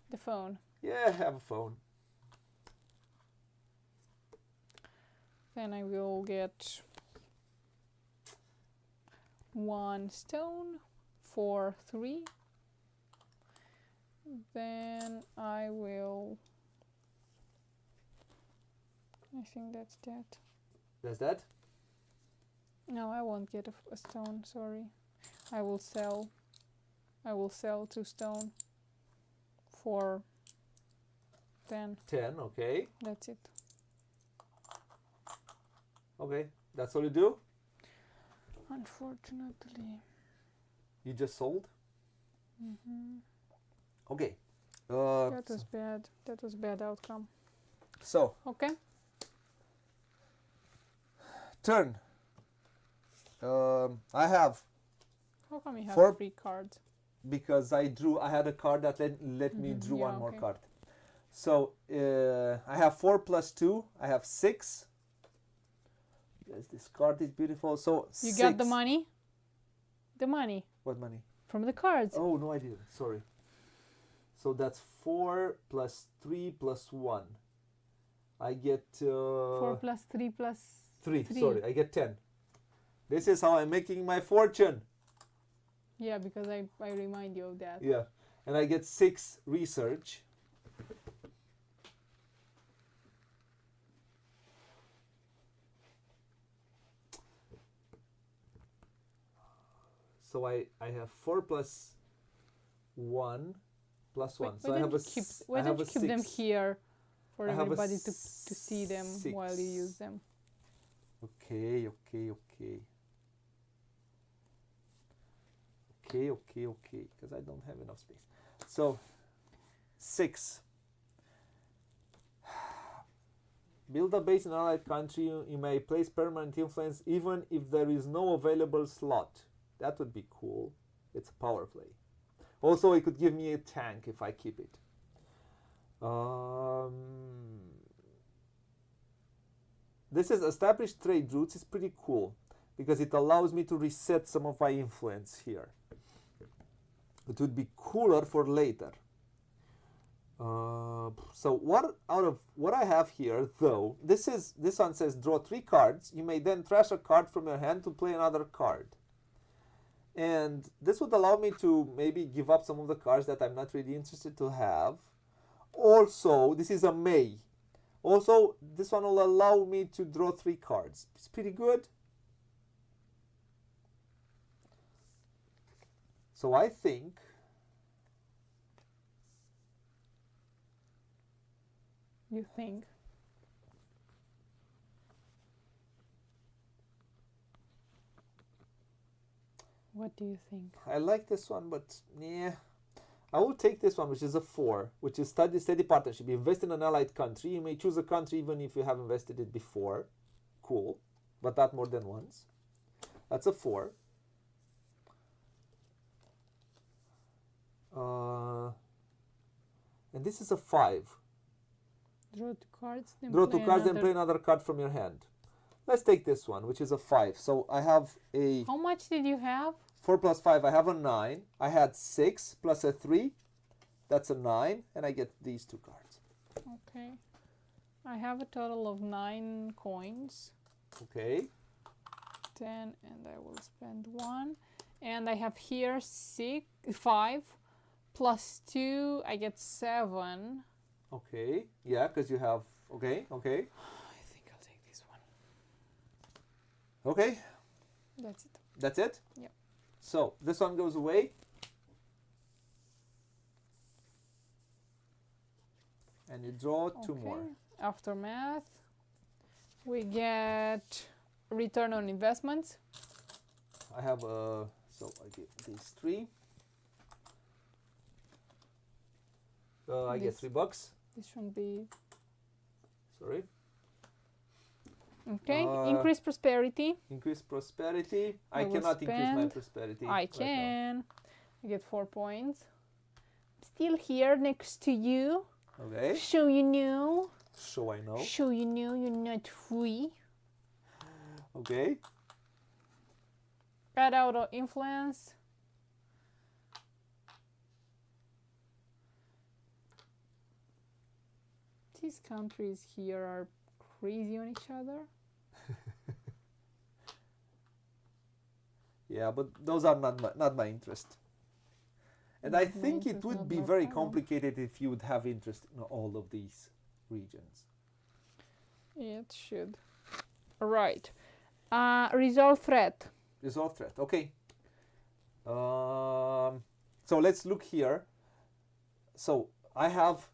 The phone. Yeah, I have a phone. Then I will get 1 stone for 3. Then I will. I think that's that. That's that? No, I won't get a stone, sorry. I will sell. I will sell 2 stone for 10. 10, okay. That's it. Okay, that's all you do? Unfortunately. You just sold? Mm-hmm. Okay. That was bad. That was bad outcome. So, Okay. turn. I have, How come you have 4 free cards? because I had a card that let me draw Yeah, one more okay. card. So, I have 4 plus 2. I have 6. Yes, this card is beautiful. So, You 6. got the money? The money What money? from the cards. Oh, no, I didn't. Sorry. So that's 4 plus 3 plus 1. I get 4 plus 3 plus 3. 3. Sorry, I get 10. This is how I'm making my fortune. Yeah, because I remind you of that. Yeah. And I get 6 research. So I have 4 plus 1 plus 1. So I have a Why don't you keep them 6. here for I have a everybody to see them while you use them? Okay. Because I don't have enough space. So 6. Build a base in an allied country. You may place permanent influence even if there is no available slot. That would be cool. It's a power play. Also, it could give me a tank if I keep it. This is established trade routes. It's pretty cool because it allows me to reset some of my influence here. It would be cooler for later. So what I have here, though, this one says draw 3 cards. You may then trash a card from your hand to play another card. And this would allow me to maybe give up some of the cards that I'm not really interested to have. Also, this is a may. Also, this one will allow me to draw 3 cards. It's pretty good. So I think You think? What do you think? I like this one, but yeah. I will take this one, which is a 4, which is steady partnership. You invest in an allied country. You may choose a country even if you have invested it before. Cool. But not more than once. That's a 4. And this is a 5. Draw 2 cards. Then Draw play 2 cards and another. play another card from your hand. Let's take this one, which is a 5. So I have a How much did you have? 4 plus 5. I have a 9. I had 6 plus a 3. That's a 9. And I get these 2 cards. Okay. I have a total of 9 coins. Okay. 10, and I will spend 1. And I have here 5 plus 2. I get 7. Okay. Yeah, because you have... Okay, okay. I think I'll take this one. Okay. That's it. That's it? Yep. So, this one goes away. And you draw 2 more. Aftermath. We get return on investments. I have a... So, I get these 3. I get $3. This shouldn't be... Sorry. Okay. Increase prosperity. Increase prosperity. I I will cannot increase my spend. prosperity. I right now. can. I get 4 points. Still here next to you. Okay. So you know. So I know. So you know you're not free. Okay. Add out of influence. These countries here are crazy on each other. Yeah, but those are not my interest. And I Not my think it interest, would not be my very problem. complicated if you would have interest in all of these regions. It should. Right. Resolve threat. Resolve threat. Okay. So let's look here. So I have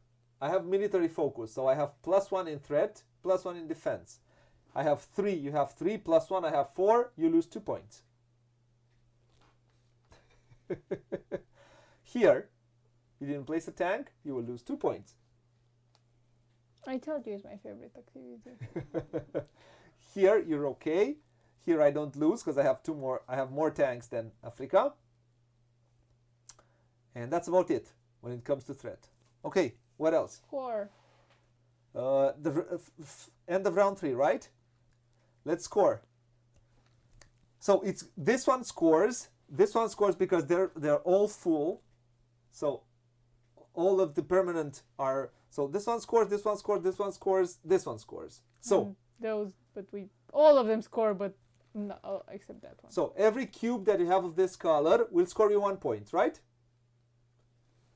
military focus. So I have +1 in threat, +1 in defense. I have 3. You have 3 +1. I have 4. You lose 2 points. Here, you didn't place a tank. You will lose 2 points. I told you it's my favorite activity. Here, you're okay. Here, I don't lose because I have 2 more. I have more tanks than Africa. And that's about it when it comes to threat. Okay, what else? Score. End of round 3, right? Let's score. So it's this one scores. This one scores because they're all full. So all of the permanent are. So this one scores. This one scores. This one scores. This one scores. So those, but all of them score, but no, except that one. So every cube that you have of this color will score you 1 point, right?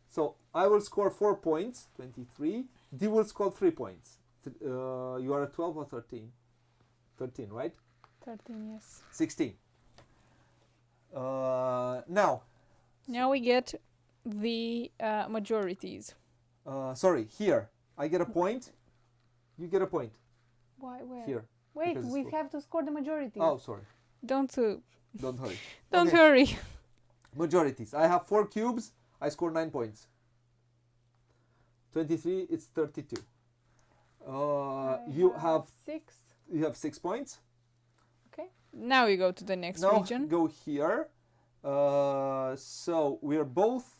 So I will score 4 points, 23. D will score 3 points. You are at 12 or 13? 13, right? 13, yes. 16. Now we get the majorities. Sorry, here. I get a point. You get a point. Why? Where? Here. Wait, because it's we full. have to score the majority. Oh, sorry. Don't Don't hurry. don't Okay. hurry. Majorities. I have 4 cubes. I score 9 points. 23. It's 32. You have 6. 6 points. Okay. Now we go to the next Now region. go here. So we are both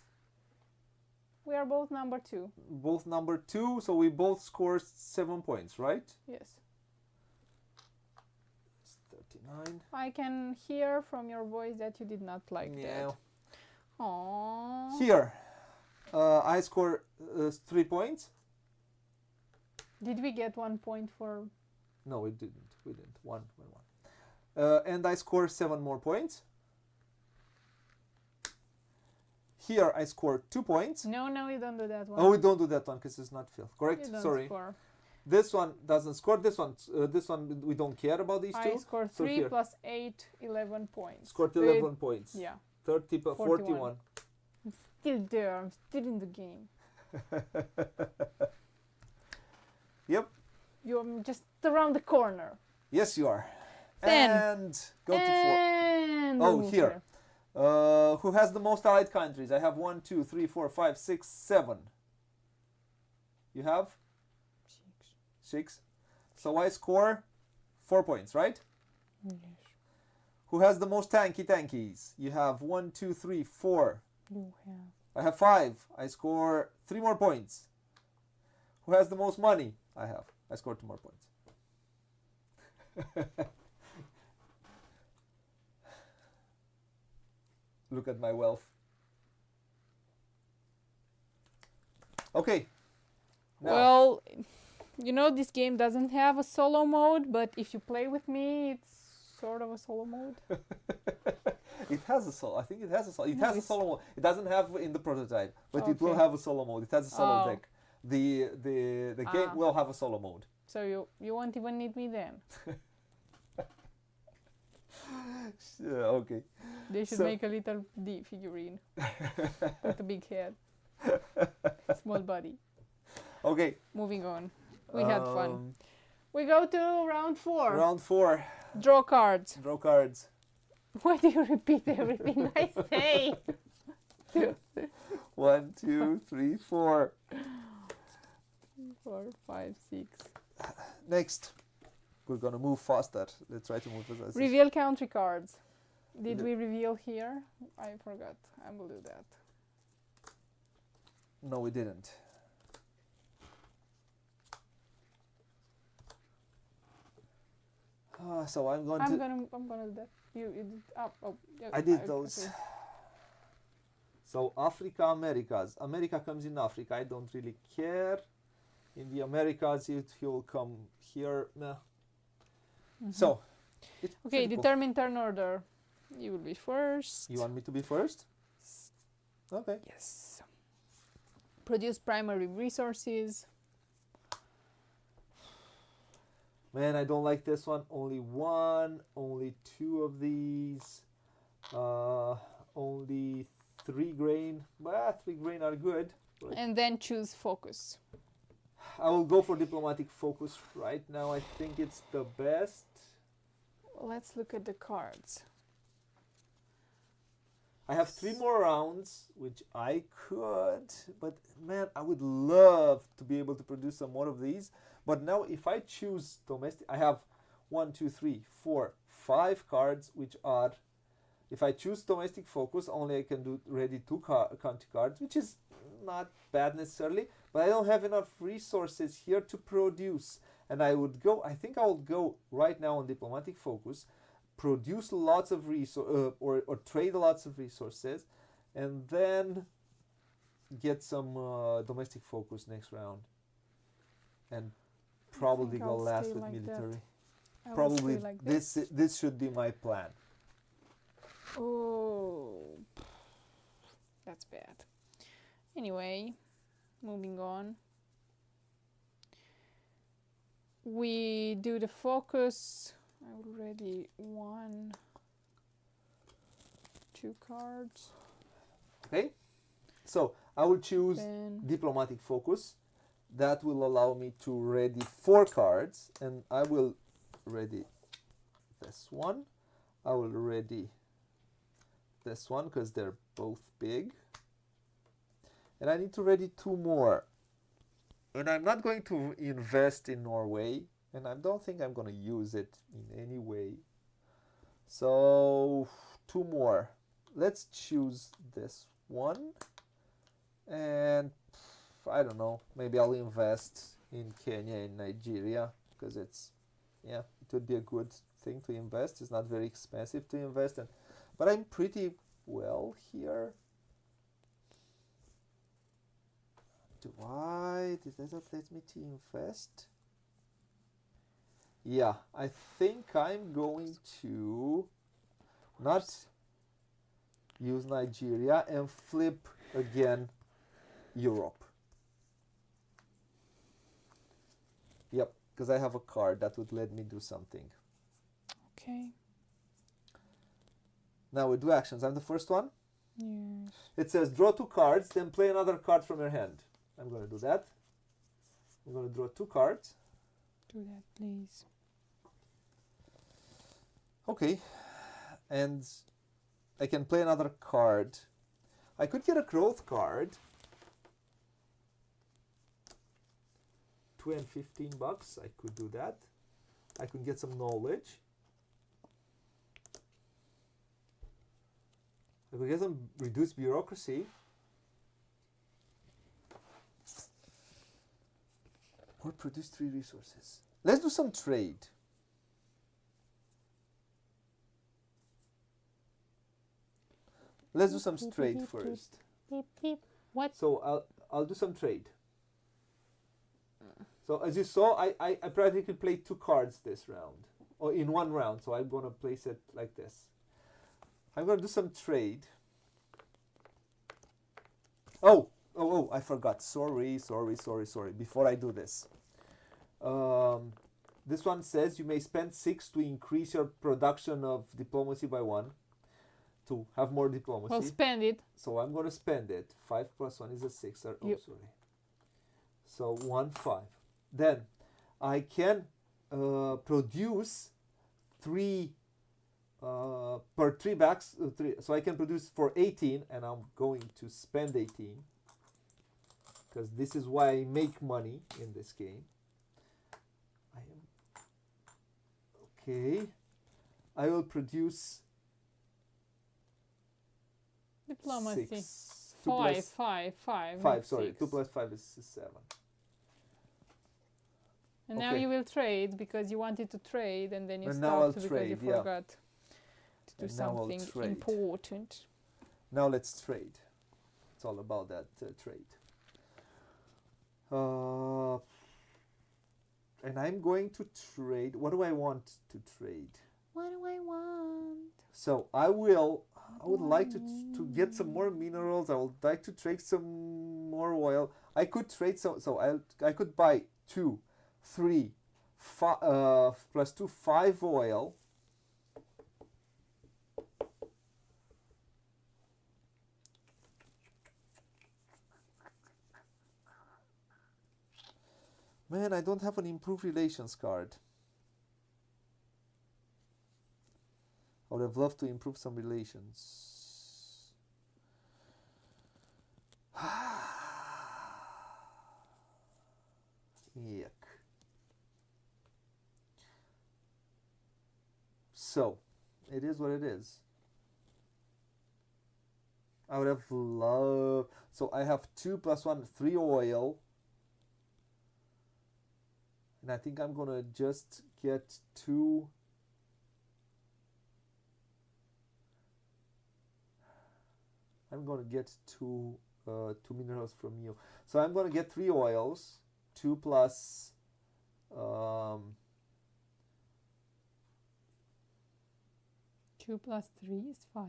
We are both number 2. number 2. So we both score 7 points, right? Yes. It's 39. I can hear from your voice that you did not like Yeah. that. Aww. Here, I score 3 points. Did we get 1 point for... No, we didn't. We didn't. One. And I score 7 more points. Here I score 2 points. No, you don't do that one. Oh, we don't do that one because it's not filled. Correct? You don't Sorry. score. This one doesn't score. This one we don't care about these two. I score So 3 here. plus 8, 11 points. Scored 11 points. Yeah. 41. I'm still there. I'm still in the game. Yep. You're just around the corner. Yes, you are. Then. And go to 4. And Oh, move here. Who has the most allied countries? I have 1, 2, 3, 4, 5, 6, 7. You have? 6. So I score 4 points, right? Yes. Who has the most tankies? You have 1, 2, 3, 4. You have. I have 5. I score 3 more points. Who has the most money? I have. I scored 2 more points. Look at my wealth. Okay. Now. Well, you know, this game doesn't have a solo mode, but if you play with me, it's sort of a solo mode. It has a solo. I think it has a solo. It No, has a it's- solo mode. It doesn't have in the prototype, but it will Okay. have a solo mode. It has a solo Oh. deck. The game Ah. will have a solo mode. So you won't even need me then. Okay. They should So- make a little D figurine with a big head, small body. Okay. Moving on. We had fun. Um, We go to round 4. Round 4. Draw cards. Draw cards. Why do you repeat everything I say? 1, 2, 3, 4. 4, 5, 6. Next. We're gonna move faster. Let's try to move faster. Reveal country cards. Did Re- we reveal here? I forgot. I will do that. No, we didn't. So I'm going to. I'm gonna do that. You did. Oh, yeah, I did those. okay. So Africa, Americas. America comes in Africa. I don't really care. In the Americas, he will come here. Nah. Mhm. So. It's Okay, pretty cool. determine turn order. You will be first. You want me to be first? Okay. Yes. Produce primary resources. Man, I don't like this one. Only 1, only 2 of these. Only 3 grain. Well, 3 grain are good. But And then choose focus. I will go for diplomatic focus right now. I think it's the best. Let's look at the cards. I have 3 more rounds, which I could, but man, I would love to be able to produce some more of these. But now, if I choose domestic, I have 1, 2, 3, 4, 5 cards, which are, if I choose domestic focus, only I can do ready 2 country cards, which is not bad necessarily, but I don't have enough resources here to produce. And I think I would go right now on diplomatic focus, produce lots of or trade lots of resources, and then get some domestic focus next round, and probably think go I'll last stay with like that. military. I will Probably stay like this should be my plan. Oh, that's bad. Anyway, moving on. We do the focus. I already won 2 cards. Okay, so I will choose Then diplomatic focus. That will allow me to ready 4 cards, and I will ready this one. I will ready this one because they're both big, and I need to ready 2 more. And I'm not going to invest in Norway, and I don't think I'm going to use it in any way. So 2 more. Let's choose this one, and I don't know, maybe I'll invest in Kenya and Nigeria because it would be a good thing to invest. It's not very expensive to invest in, but I'm pretty well here. Did that let me to invest? Yeah, I think I'm going to not use Nigeria and flip again Europe. Yep, because I have a card that would let me do something. okay. Now we do actions. I'm the first one. Yes. It says draw 2 cards, then play another card from your hand. I'm going to do that. I'm going to draw 2 cards. Do that, please. Okay. And I can play another card. I could get a growth card. 2 and $15. I could do that. I could get some knowledge. I could get some reduced bureaucracy. Or produce 3 resources. Let's do some trade. Let's do some trade first. Beep, beep. What? So I'll do some trade. So as you saw, I practically played 2 cards this round, or in 1 round. So I'm gonna place it like this. I'm gonna do some trade. Oh, I forgot. Sorry. Before I do this, this one says you may spend 6 to increase your production of diplomacy by 1 to have more diplomacy. Well, spend it. So I'm gonna spend it. 5 plus 1 is a 6. Sorry. So 1, 5. Then I can produce 3 per 3 backs. 3. So I can produce for 18, and I'm going to spend 18 because this is why I make money in this game. Okay. I will produce Diplomacy. 6. 5. 5. Sorry, 6. 2 plus 5 is 7. And now Okay. you will trade because you wanted to trade, and then you And now I'll stopped because you trade, yeah. forgot to do And now I'll something trade. important. Now let's trade. It's all about that trade. And I'm going to trade. What do I want to trade? What do I want? So I would like to get some more minerals. I would like to trade some more oil. I could trade I could buy 2, 3, 5 plus 2, 5 oil. Man, I don't have an improved relations card. I would have loved to improve some relations. Yuck. So, it is what it is. I would have loved... So I have 2 plus 1, 3 oil. And I think I'm gonna just get 2... I'm gonna get 2 minerals from you. So I'm gonna get 3 oils. 2 plus 2 plus 3 is 5.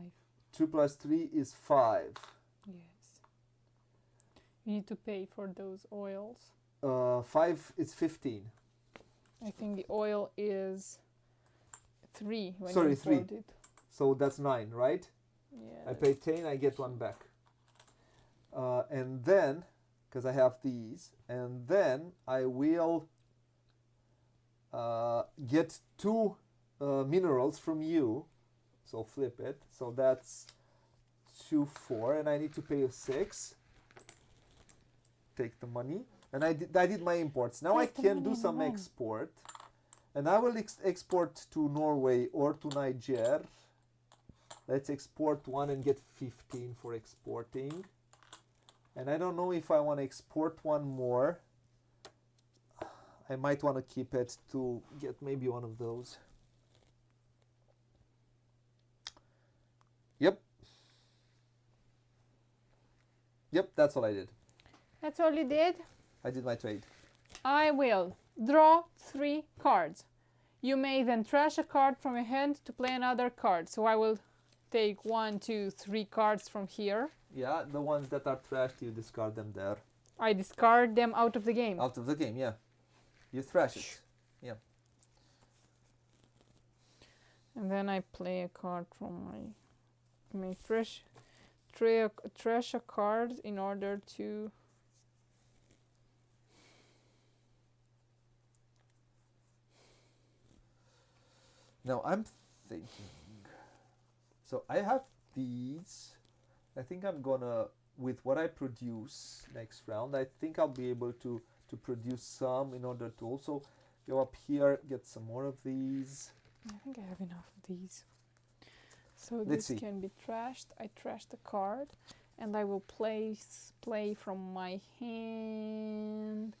2 plus 3 is 5. Yes. You need to pay for those oils. 5 is 15. I think the oil is 3 when Sorry, you 3. import it. So that's 9, right? Yeah. I pay 10, I get 1 back. And then, because I have these, and then I will get 2 minerals from you. So flip it. So that's 2, 4, and I need to pay you 6. Take the money. And I did my imports. Now I can do some export. And I will export to Norway or to Niger. Let's export 1 and get 15 for exporting. And I don't know if I want to export 1 more. I might want to keep it to get maybe one of those. Yep, that's all I did. That's all you did? I did my trade. I will draw 3 cards. You may then trash a card from your hand to play another card. So I will take 1, 2, 3 cards from here. Yeah, the ones that are trashed, you discard them there. I discard them out of the game. Out of the game, yeah. You thrash it. Yeah. And then I play a card from my trash a card in order to... Now I'm thinking. So I have these. I think I'm gonna, with what I produce next round, I think I'll be able to produce some in order to also go up here, get some more of these. I think I have enough of these. So Let's this see. can be trashed. I trashed the card, and I will play from my hand.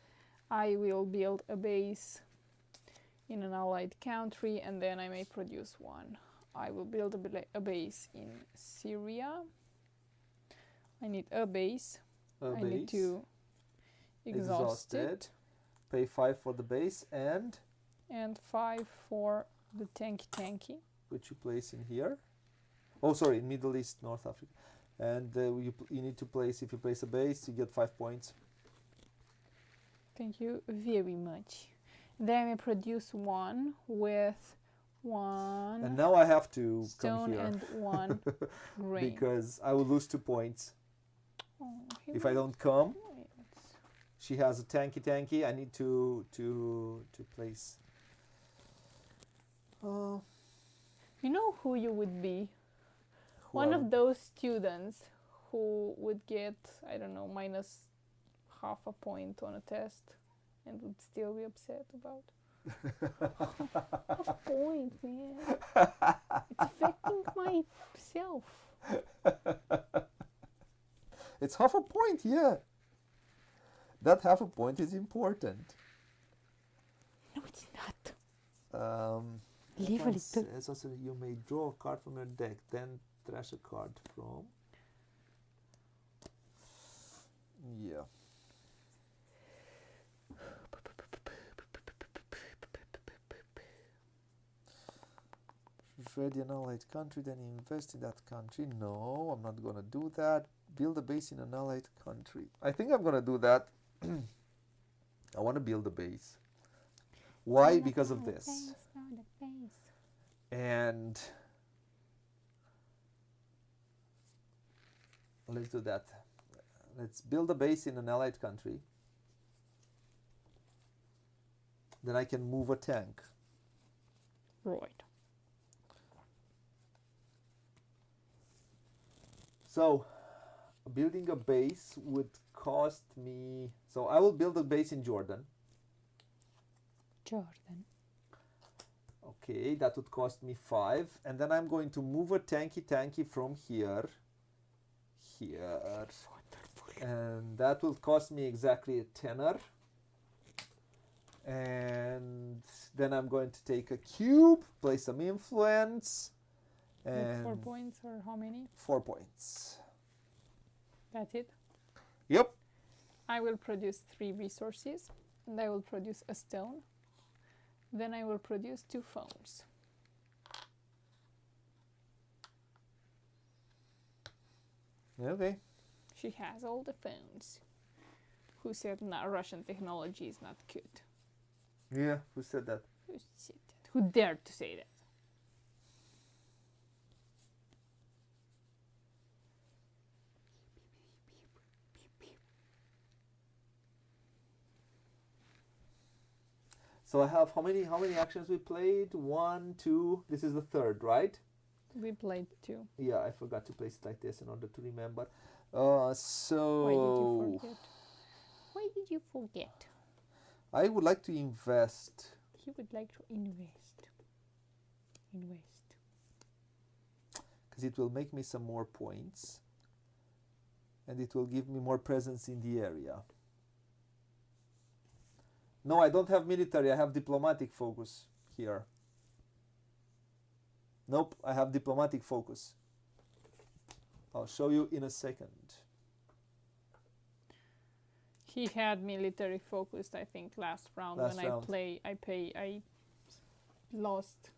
I will build a base in an allied country, and then I may produce one. I will build a base in Syria. I need a base. I need to exhaust it. Pay 5 for the base and 5 for the tanky. which you place in here. Oh, sorry, in Middle East, North Africa. And you need to place, if you place a base, you get 5 points. Thank you very much. Then I produce one with one And now I have to stone come here. and one grain. Because I will lose 2 points. Oh, If I don't come, points. she has a tanky. I need to place. You know who you would be? Who One of those students who would get, I don't know, minus half a point on a test and would still be upset about. Half a point, man. It's affecting myself. It's half a point, yeah. That half a point is important. No, it's not. Leave a little. It's also, you may draw a card from your deck, then trash a card from. Yeah. Ready an allied country, then invest in that country. No, I'm not gonna do that. Build a base in an allied country. I think I'm gonna do that. I want to build a base. Why? Because of this. And let's do that. Let's build a base in an allied country. Then I can move a tank. Right. So, building a base would cost me... So, I will build a base in Jordan. Jordan. Okay, that would cost me 5. And then I'm going to move a tanky from here. And that will cost me exactly a tenner. And then I'm going to take a cube, play some influence. And 4 points or how many? 4 points. That's it? Yep. I will produce 3 resources, and I will produce a stone. Then I will produce 2 phones. Okay. She has all the phones. Who said Russian technology is not good? Yeah, who said that? Who said that? Who dared to say that? So I have how many actions we played? 1, 2. This is the third, right? We played 2. Yeah, I forgot to place it like this in order to remember. Why did you forget? Why did you forget? I would like to invest. He would like to invest. Because it will make me some more points. And it will give me more presence in the area. No, I don't have military. I have diplomatic focus here. Nope, I have diplomatic focus. I'll show you in a second. He had military focused, I think, last round. I lost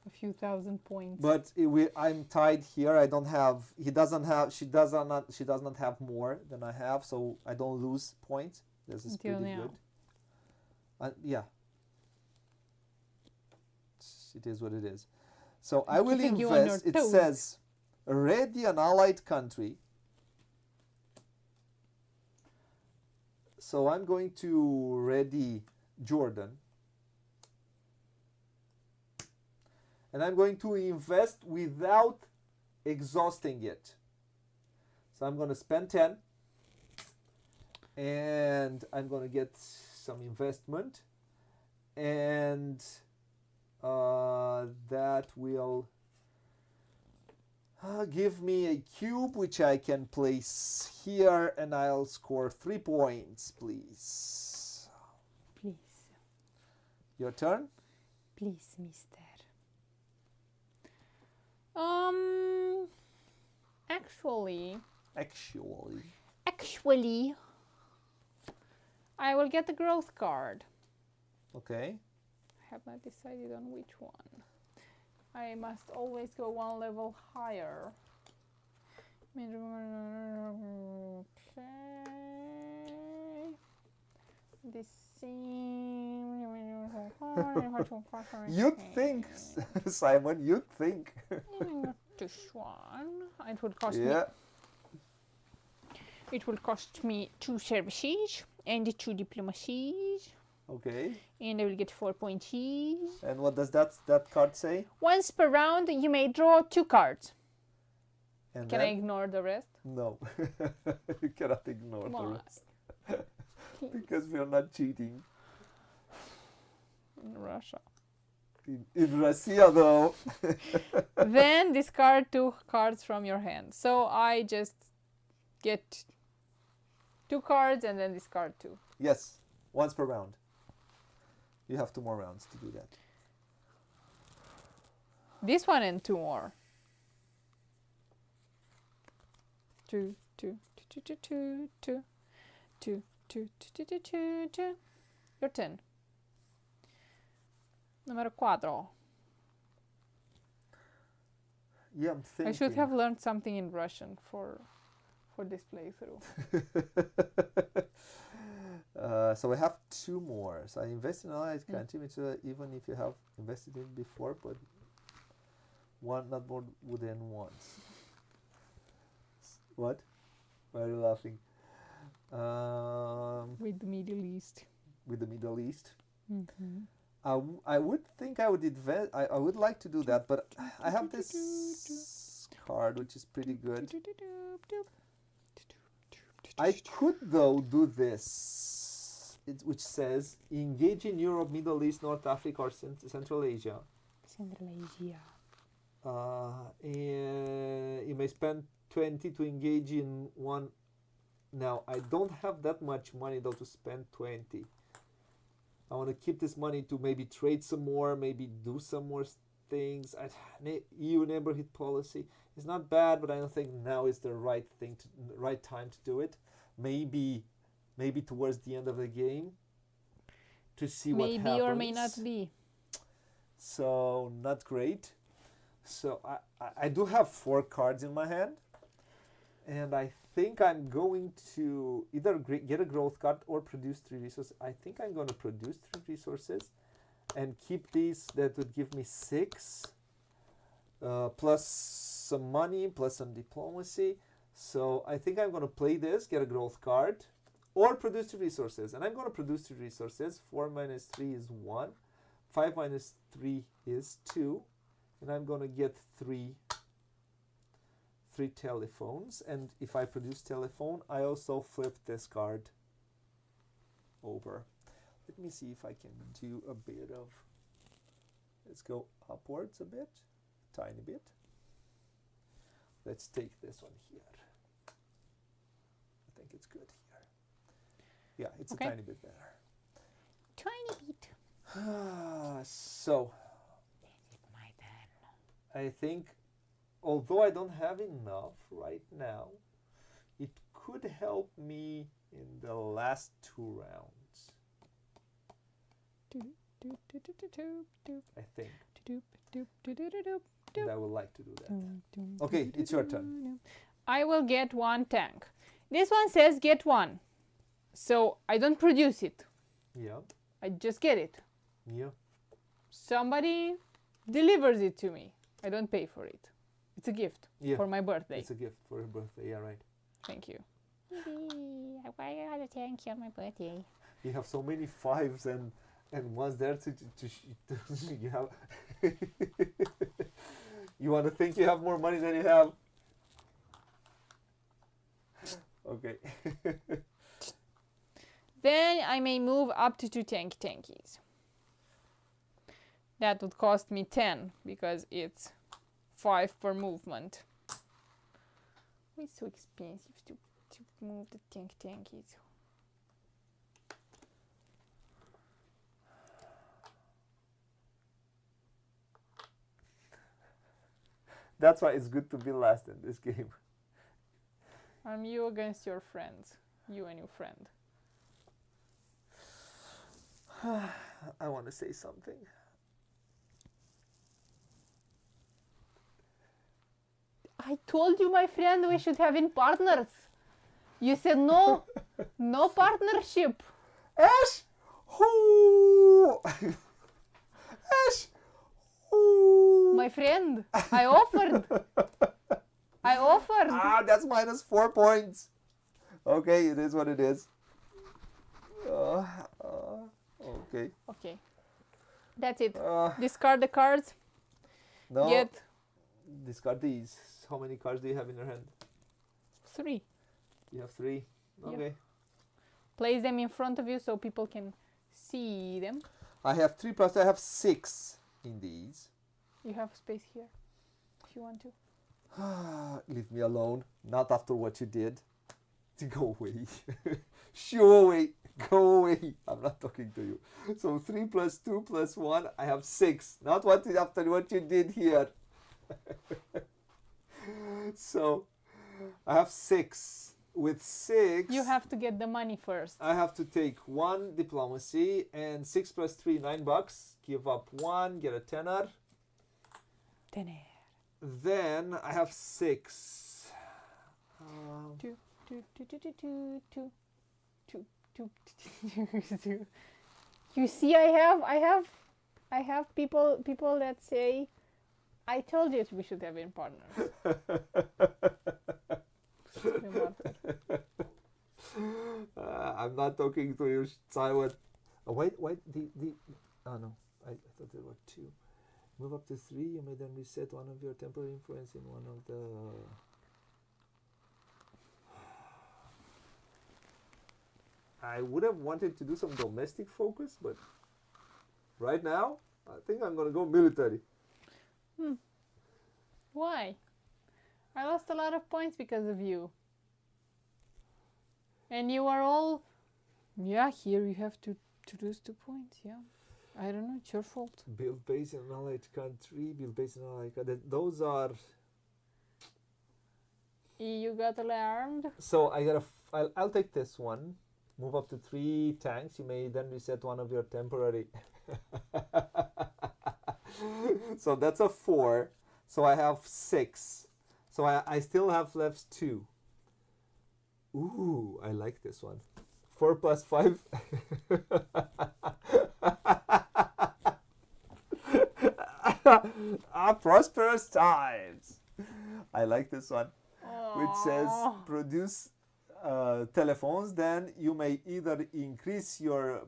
a few thousand points. But I'm tied here. I don't have. He doesn't have. She does not have more than I have, so I don't lose points. This is Until pretty now. good. Yeah. It is what it is. So I will keeping you on invest. your It toes. says, ready an allied country. So I'm going to ready Jordan. And I'm going to invest without exhausting it. So I'm going to spend 10 and I'm going to get some investment, and that will give me a cube which I can place here, and I'll score 3 points, please. Please. Your turn? Please, mister. Actually, I will get the growth card. Okay. I have not decided on which one. I must always go one level higher. Okay. This seems... You'd think, Simon, you'd think. This one. It will cost me... It will cost me 2 services and 2 diplomacies. Okay. And I will get 4 points. And what does that card say? Once per round, you may draw 2 cards. And Can I ignore the rest? No. You cannot ignore the rest. Because we are not cheating. In Russia. In Russia, though. Then discard 2 cards from your hand. So I just get 2 cards and then discard 2. Yes, once per round. You have 2 more rounds to do that. This one and 2 more. 2, 2, 2, 2, 2, 2, 2, 2, 2, 2, 2, 2. Your turn. Numero 4. Yeah, I'm thinking. I should have learned something in Russian for this playthrough. So we have 2 more. So I invest in allied country, even if you have invested in not more than once. What? Why are you laughing? With the Middle East. With the Middle East. Mm-hmm. I would think I would invest. I would like to do that, but I have this card which is pretty good. I could though do this, which says engage in Europe, Middle East, North Africa, or Central Asia. Central Asia. And you may spend 20 to engage in one. Now I don't have that much money though to spend 20. I want to keep this money to maybe trade some more, maybe do some more things. EU neighborhood policy is not bad, but I don't think now is the right time to do it. Maybe towards the end of the game to see what happens. Maybe or may not be. So not great. So I do have 4 cards in my hand, and I think I'm going to either get a growth card or produce 3 resources. I think I'm going to produce 3 resources and keep these. That would give me 6 plus some money plus some diplomacy. So I think I'm going to play this, get a growth card, or produce 3 resources. And I'm going to produce 3 resources. 4 minus 3 is 1. 5 minus 3 is 2. And I'm going to get 3 telephones. And if I produce telephone, I also flip this card over. Let me see if I can do a bit of... Let's go upwards a bit, tiny bit. Let's take this one here. I think it's good here. Yeah, it's a tiny bit better. Tiny bit. So, My turn. I think, although I don't have enough right now, it could help me in the last 2 rounds. I think. And I would like to do that. Okay, it's your turn. I will get 1 tank. This one says get 1. So I don't produce it. Yeah. I just get it. Yeah. Somebody delivers it to me. I don't pay for it. It's a gift for my birthday. It's a gift for your birthday, yeah, right. Thank you. I got a tank on my birthday. You have so many 5s and ones there to you have You want to think you have more money than you have? Okay. Then I may move up to 2 tankies. That would cost me 10 because it's 5 per movement. It's so expensive to move the tankies. That's why it's good to be last in this game. I'm you against your friends. You and your friend. I want to say something. I told you, my friend, we should have in partners. You said no, no partnership. Ash! Who? Ash! Who? My friend, I offered. I offered. Ah, that's minus 4 points. Okay, it is what it is. Okay. Okay. That's it. Uh, Discard the cards. no. Get Discard these. How many cards do you have in your hand? 3. You have 3. Yep. Okay. Place them in front of you so people can see them. I have 3 plus I have 6 in these. You have space here if you want to. Leave me alone. Not after what you did. Go away. Shoo away. Go away. I'm not talking to you. So 3 plus 2 plus 1. I have 6. Not what after what you did here. So I have 6. With 6, You have to get the money first. I have to take 1 diplomacy and 6 plus 3, $9. Give up 1, get a tenner. Then I have 6. Two. You see, I have people that say, I told you we should have been partners. I'm not talking to you, Simon. Wait, oh no, I thought there were 2. Move up to 3, you may then reset one of your temporary influence in one of the... I would have wanted to do some domestic focus, but right now, I think I'm going to go military. Why? I lost a lot of points because of you. And you are all, yeah, here you have to lose 2 points, yeah. I don't know, it's your fault. Build base in an allied country, build base in an allied country. Those are... You got alarmed. So I'll take this one. Move up to 3 tanks. You may then reset one of your temporary. So that's a 4. So I have 6. So I still have left 2. Ooh, I like this one. 4 plus 5. Prosperous times. I like this one. Which says produce telephones. Then you may either increase your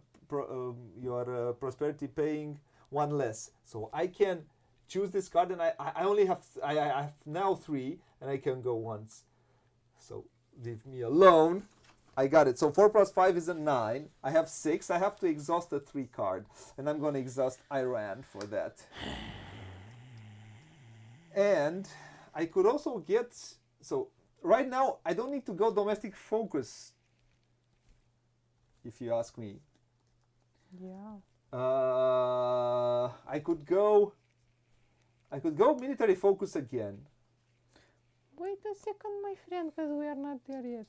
prosperity paying 1 less. So I can choose this card, and I only have I have now 3, and I can go once. So leave me alone. I got it. So 4 plus 5 is a 9. I have 6. I have to exhaust a 3 card, and I'm going to exhaust Iran for that. And I could also get, so right now I don't need to go domestic focus, if you ask me. Yeah. I could go military focus again. Wait a second, my friend, because we are not there yet.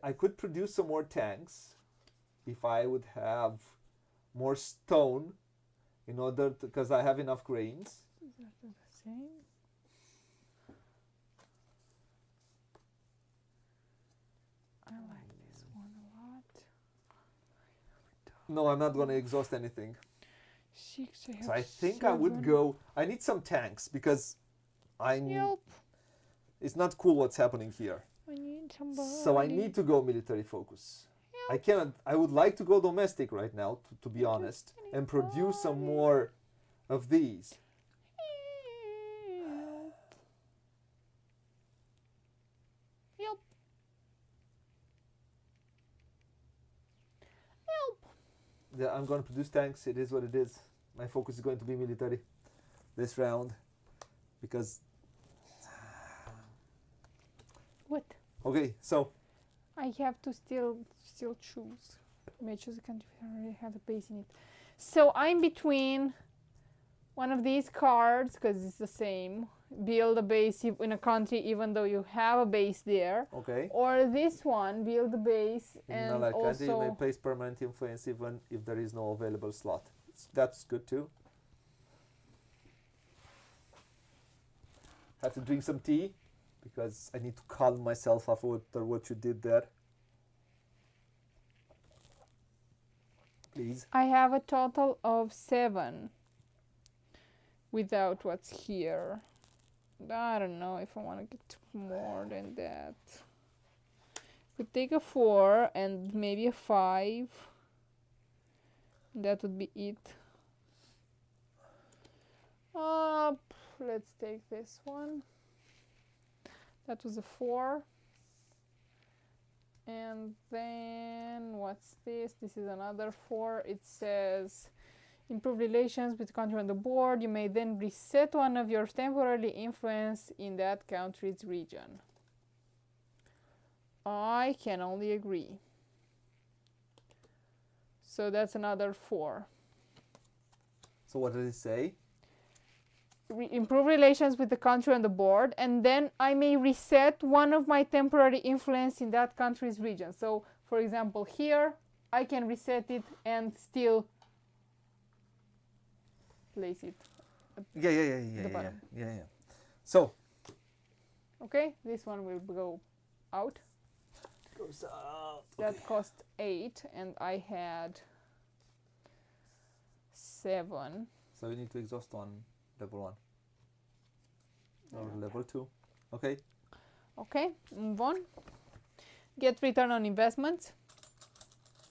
I could produce some more tanks if I would have more stone in order to, because I have enough grains. Is that the same? I like this one a lot. No, I'm not going to exhaust anything. 6, So I think I would go, I need some tanks because Help! it's not cool what's happening here. I need somebody. So I need to go military focus. I cannot, I would like to go domestic right now, to be honest, and produce some more of these. I'm going to produce tanks. It is what it is. My focus is going to be military this round because. What? Okay, so I have to still choose. May choose a country if I already have a base in it. So I'm between one of these cards because it's the same. Build a base in a country even though you have a base there. okay. Or this one, build a base In and another country, you may also place permanent influence even if there is no available slot. That's good too. Have to drink some tea because I need to calm myself after what you did there. Please. I have a total of 7 without what's here. I don't know if I want to get more than that. Could take a 4 and maybe a 5. That would be it. Let's take this one. That was a 4. And then what's this? This is another 4. It says improve relations with the country on the board. You may then reset one of your temporarily influence in that country's region. I can only agree. So that's another 4. So what does it say? Improve relations with the country on the board, and then I may reset one of my temporary influence in that country's region. So, for example, here I can reset it and still place it. Yeah. So Okay, this one will go out. goes out. That cost 8, and I had 7. So we need to exhaust on level 1 or level 2. Okay. Okay, move on. Get return on investment.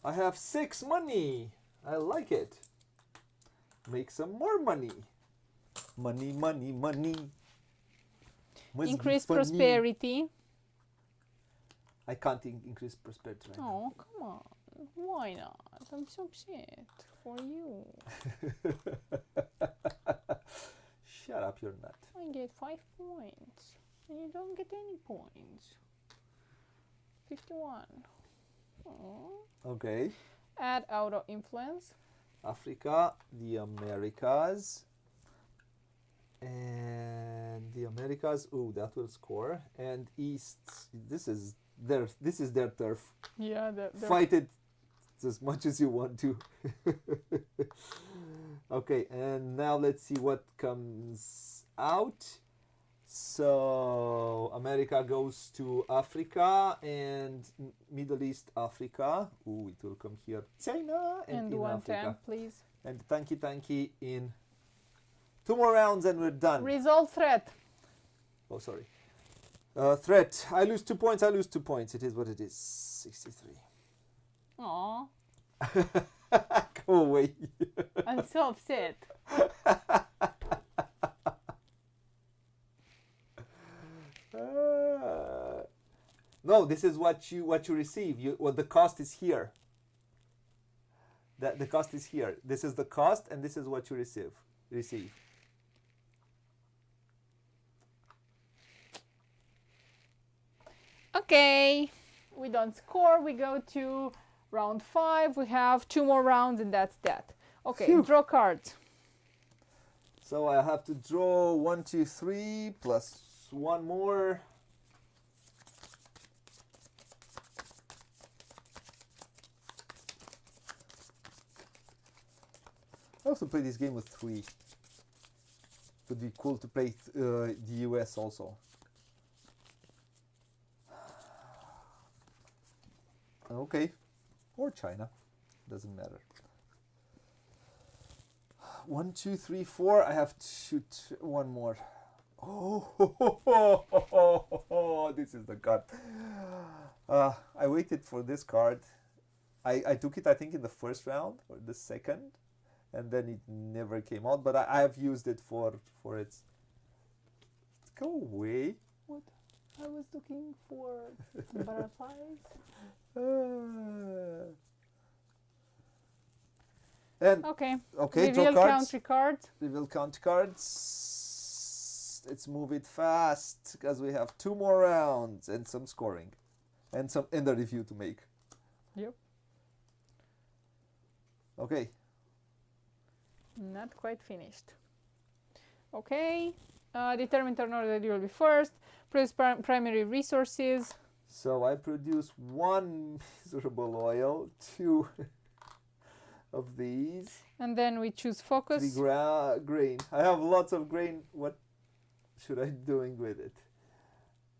I have 6 money. I like it. Make some more money. Money. Must Increase be funny. prosperity. I can't increase prosperity right Oh, come on. Why not? I'm so upset for you. now. Shut up, you're not. I get 5 points. And you don't get any points. 51. Aw. Okay. Add auto influence. Africa, the Americas. And the Americas, ooh, that will score. And East, this is their turf. Yeah, Fight it as much as you want to. Okay, and now let's see what comes out. So America goes to Africa and Middle East Africa. Ooh, it will come here. China and in 1 Africa. tank, please. And tanky in 2 more rounds and we're done. Resolve threat. Oh, sorry. Threat. I lose 2 points. It is what it is. 63. Aw, Go away. I'm so upset. No, this is what you receive. The cost is here. The cost is here. This is the cost, and this is what you receive. Okay, we don't score. We go to round 5. We have 2 more rounds, and that's that. Okay, Phew. draw cards. So I have to draw 1, 2, 3 plus 1 more. I also play this game with 3. Would be cool to play the US also. Okay, or China, doesn't matter. 1, 2, 3, 4. I have to shoot 1 more. Oh, this is the card. I waited for this card. I took it, I think, in the first round or the second, and then it never came out. But I have used it for its. Go away. What? I was looking for butterflies. And Okay. okay, draw Reveal cards. country card. Reveal country cards. Let's move it fast because we have 2 more rounds and some scoring, and a review to make. Yep. Okay. Not quite finished. Okay. Determine turn order that you will be first. Produce primary resources. So I produce 1 miserable oil, 2 of these. And then we choose focus. 3 grain. I have lots of grain. What should I doing with it?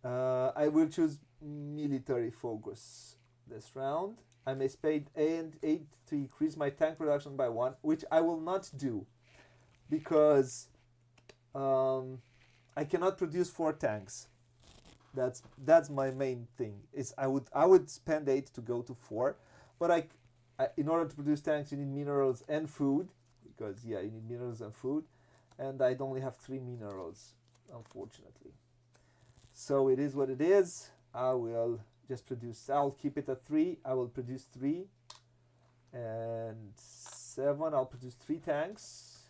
I will choose military focus this round. I may spend 8 to increase my tank production by 1, which I will not do because I cannot produce 4 tanks. That's my main thing. Is I would spend 8 to go to 4, but I in order to produce tanks you need minerals and food, because you need minerals and food, and I'd only have 3 minerals, unfortunately. So it is what it is. I will just produce. I'll keep it at 3. I will produce 3, and 7. I'll produce 3 tanks.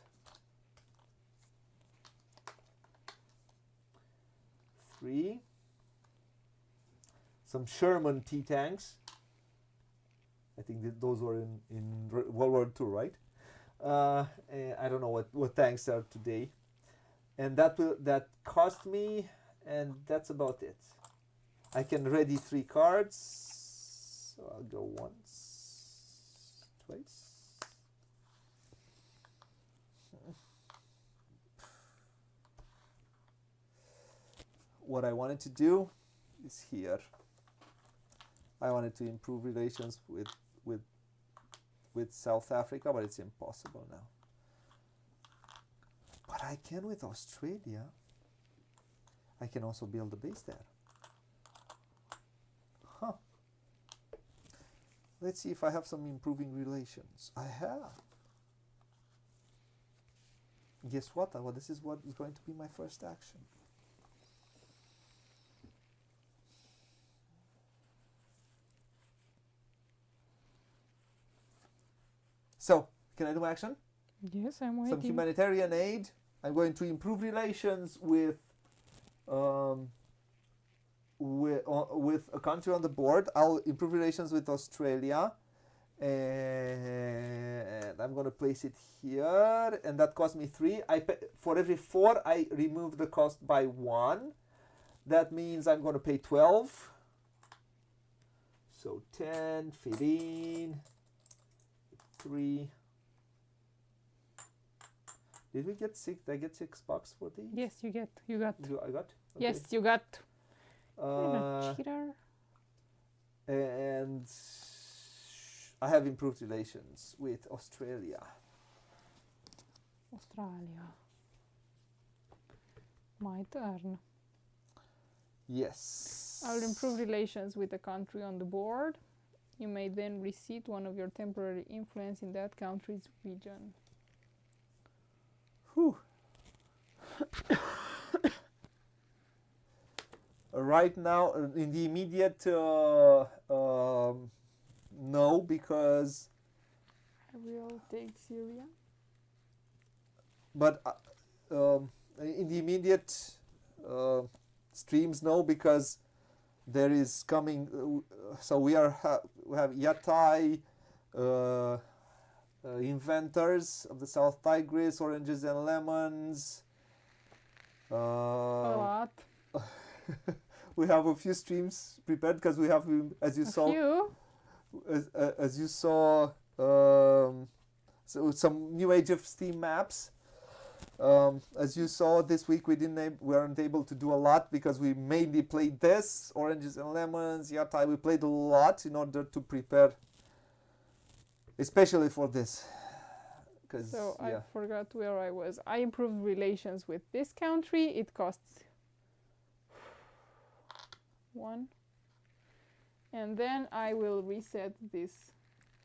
3. Some Sherman T tanks. I think those were in World War II, right? I don't know what tanks are today, and that cost me, and that's about it. I can ready 3 cards, so I'll go once, twice. What I wanted to do is here. I wanted to improve relations with South Africa, but it's impossible now. But I can with Australia. I can also build a base there. Huh. Let's see if I have some improving relations. I have. Guess what? Well, this is what is going to be my first action. So, can I do action? Yes, I'm Some waiting. humanitarian aid. I'm going to improve relations with a country on the board. I'll improve relations with Australia, and I'm going to place it here, and that cost me 3. For every 4, I remove the cost by 1. That means I'm going to pay 12. So 10, 15, 3. Did we get 6? Did I get $6 for these? Yes, you got. I got? Okay. Yes, you got. You're a cheater. And I have improved relations with Australia. Australia. My turn. Yes. I'll improve relations with a country on the board. You may then reseat one of your temporary influence in that country's region. Whew. Right now, in the immediate, no, because. I will take Syria. But in the immediate streams, no, because there is coming. So we have Yatai. Inventors of the South Tigris, oranges and lemons. A lot. We have a few streams prepared because we have, as you saw, as you saw, so some new Age of Steam maps. As you saw this week, we weren't able to do a lot because we mainly played this, oranges and lemons, Yatai. We played a lot in order to prepare. Especially for this. So I forgot where I was. I improved relations with this country. It costs 1. And then I will reset this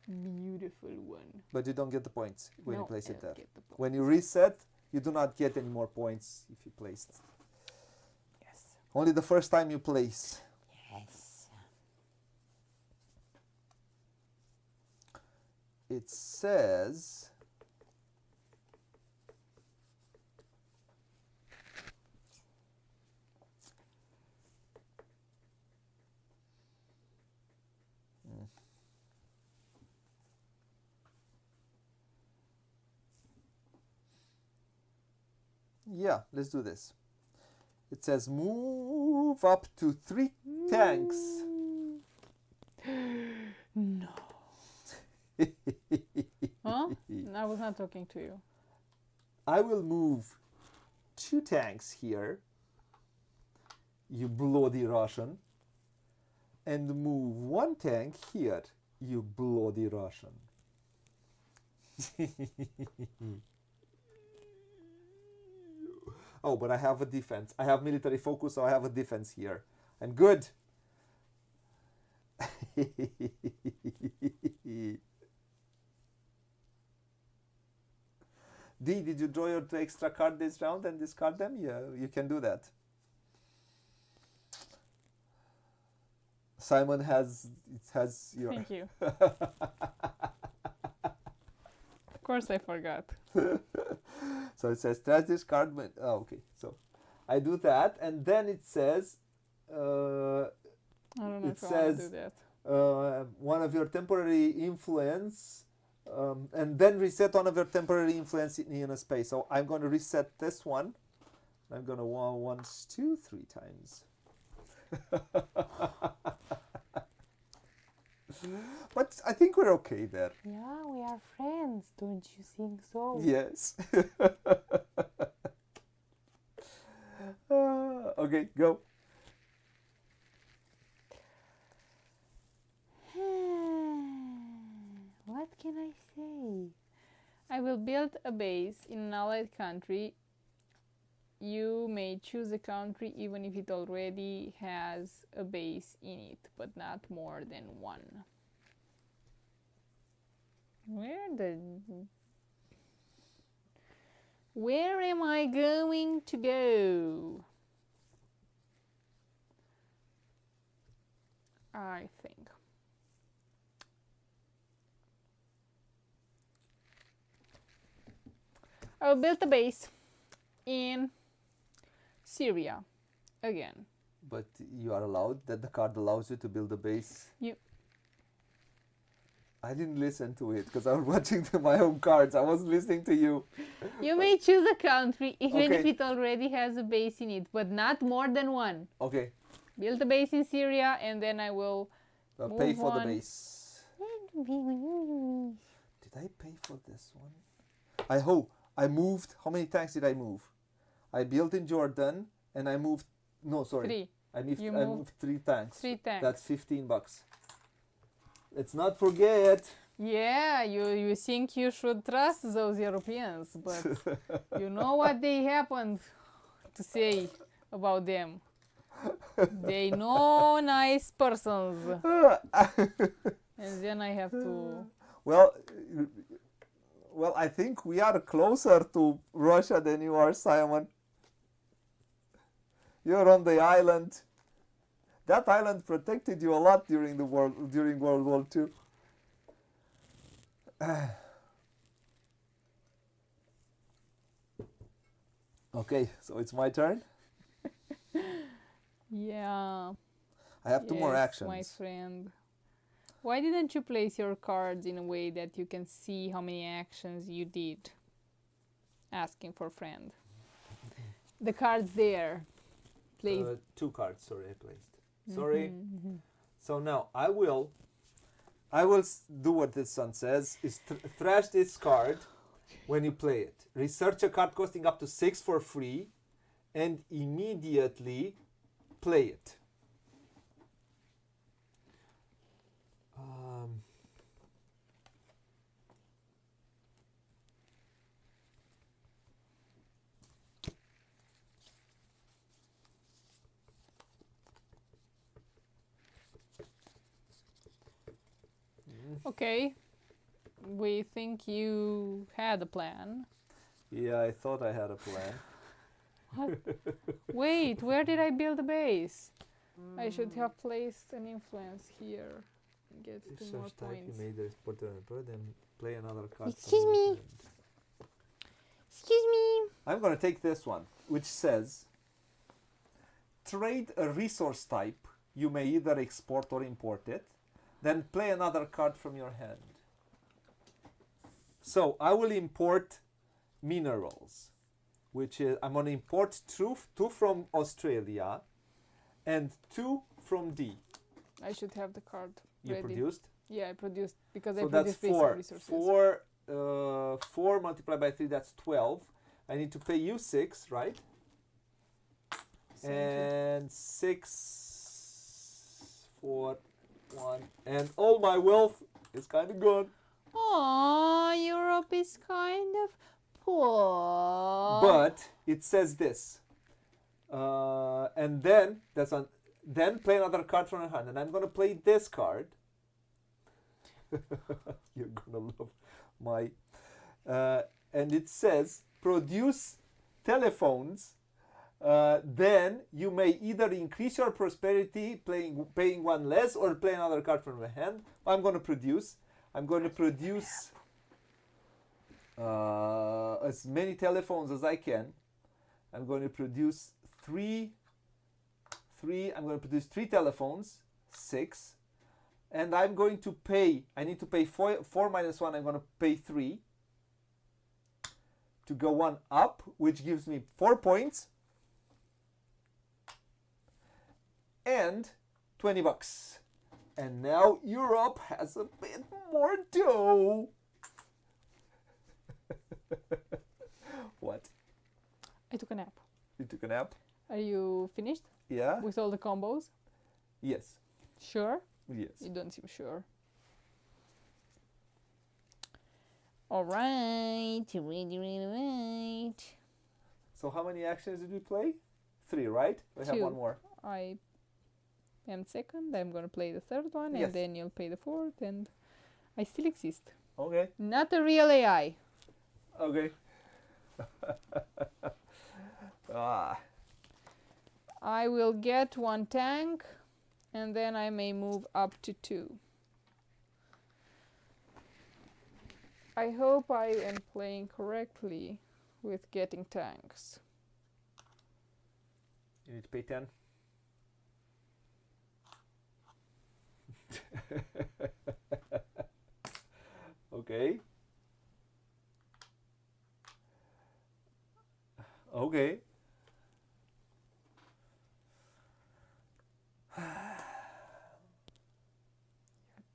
beautiful one. But you don't get the points when you place it there. When you When reset, you do not get any more points if you place it. Yes. Only the first time you place. Yes. It says Yeah, let's do this. It says move up to 3 tanks. No. Huh? I was not talking to you. I will move 2 tanks here, you bloody Russian, and move 1 tank here, you bloody Russian. Oh, but I have a defense. I have military focus, so I have a defense here. I'm good. D, did you draw your 2 extra card this round and discard them? Yeah, you can do that. Simon has your. Thank you. Of course I forgot. So it says trash this card. Oh, okay. So I do that, and then it says. I don't know It if I want to says do that. one of your temporary influence, and then reset one of your temporary influence in a space. So I'm going to reset this one. I'm going to once, 2, 3 times. But I think we're okay there. Yeah, we are friends, don't you think so? Yes. Okay, go. What can I say? I will build a base in an allied country. You may choose a country even if it already has a base in it, but not more than 1. Where am I going to go? I think. I will build a base in Syria again. But you are allowed, that the card allows you to build a base. I didn't listen to it because I was watching my own cards. I wasn't listening to you. You may choose a country even Okay. if it already has a base in it, but not more than 1. Okay. Build a base in Syria and then I will Pay move for the on. base. Did I pay for this one? I moved. How many tanks did I move? I built in Jordan and I moved. No, sorry. 3. I You moved moved 3 tanks. 3 tanks. That's $15. Let's not forget. Yeah, you think you should trust those Europeans, but you know what they happened to say about them. They know nice persons. And then I have to... Well, I think we are closer to Russia than you are, Simon. You're on the island. That island protected you a lot during World War II. Okay, so it's my turn. Yeah. I have 2 more Yes, actions. my friend. Why didn't you place your cards in a way that you can see how many actions you did? Asking for friend. The cards there. Please. 2 cards, sorry, I placed. Sorry. Mhm. So now I will do what this one says, is thrash this card when you play it. Research a card costing up to 6 for free and immediately play it. Okay. We think you had a plan. Yeah, I thought I had a plan. Wait, where did I build a base? I should have placed an influence here. Get 2 more points. You made the exporter then play another card. Excuse from your me. hand. Excuse me. I'm going to take this one, which says trade a resource type. You may either export or import it. Then play another card from your hand. So I will import minerals. which is I'm gonna import two from Australia, and 2 from D. I should have the card You ready. produced. Yeah, I produced because I So that's produced basic 4. resources. 4 multiplied by 3, that's 12. I need to pay you 6, right? Thank you. And 6, 4, 1, and all my wealth is kind of gone. Oh, Europe is kind of poor. But it says this, and then then play another card from your hand, and I'm gonna play this card. You're gonna love my, and it says produce telephones. Then you may either increase your prosperity paying 1 less, or play another card from your hand. I'm going to produce as many telephones as I can. I'm going to produce three. I'm going to produce 3 telephones, 6, and I'm going to pay. I need to pay 4 minus 1. I'm going to pay 3 to go 1 up, which gives me 4 points. And 20 bucks. And now Europe has a bit more dough. What? I took a nap. You took a nap? Are you finished Yeah? with all the combos? Yes. Sure? Yes. You don't seem sure. All right. Right. So how many actions did we play? 3, right? We have 2. 1 more. I am second. I'm going to play the third one, Yes. and then you'll play the fourth, and I still exist. Okay. Not a real AI. Okay. I will get 1 tank, and then I may move up to 2. I hope I am playing correctly with getting tanks. You need to pay 10. Okay. Okay.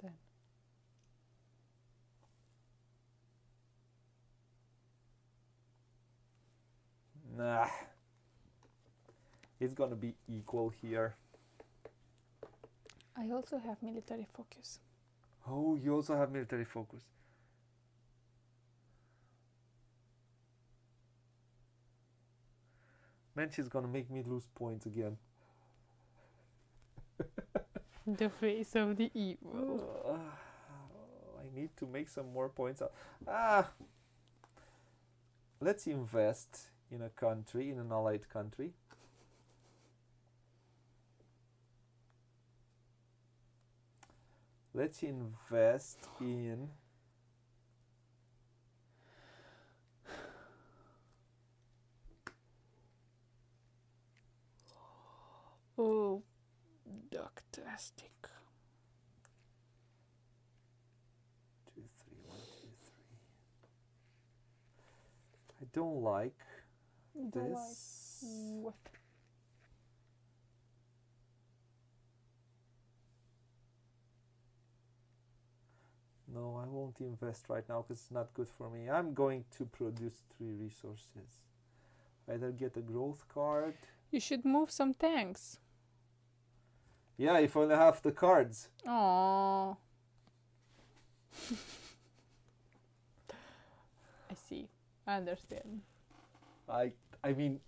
Then. Nah. It's gonna be equal here. I also have military focus. Oh, you also have military focus. Man, she's gonna make me lose points again. The face of the evil. I need to make some more points. Let's invest in a country, in an allied country. Let's invest in Oh, ducktastic. 2, 3, 1, 2, 3. I don't like Don't this. like what? No, I won't invest right now because it's not good for me. I'm going to produce 3 resources. Either get a growth card. You should move some tanks. Yeah, if I only have the cards. Aww. I see. I understand. I mean,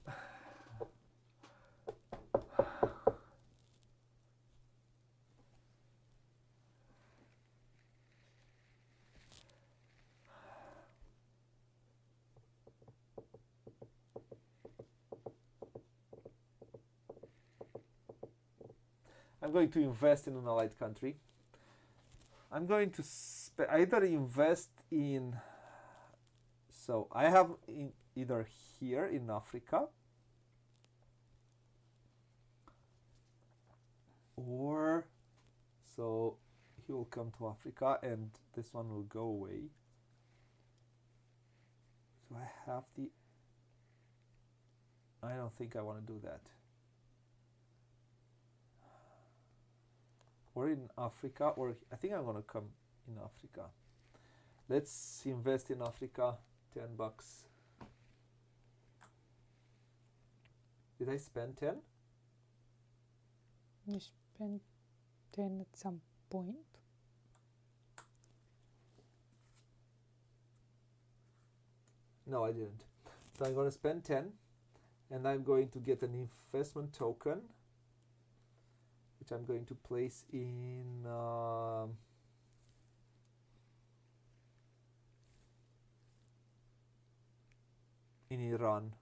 I'm going to invest in an allied country. I'm going to either invest in. So I have either here in Africa, or so he will come to Africa and this one will go away. So I have the I don't think I want to do that. Or in Africa, or I think I'm gonna come in Africa. Let's invest in Africa. $10. Did I spend 10? You spent 10 at some point. No, I didn't. So I'm gonna spend 10, and I'm going to get an investment token, which I'm going to place in Iran.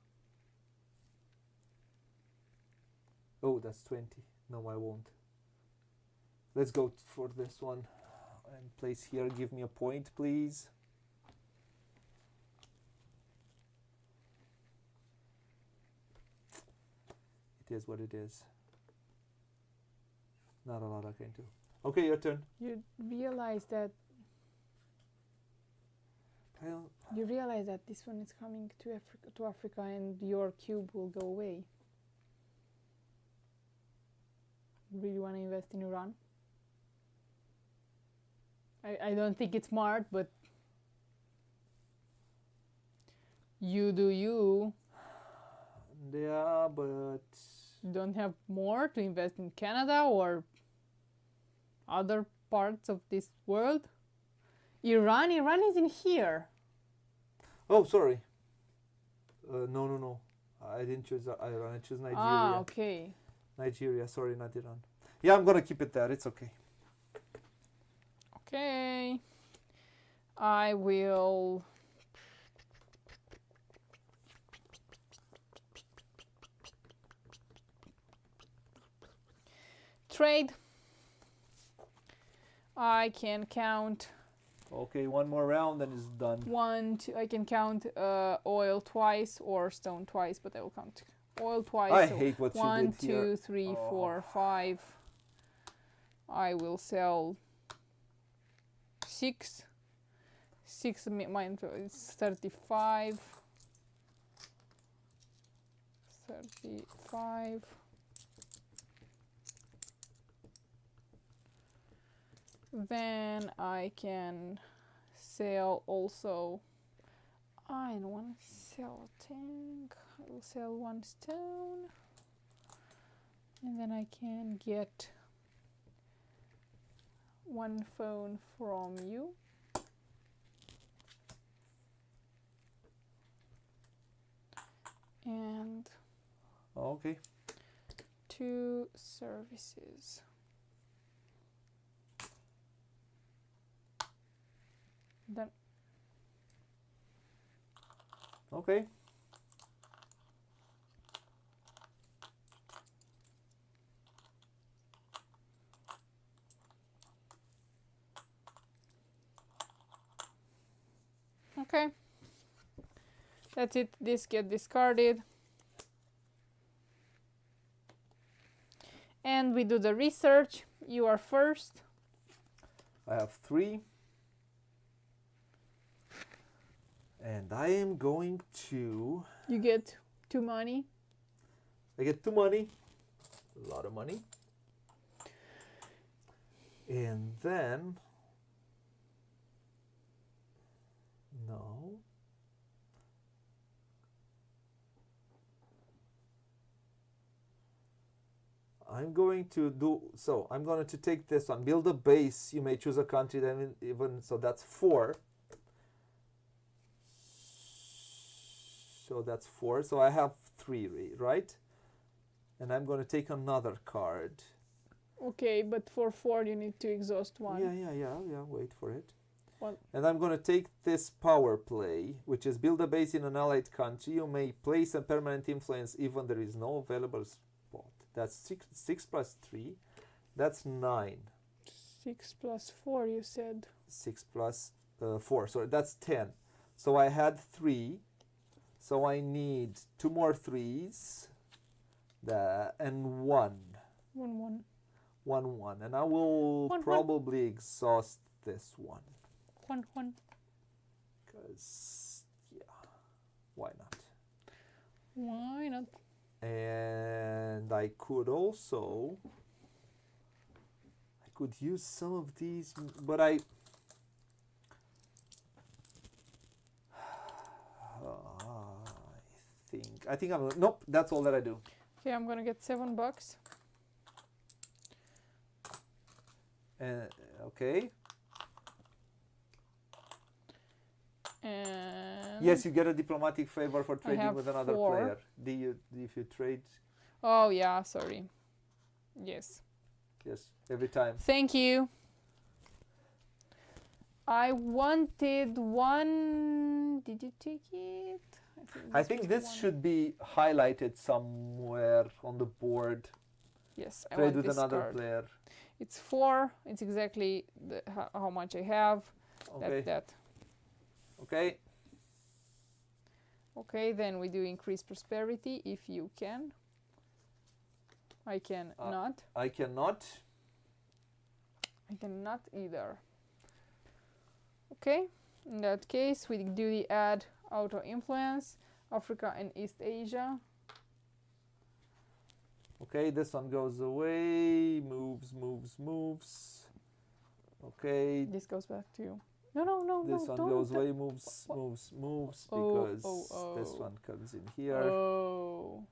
Oh, that's 20. No, I won't. Let's go for this one and place here. Give me a point, please. It is what it is. Not a lot I can do. Okay, your turn. You realize that this one is coming to Africa, and your cube will go away. Really want to invest in Iran? I don't think it's smart, but you do you. Yeah, but You don't have more to invest in Canada or other parts of this world? Iran is in here. oh, sorry. No. I didn't choose Iran. I chose Nigeria. Ah, okay. Nigeria. Sorry, not Iran. Yeah, I'm gonna keep it there. It's okay. Okay. I will trade. I can count Okay, one more round and it's done. 1, 2. I can count oil twice or stone twice, but I will count oil twice. I so hate what you 1, did here. 2, 3, Oh. 4, 5. I will sell 6. 6 mine is 35. 35. Then I can sell also. I don't want to sell a tank. I will sell 1 stone. And then I can get 1 phone from you. And Okay. 2 services. Then Okay. okay. That's it. This get discarded. And we do the research. You are first. I have 3. And I am going to... You get 2 money. I get 2 money. A lot of money. And then... No. I'm going to do... So, I'm going to take this one. Build a base. You may choose a country. Then even so, that's 4. So that's 4. So I have 3, right? And I'm going to take another card. Okay, but for 4 you need to exhaust 1. Yeah. Wait for it. Well, And I'm going to take this power play, which is build a base in an allied country. You may place a permanent influence even there is no available spot. That's 6 plus 3. That's 9. 6 plus 4 you said. 6 plus 4. So that's 10. So I had 3. So I need 2 more 3s. And 1. 1, 1. 1, 1. And I will 1, probably exhaust this one. 1, 1. Because, yeah, why not? Why not? And I could also, I could use some of these, but I think I'm, nope, that's all that I do. Okay, I'm gonna get $7. Okay. And Yes, you get a diplomatic favor for trading have with another 4. player. If you trade, oh yeah, sorry. Yes. yes, every time. Thank you. I wanted one. Did you take it? I think this should be highlighted somewhere on the board. Yes, I Trade want with this another card. player. It's 4. It's exactly how much I have. Okay. That's that. Okay. Okay, then we do increase prosperity if you can. I can not. I cannot. I cannot either. Okay, in that case, we do the add auto influence, Africa and East Asia. Okay, this one goes away. Moves. Okay. This goes back to you. No, This one don't goes away, moves, because this one comes in here. Oh.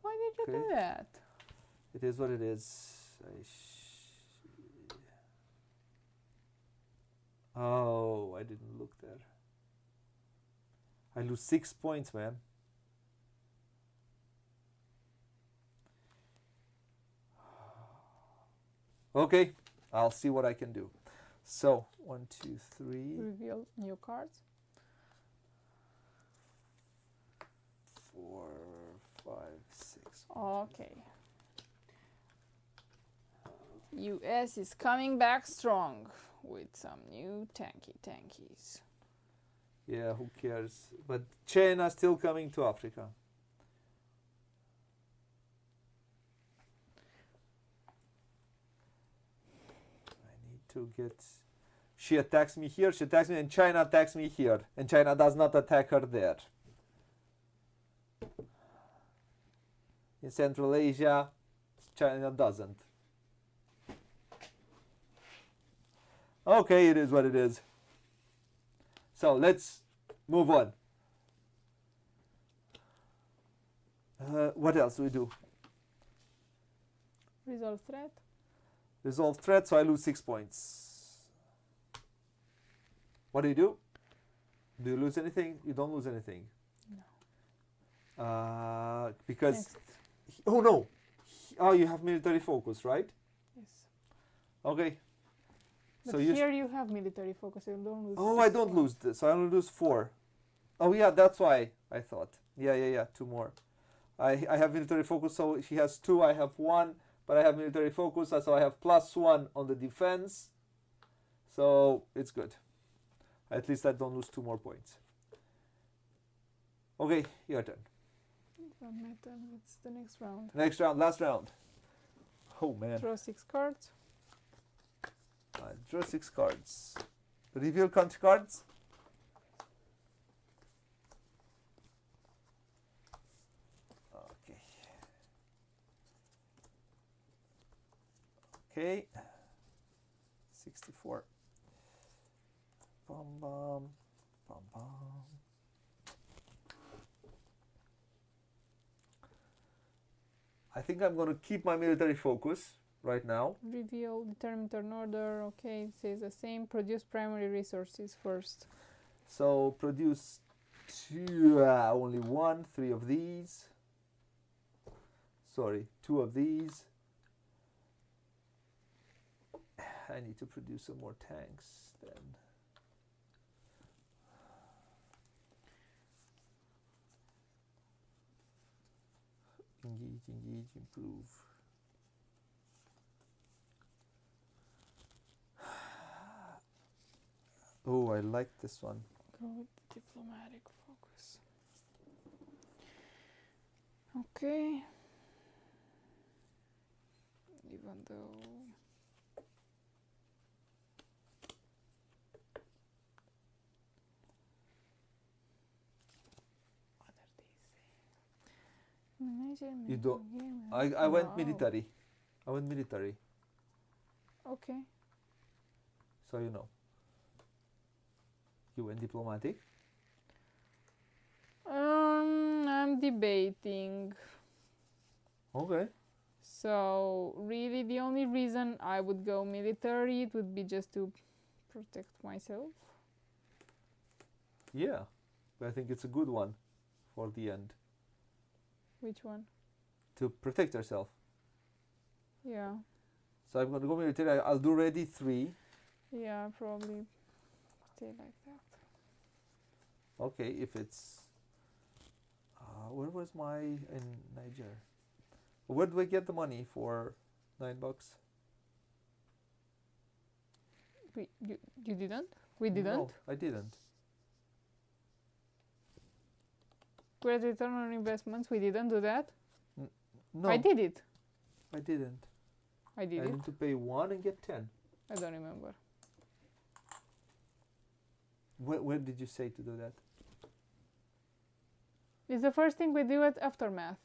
Why did you do that? It is what it is. Oh, I didn't look there. I lose 6 points, man. Okay, I'll see what I can do. So, 1, 2, 3. Reveal new cards. 4, 5, 6. Okay. US is coming back strong with some new tankies. Yeah, who cares? But China still coming to Africa. I need to get... She attacks me here, she attacks me, and China attacks me here. And China does not attack her there. In Central Asia, China doesn't. Okay, it is what it is. So let's move on. What else do we do? Resolve threat. Resolve threat, so I lose 6 points. What do you do? Do you lose anything? You don't lose anything. No. Because... Next. Oh no! Oh, you have military focus, right? Yes. Okay. But So here you have military focus. You don't lose. Oh, I don't lose this. So I only lose 4. Oh yeah, that's why I thought. Yeah. 2 more. I have military focus, so she has 2. I have 1, but I have military focus, so I have +1 on the defense. So it's good. At least I don't lose 2 more points. Okay, your turn. Not my turn. It's the next round. Next round, last round. Oh man. Draw 6 cards. Draw 6 cards. Reveal country cards. Okay. Okay. 64. Bum bum. Bum bum. I think I'm going to keep my military focus right now. Reveal, determine turn order. Okay, it says the same. Produce primary resources first. So produce 2, only 1, 3 of these. Sorry, 2 of these. I need to produce some more tanks then. Engage, improve. Oh, I like this one. Go with diplomatic focus. Okay. Even though... You don't. I went military. I went military, Okay. so you know. You went diplomatic. I'm debating. Okay. So really, the only reason I would go military, it would be just to protect myself. Yeah, but I think it's a good one for the end Which one? to protect yourself. Yeah. So I'm gonna go military. I'll do ready 3. Yeah, probably stay like that. Okay, if it's where was my in Niger? Where do I get the money for $9? You didn't? We didn't? No, I didn't. Great return on investments, we didn't do that? No, I did it. I didn't. I did I it. need to pay 1 and get 10. I don't remember. Where did you say to do that? It's the first thing we do at Aftermath.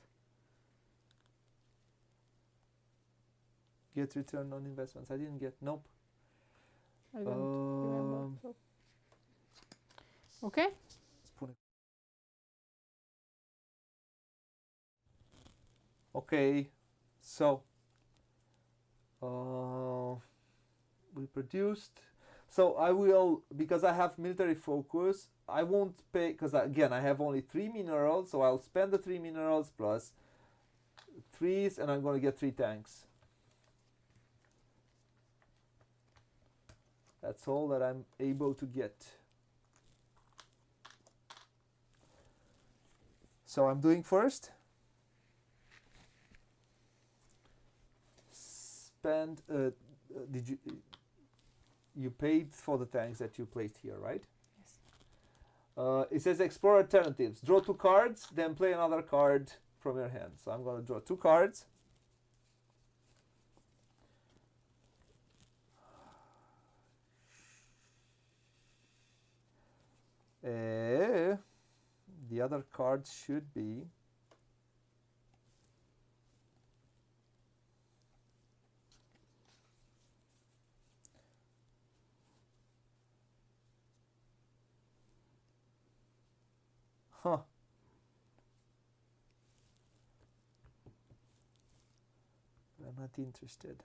Get return on investments. I didn't get. Nope. I don't remember. So. Okay. Okay, so we produced. So I will, because I have military focus, I won't pay, because again I have only 3 minerals, so I'll spend the 3 minerals plus 3s, and I'm going to get 3 tanks. That's all that I'm able to get. So I'm doing first. Spend. Did you paid for the tanks that you placed here, right? Yes. It says explore alternatives. Draw 2 cards, then play another card from your hand. So I'm going to draw 2 cards. The other card should be I'm not interested.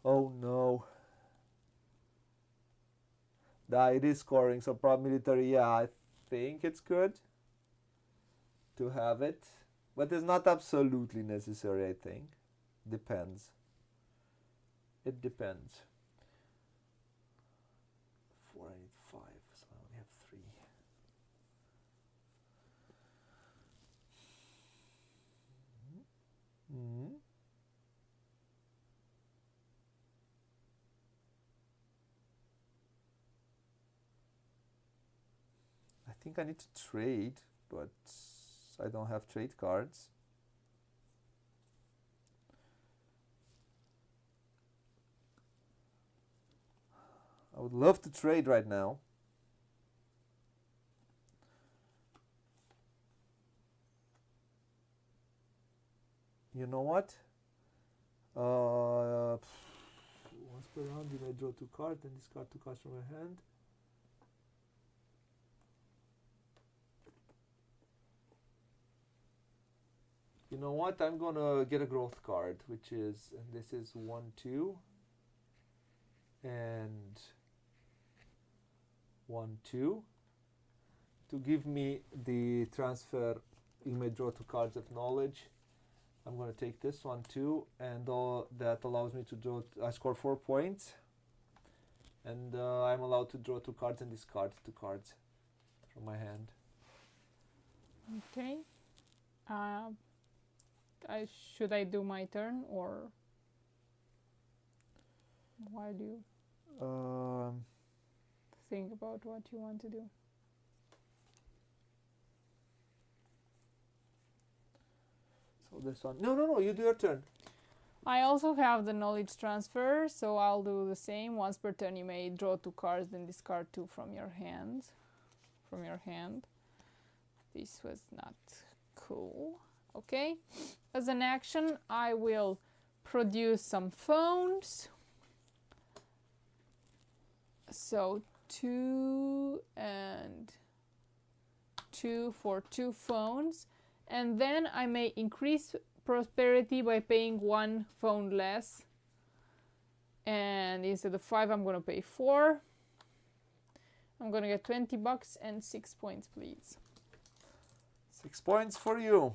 Oh no. It is scoring, so probably military, yeah, I think it's good to have it. But it's not absolutely necessary, I think. Depends. It depends. 4, I need 5, so I only have 3. Mm-hmm. I think I need to trade, but I don't have trade cards. I would love to trade right now. You know what? Once per round, you may draw 2 cards and discard 2 cards from your hand. You know what? I'm gonna get a growth card, which is, and this is 1, 2, and 1, 2, to give me the transfer. You may draw 2 cards of knowledge. I'm going to take this 1, 2, and that allows me to draw. I score 4 points, and I'm allowed to draw 2 cards and discard 2 cards from my hand. Okay. Should I do my turn, or why do you think about what you want to do? So this one. No. You do your turn. I also have the knowledge transfer, so I'll do the same. Once per turn, you may draw 2 cards, then discard 2 from your hand. This was not Cool. Okay. As an action, I will produce some phones. So 2 and 2 for 2 phones. And then I may increase prosperity by paying 1 phone less. And instead of 5, I'm going to pay 4. I'm going to get $20 and 6 points, please. 6 points for you.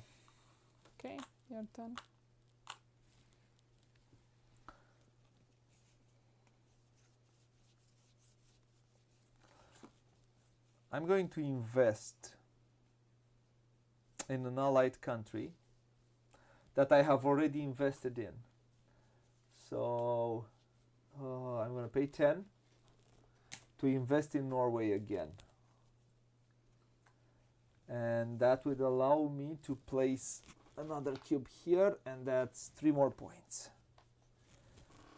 Okay, your turn. I'm going to invest in an allied country that I have already invested in. So I'm going to pay 10 to invest in Norway again. And that would allow me to place another cube here, and that's 3 more points.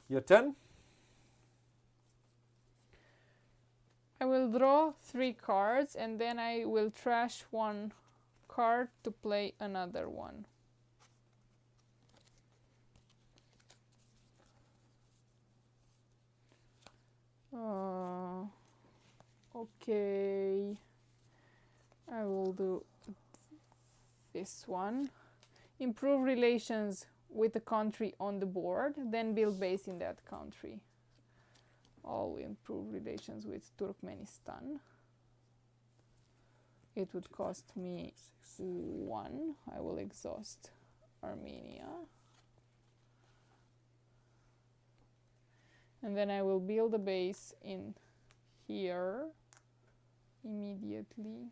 Your turn. I will draw 3 cards and then I will trash 1 card to play another one. Okay. I will do this one. Improve relations with a country on the board, then build base in that country. I'll improve relations with Turkmenistan. It would cost me 1. I will exhaust Armenia. And then I will build a base in here immediately.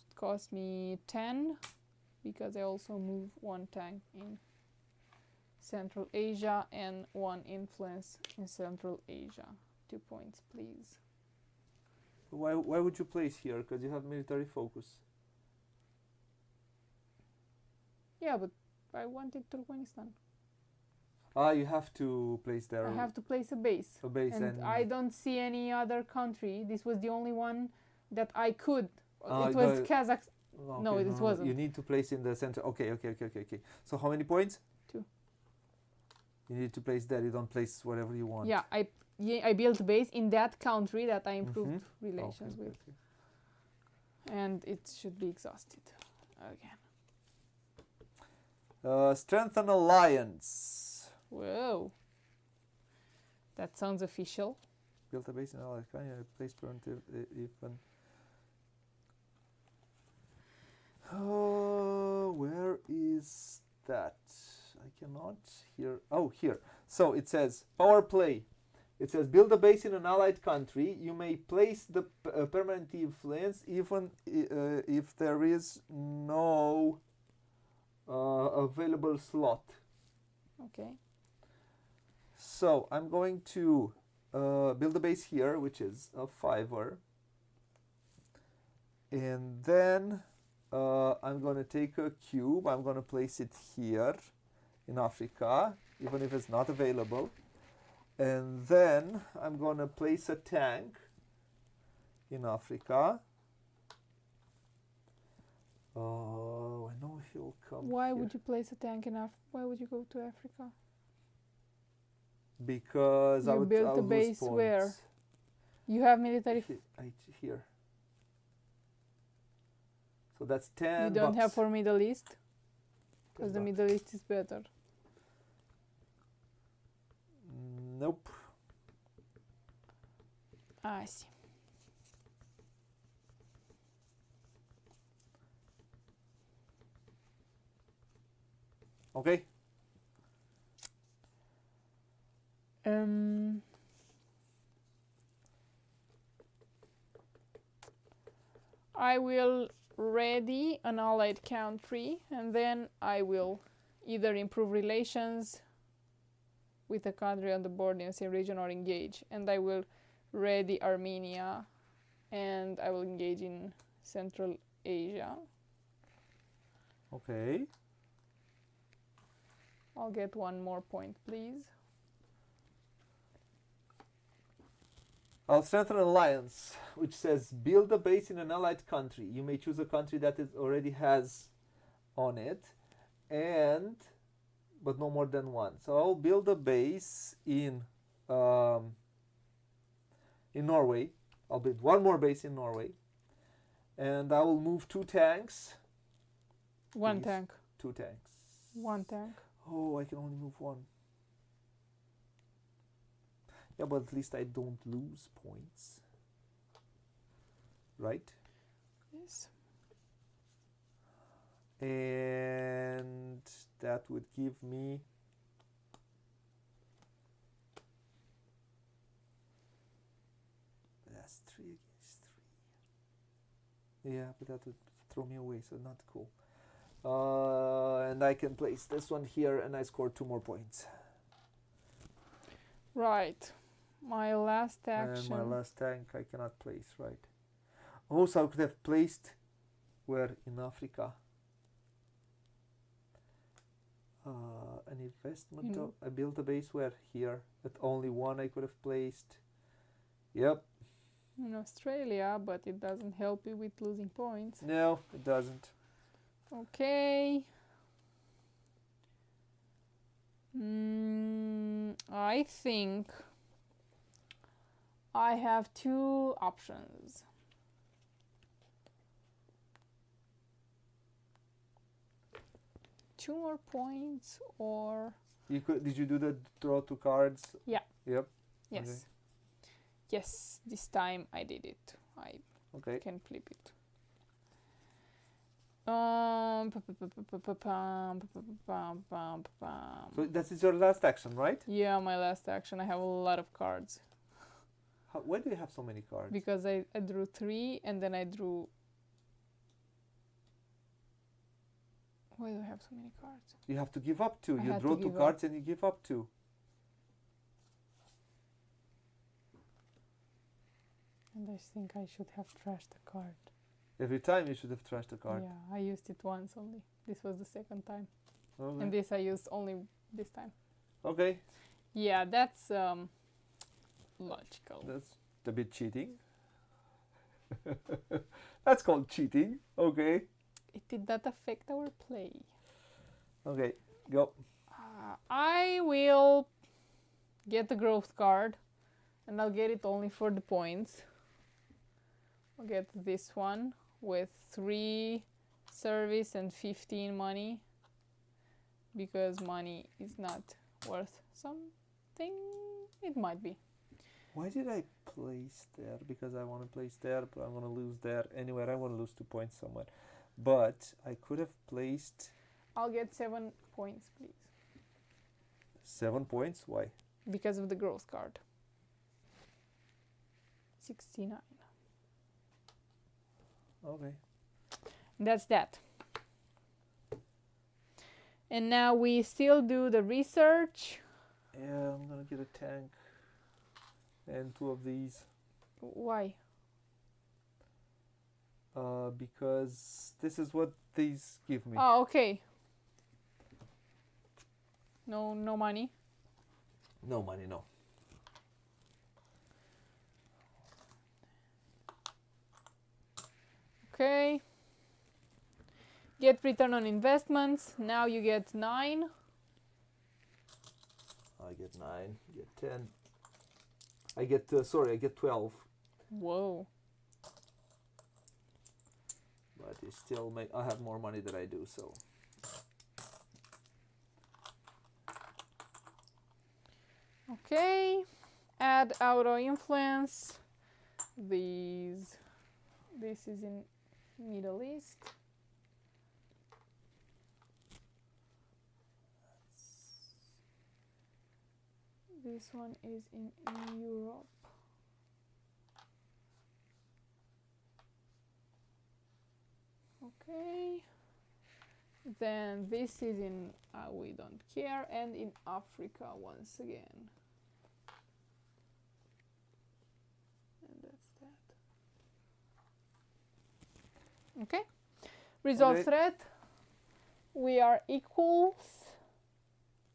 It cost me 10 because I also move 1 tank in Central Asia and 1 influence in Central Asia. 2 points, please. Why would you place here? Because you have military focus. Yeah, but I wanted Turkmenistan. You have to place there. I have to place a base. A base, and I don't see any other country. This was the only one that I could. It was no, Kazakhstan. okay, No, it wasn't. You need to place in the center. Okay. So how many points? 2. You need to place there. You don't place whatever you want. Yeah, I built a base in that country that I improved relations with. And it should be exhausted again. Strengthen alliance. Whoa. That sounds official. Build a base in allied country. Place preventive even. Where is that? I cannot hear. Oh, here. So it says power play. It says build a base in an allied country. You may place the permanent influence even if there is no available slot. Okay. So I'm going to build a base here, which is a 5er. And then I'm going to take a cube. I'm going to place it here in Africa, even if it's not available. And then I'm going to place a tank in Africa. Oh, I know he'll come. Why here. would you place a tank in Africa? Why would you go to Africa? Because I You would built a base where? You have military. Here. So that's 10. You don't have for Middle East? Because the $10. Middle East is better. Nope. I see. Okay. I will ready an allied country and then I will either improve relations with a country on the board in the same region or engage. And I will ready Armenia and I will engage in Central Asia. Okay. I'll get 1 more point, please. I'll strengthen an alliance, which says build a base in an allied country. You may choose a country that it already has on it, but no more than one. So I'll build a base in Norway. I'll build one more base in Norway, and I will move 2 tanks. One Please. tank. 2 tanks. One tank. Oh, I can only move 1. Yeah, but at least I don't lose points. Right? Yes. And that would give me that's 3 against 3. Yeah, but that would throw me away, so not cool. And I can place this one here, and I score 2 more points. Right. My last action. And my last tank I cannot place, right? Also, I could have placed where in Africa. An investment. I built a base where here, but only one I could have placed. Yep. In Australia, but it doesn't help you with losing points. No, it doesn't. Okay. I think I have 2 options. Two more points, or You could. Did you do the draw 2 cards? Yeah. Yep. yes, Okay. yes. This time I did it. I Okay. can flip it. So that is your last action, right? Yeah, my last action. I have a lot of cards Why do you have so many cards? because I drew 3 and then I drew. Why do I have so many cards? You have to give up 2. I You had draw to 2 give cards and you give up 2. And I think I should have trashed the card. Every time you should have trashed a card. Yeah, I used it once only. This was the second time. Okay. And this I used only this time. Okay. Yeah, that's logical. That's a bit cheating. That's called cheating. Okay. It did not affect our play. Okay. Go. I will get the growth card, and I'll get it only for the points. I'll get this one with 3 service and 15 money, because money is not worth something. It might be. Why did I place there? Because I want to place there, but I'm going to lose there. Anywhere, I want to lose 2 points somewhere. But I could have placed I'll get 7 points, please. 7 points. Why? Because of the growth card. 69. Okay. That's that. And now we still do the research. Yeah, I'm going to get a tank and 2 of these. Why? Because this is what these give me. Oh, okay. No money. No money, no. Okay. Get return on investments. Now you get 9. I get 9, get 10. I get, I get 12. Whoa. But it still I have more money than I do, so. Okay. Add auto influence. This is in Middle East. This one is in Europe. Okay. Then this is in, we don't care, and in Africa once again. And that's that. Okay. Resolve Okay. threat. We are equals.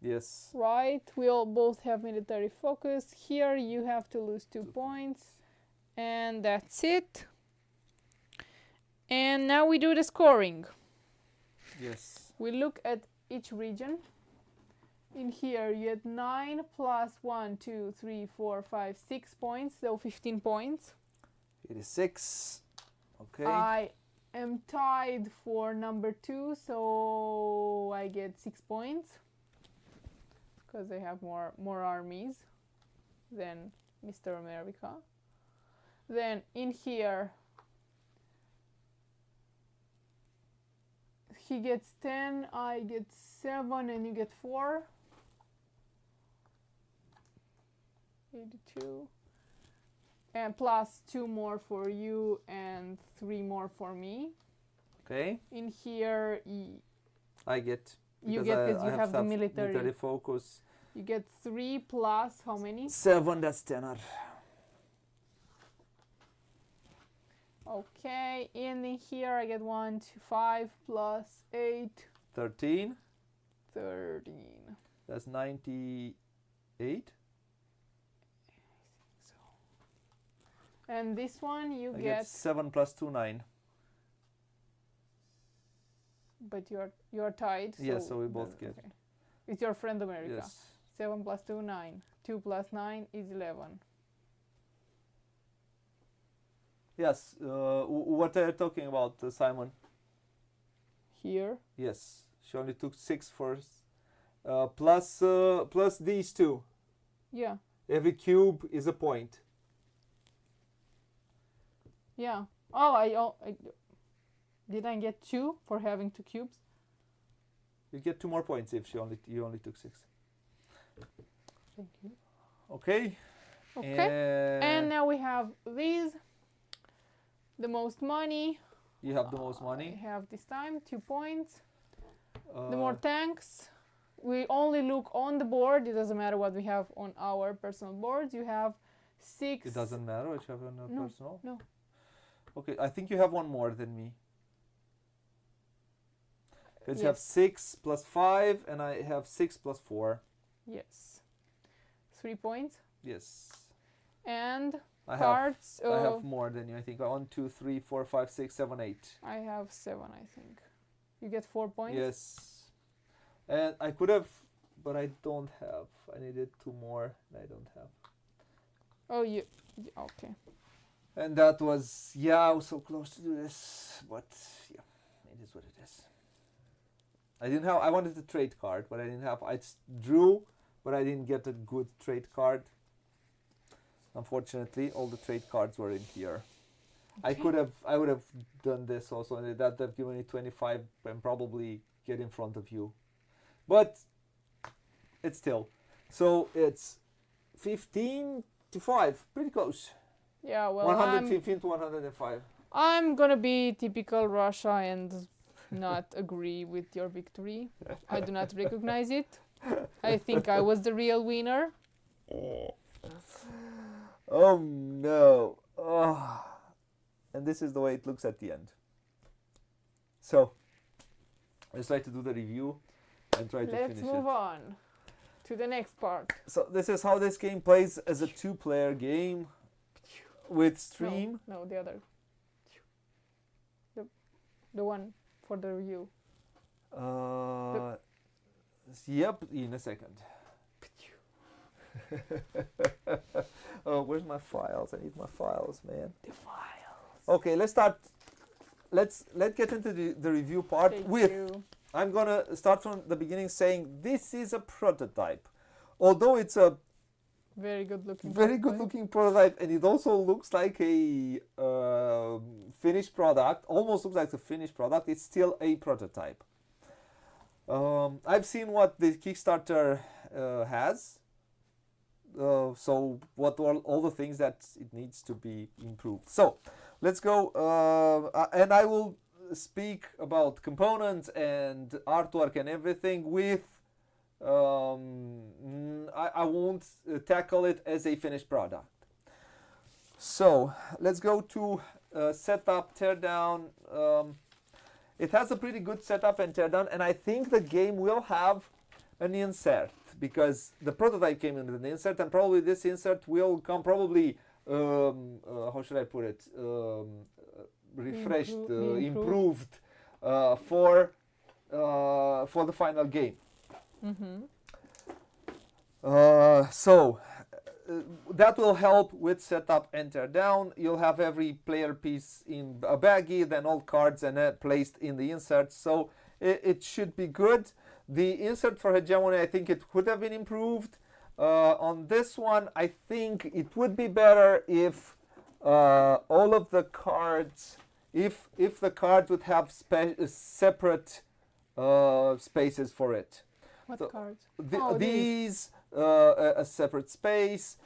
Yes. Right, we all both have military focus. Here you have to lose 2 points. And that's it. And now we do the scoring. Yes. We look at each region. In here you get 9 plus 1, 2, 3, 4, 5, 6 points, so 15 points. 86. Okay. I am tied for number 2, so I get 6 points because I have more armies than Mr. America. Then in here he gets 10, I get 7, and you get 4. 82. And plus 2 more for you and 3 more for me. Okay. In here, I get. you get because you have the military. Focus. You get 3 plus how many? 7, that's 10. Okay, in here I get 1, 2, 5 plus 8. 13. 13. That's 98. And this one you I get 7 plus 2, 9. but you're tied. Yes, so we both get. Okay. It's your friend America. Yes. 7 plus 2, 9. 2 plus 9 is 11. Yes. What are you talking about, Simon? Here. Yes. She only took 6 first. Plus these 2. Yeah. Every cube is a point. Yeah. Oh, I did I get 2 for having 2 cubes? You get 2 more points if you only took 6. Thank you. Okay. Okay. And now we have these. The most money. You have the most I money. have this time 2 points. The more tanks. We only look on the board. It doesn't matter what we have on our personal boards. You have 6. It doesn't matter what you have on your personal. No. Okay, I think you have one more than me. Because you have Yes. 6 plus 5, and I have 6 plus 4. Yes. 3 points. Yes. And I cards. I have more than you. I think 1, 2, 3, 4, 5, 6, 7, 8. I have 7, I think. You get 4 points. Yes. And I could have, but I don't have. I needed 2 more, and I don't have. Oh, okay. And that was, I was so close to do this, but yeah, it is what it is. I wanted a trade card, but I didn't have. I drew, but I didn't get a good trade card. Unfortunately, all the trade cards were in here. Okay. I would have done this also, and that would have given me 25 and probably get in front of you. But it's still. So it's 15 to 5, pretty close. Yeah, well, 115 to 105. I'm gonna be typical Russia and not agree with your victory. I do not recognize it. I think I was the real winner. Oh no. Oh. And this is the way it looks at the end. So, let's try to do the review and try to finish Let's it. move on to the next part. So, this is how this game plays as a 2-player game with stream. No, the other. The one for the review. Yep, in a second. Oh, where's my files? I need my files, man. The files. Okay, let's start. Let's get into the review part with. I'm gonna start from the beginning saying this is a prototype, although it's a very good looking prototype, and it also looks like a finished product. Almost looks like a finished product. It's still a prototype. I've seen what the Kickstarter has. So what are all the things that it needs to be improved. So let's go, and I will speak about components and artwork and everything with I won't tackle it as a finished product. So let's go to setup, teardown. It has a pretty good setup and teardown, and I think the game will have an insert because the prototype came in with an insert, and probably this insert will come probably how should I put it, refreshed, Improved. improved for the final game. So that will help with setup and tear down. You'll have every player piece in a baggie, then all cards and placed in the insert. So it should be good. The insert for hegemony, I think it could have been improved. On this one, I think it would be better if all of the cards, if the cards would have separate spaces for it. What So cards? these a separate space.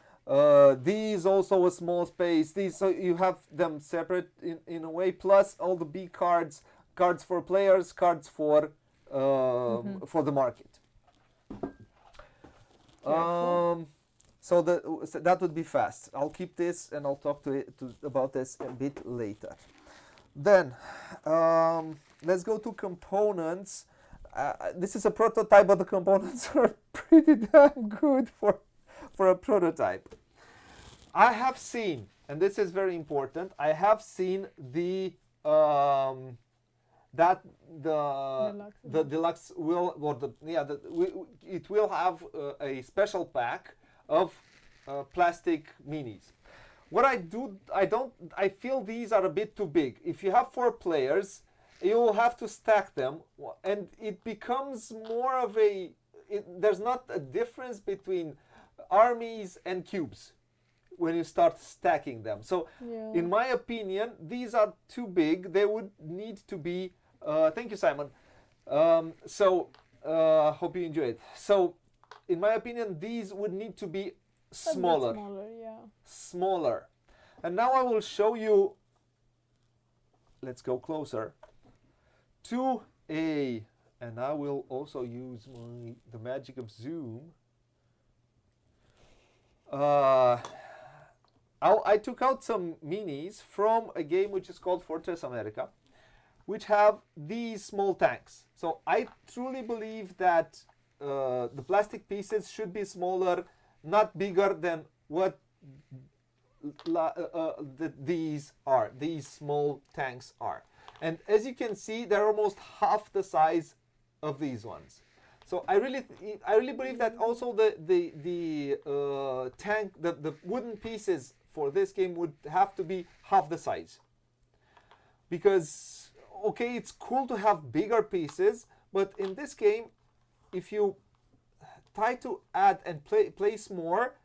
These also a small space. These, so you have them separate in a way. Plus all the B cards, cards for players, cards for the market. So that would be fast. I'll keep this and I'll talk about this a bit later. Then let's go to components. This is a prototype, but the components are pretty damn good for a prototype. I have seen, and this is very important, I have seen the deluxe will, or it will have a special pack of plastic minis. What I feel these are a bit too big. If you have 4 players, you will have to stack them, and it becomes more of there's not a difference between armies and cubes when you start stacking them. So in my opinion, these are too big. They would need to be, thank you, Simon. Hope you enjoy it. So in my opinion, these would need to be smaller. Smaller. And now I will show you, let's go closer, to and I will also use the magic of zoom. I took out some minis from a game which is called Fortress America, which have these small tanks. So I truly believe that the plastic pieces should be smaller, not bigger than what these small tanks are. And as you can see, they're almost half the size of these ones. So I really believe that also the tank, the wooden pieces for this game would have to be half the size. Because okay, it's cool to have bigger pieces, but in this game, if you try to add and place more,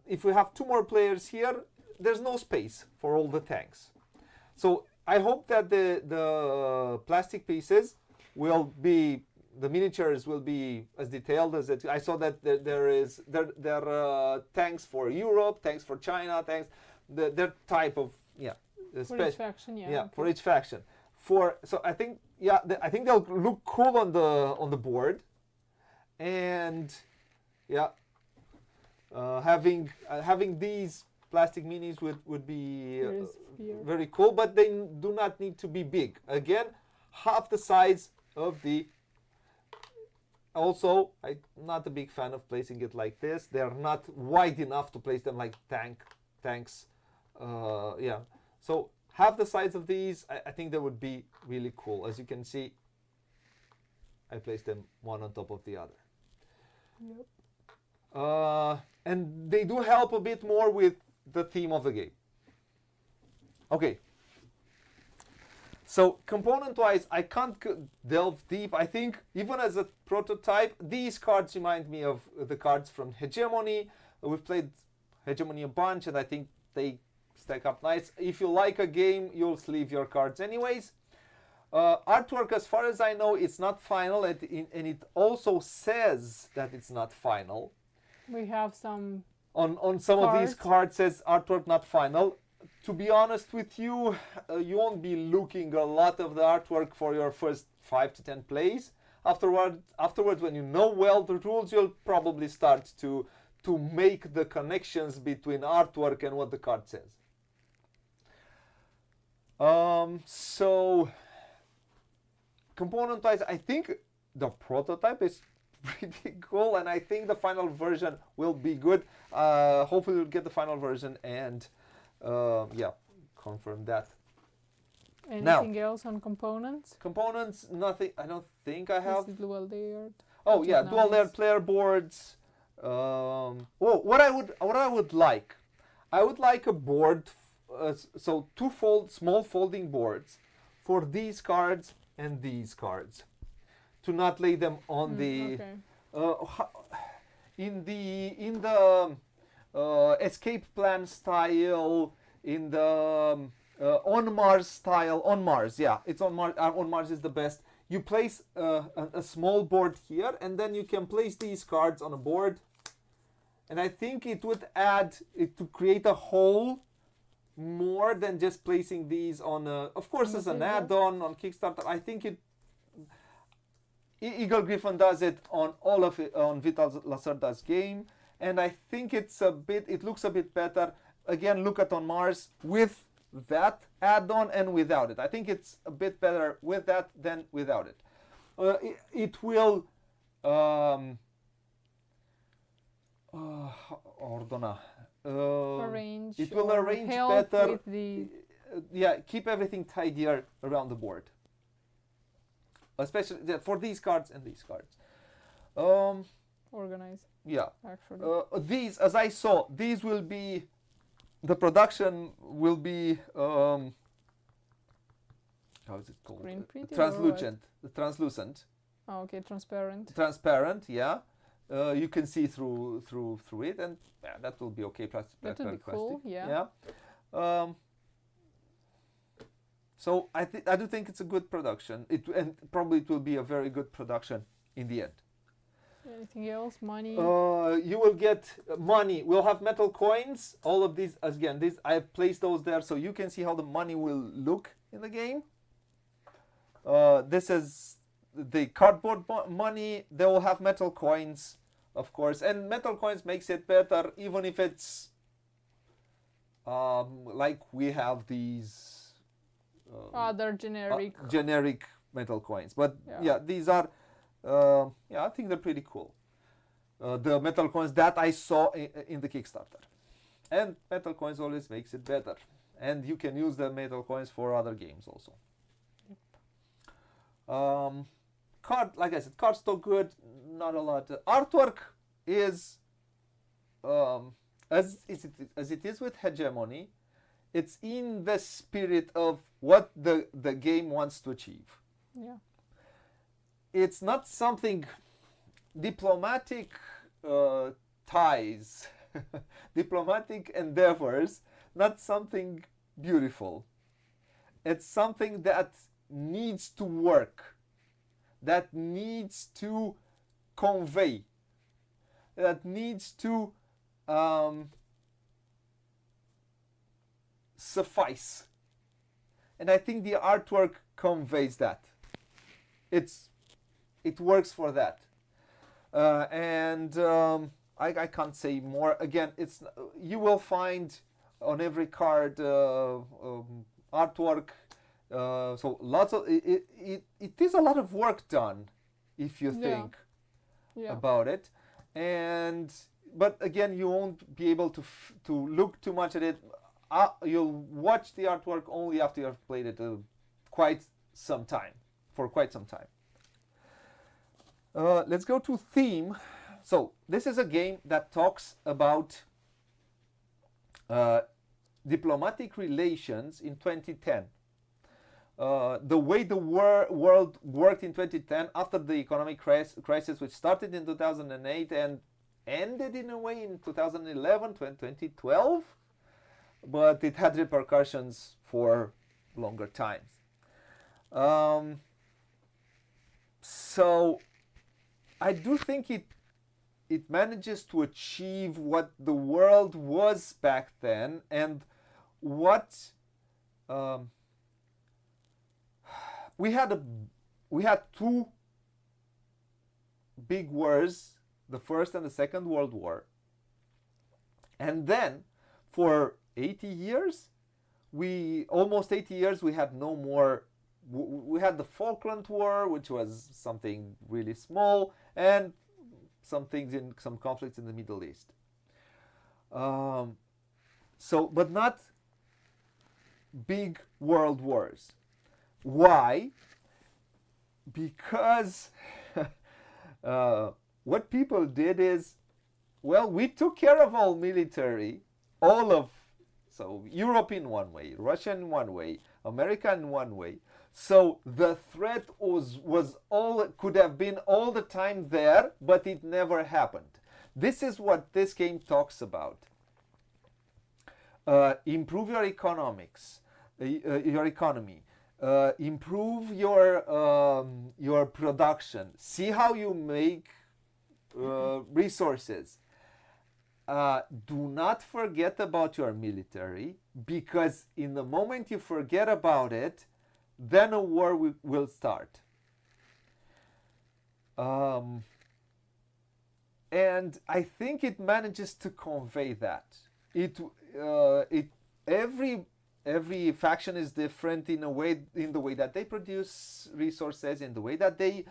if we have 2 more players here, there's no space for all the tanks. So I hope that the plastic pieces will be, the miniatures will be as detailed as it. I saw that there are tanks for Europe, tanks for China, tanks, their type of for each faction, for each faction. So I think I think they'll look cool on the board, and having these plastic minis would be very cool, but they do not need to be big. Again, half the size of the. Also, I'm not a big fan of placing it like this. They're not wide enough to place them like tanks. So half the size of these, I think that would be really cool. As you can see, I placed them one on top of the other. Yep. And they do help a bit more with the theme of the game. Okay. So component-wise, I can't delve deep. I think even as a prototype, these cards remind me of the cards from Hegemony. We've played Hegemony a bunch, and I think they stack up nice. If you like a game, you'll sleeve your cards anyways. Artwork, as far as I know, it's not final, and it also says that it's not final. We have some on some cards. of these cards says artwork not final. To be honest with you, you won't be looking a lot of the artwork for your first 5 to 10 plays. Afterwards, when you know well the rules, you'll probably start to make the connections between artwork and what the card says. So component-wise, I think the prototype is pretty cool, and I think the final version will be good. Hopefully we'll get the final version and Yeah, confirm that. Anything else on components? Components, nothing. I don't think I have. This is dual layered. Oh which yeah, is dual layered nice. player boards. What I would like, I would like a board, so small folding boards, for these cards and these cards, to not lay them on the Okay. in the escape plan style, in the on Mars style. On Mars, yeah, it's on Mars. On Mars is the best. You place a small board here, and then you can place these cards on a board. And I think it would add it to create a whole more than just placing these on a, of course, as an add-on on Kickstarter. I think Eagle Griffin does it on all of it on Vital Lacerda's game, and I think it looks a bit better. Again, look at On Mars with that add-on and without it. I think it's a bit better with that than without it. It will ordona. Arrange. It will or arrange help better. with the Yeah, keep everything tidier around the board, especially for these cards and these cards. organize. Yeah. Actually. These, as I saw, these will be, the production will be, how is it called? Screen printed or Translucent. Translucent. Oh, okay, transparent. Transparent, yeah. You can see through it, and yeah, that will be okay. That would be cool, yeah. Yeah. So I do think it's a good production. And probably it will be a very good production in the end. Anything else? Money. You will get money. We'll have metal coins. All of these, again, I have placed those there so you can see how the money will look in the game. This is the cardboard money. They will have metal coins, of course, and metal coins makes it better, even if it's like we have these Other generic. metal coins. But Yeah. yeah, these are I think they're pretty cool. The metal coins that I saw in the Kickstarter, and metal coins always makes it better, and you can use the metal coins for other games also. Card, like I said, card stock good, not a lot. Artwork is as it is with Hegemony. It's in the spirit of what the game wants to achieve. Yeah. It's not something diplomatic ties, diplomatic endeavors, not something beautiful. It's something that needs to work, that needs to convey, that needs to suffice. And I think the artwork conveys that. It works for that. I can't say more. Again, you will find on every card artwork. So lots of it is a lot of work done, if you think about it. But again, you won't be able to look too much at it. You'll watch the artwork only after you have played it for quite some time. Let's go to theme. So this is a game that talks about diplomatic relations in 2010. The way the world worked in 2010 after the economic crisis, which started in 2008 and ended in a way in 2011, 2012, but it had repercussions for longer times. So I do think it manages to achieve what the world was back then, and what we had two big wars, the First and the Second World War, and then for 80 years, almost 80 years, we had no more. We had the Falkland War, which was something really small, and some conflicts in the Middle East. But not big world wars. Why? Because what people did is, well, we took care of all military, all of, so Europe in one way, Russia in one way, America in one way. So the threat was all, could have been all the time there, but it never happened. This is what this game talks about. Improve your economics, your economy. Improve your production. See how you make resources. Do not forget about your military, because in the moment you forget about it, then a war will start. And I think it manages to convey that. Every faction is different in a way, in the way that they produce resources, in the way that they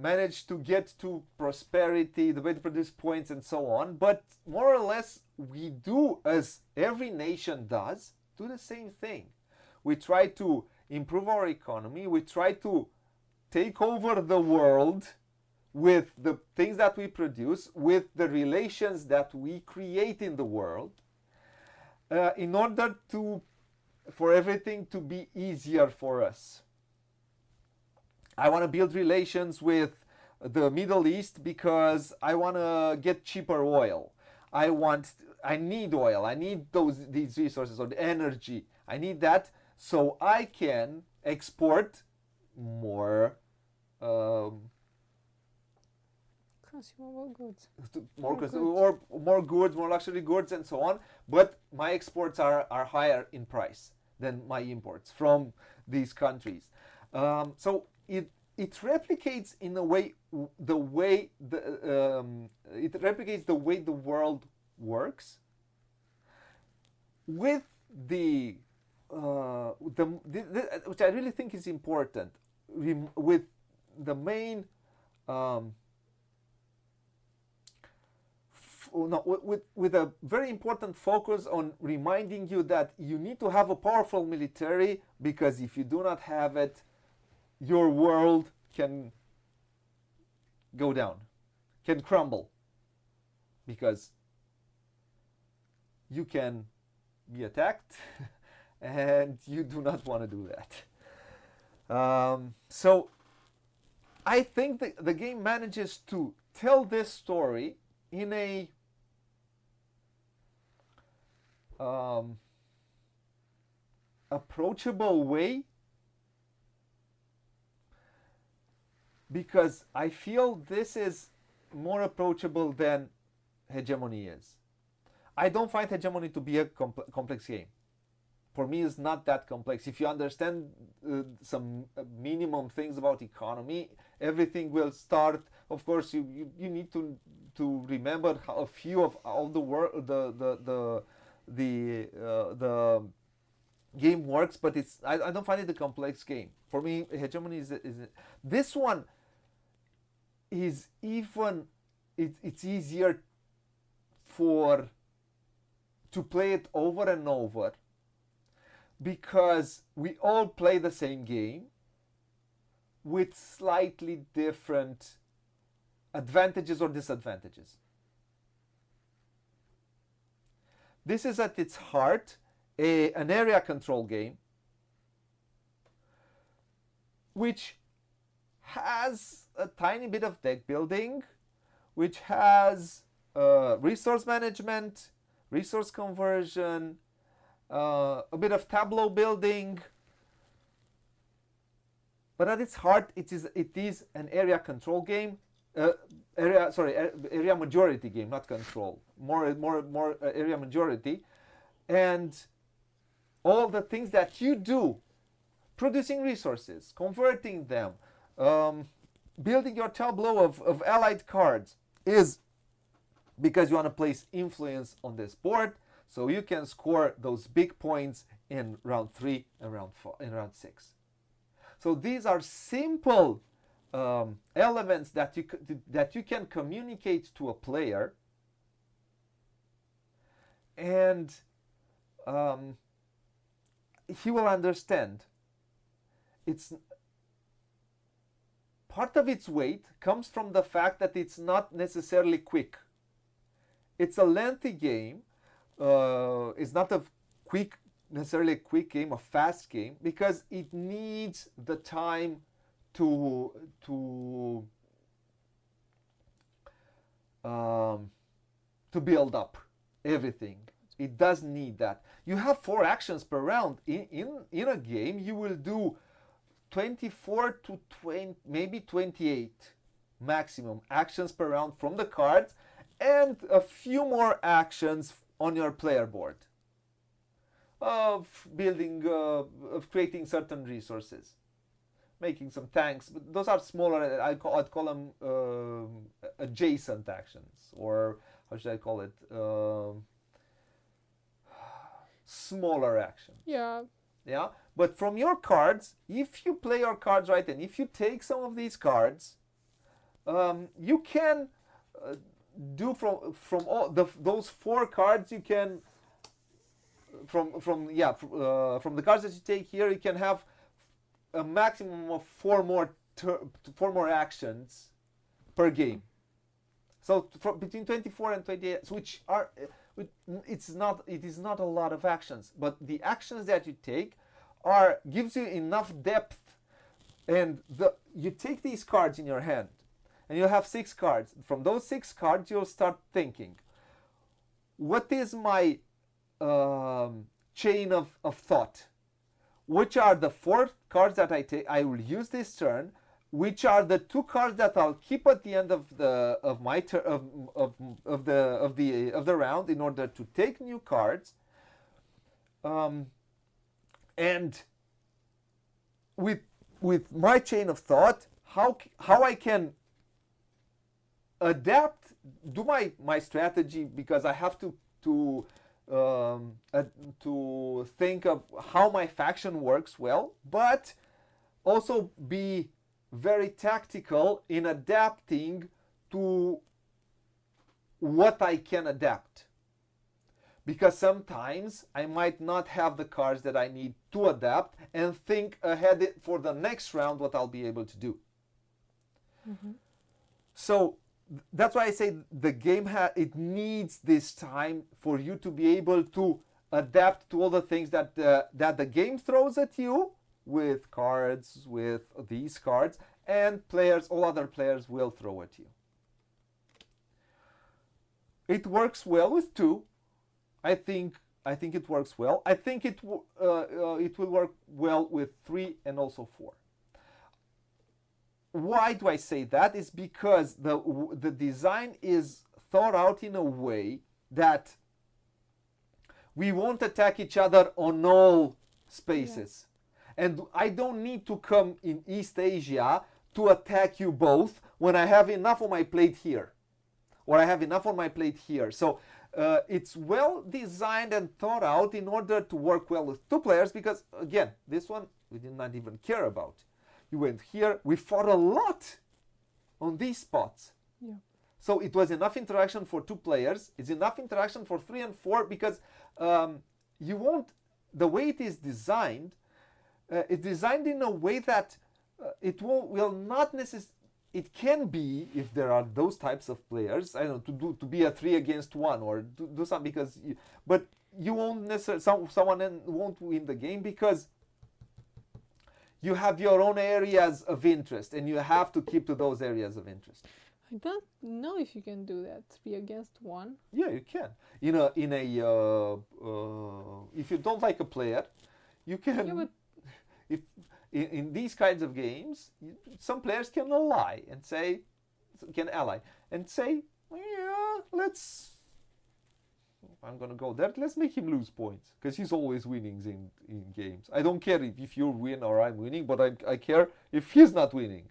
manage to get to prosperity, the way to produce points and so on. But more or less, we do, as every nation does, do the same thing. We try to improve our economy. We try to take over the world with the things that we produce, with the relations that we create in the world, in order for everything to be easier for us. I want to build relations with the Middle East because I want to get cheaper oil. I need oil. I need these resources, or the energy. I need that so I can export more consumable goods. More goods, more luxury goods, and so on. But my exports are higher in price than my imports from these countries. So it replicates in a way the way the world works, with which I really think is important, with the main with a very important focus on reminding you that you need to have a powerful military, because if you do not have it, your world can go down, can crumble, because you can be attacked and you do not want to do that. So I think the game manages to tell this story in a approachable way, because I feel this is more approachable than Hegemony is. I don't find Hegemony to be a complex game. For me, it's not that complex. If you understand some minimum things about economy, everything will start. Of course, you need to remember how a few of all the game works, but I don't find it a complex game. For me, Hegemony is this one is even it's easier to play it over and over, because we all play the same game with slightly different advantages or disadvantages. This is at its heart an area control game, which has a tiny bit of deck building, which has resource management, resource conversion, a bit of tableau building, but at its heart it is an area control game, area majority game, not control, more area majority, and all the things that you do, producing resources, converting them, building your tableau of allied cards, is because you want to place influence on this board, so you can score those big points in round 3 and round 4 and round 6. So these are simple elements that you can communicate to a player, and um, he will understand. It's part of its weight comes from the fact that it's not necessarily quick. It's a lengthy game. It's not a necessarily a quick game, a fast game, because it needs the time to build up everything. It does need that. You have 4 actions per round. In a game, you will do 24 to 20, maybe 28 maximum actions per round from the cards, and a few more actions on your player board of building, of creating certain resources, making some tanks. But those are smaller. I'd call them adjacent actions, or how should I call it? Smaller actions. Yeah. Yeah. But from your cards, if you play your cards right, and if you take some of these cards, you can do from all those 4 cards. You can from the cards that you take here, you can have a maximum of 4 more actions per game. So between 24 and 28, which are it is not a lot of actions, but the actions that you take gives you enough depth, and you take these cards in your hand, and you have 6 cards. From those 6 cards, you'll start thinking, what is my chain of thought? Which are the 4 cards that I will use this turn? Which are the 2 cards that I'll keep at the end of the round in order to take new cards? And with my chain of thought, how I can adapt, do my strategy, because I have to think of how my faction works well, but also be very tactical in adapting to what I can adapt. Because sometimes I might not have the cards that I need to adapt, and think ahead for the next round what I'll be able to do. Mm-hmm. So that's why I say the game it needs this time for you to be able to adapt to all the things that the game throws at you with cards, with these cards, and all other players will throw at you. It works well with 2. I think it works well. I think it will work well with 3 and also 4. Why do I say that? Is because the design is thought out in a way that we won't attack each other on all spaces. Yeah. And I don't need to come in East Asia to attack you both when I have enough on my plate here. Or I have enough on my plate here. So it's well designed and thought out in order to work well with 2 players, because again, this one we did not even care about. You went here, we fought a lot on these spots. Yeah. So it was enough interaction for 2 players. It's enough interaction for 3 and 4, because you won't, the way it is designed, it's designed in a way that will not necessarily, it can be, if there are those types of players, I don't know, to be a 3 against 1, or do something, because but you won't necessarily, someone won't win the game, because you have your own areas of interest, and you have to keep to those areas of interest. I don't know if you can do that, 3 against 1. Yeah, you can. If you don't like a player, you can. Yeah, but if in these kinds of games, some players can ally and say, yeah, I'm gonna go there. Let's make him lose points, because he's always winning in games. I don't care if you win or I'm winning, but I care if he's not winning.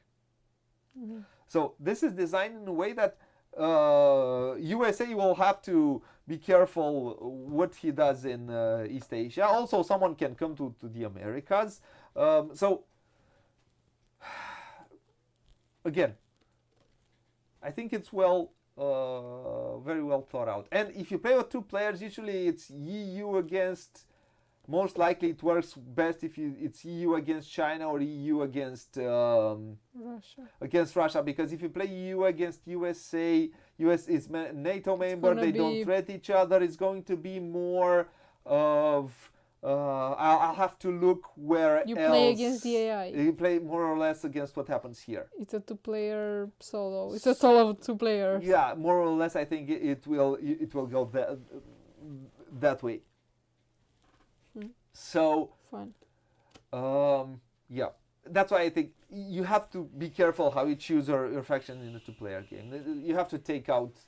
Mm-hmm. So this is designed in a way that USA will have to be careful what he does in East Asia. Also, someone can come to the Americas. So again, I think it's very well thought out. And if you play with 2 players, usually it's you against most likely it works best if it's EU against China or EU against Russia, because if you play EU against USA, US is NATO member, they don't threat each other. It's going to be more of I'll have to look where you else play against the AI. You play more or less against what happens here. It's a two-player solo. It's a solo of 2 players. Yeah, more or less. I think it will go that way. So fun. Yeah, that's why I think you have to be careful how you choose your faction in a 2-player game. You have to take out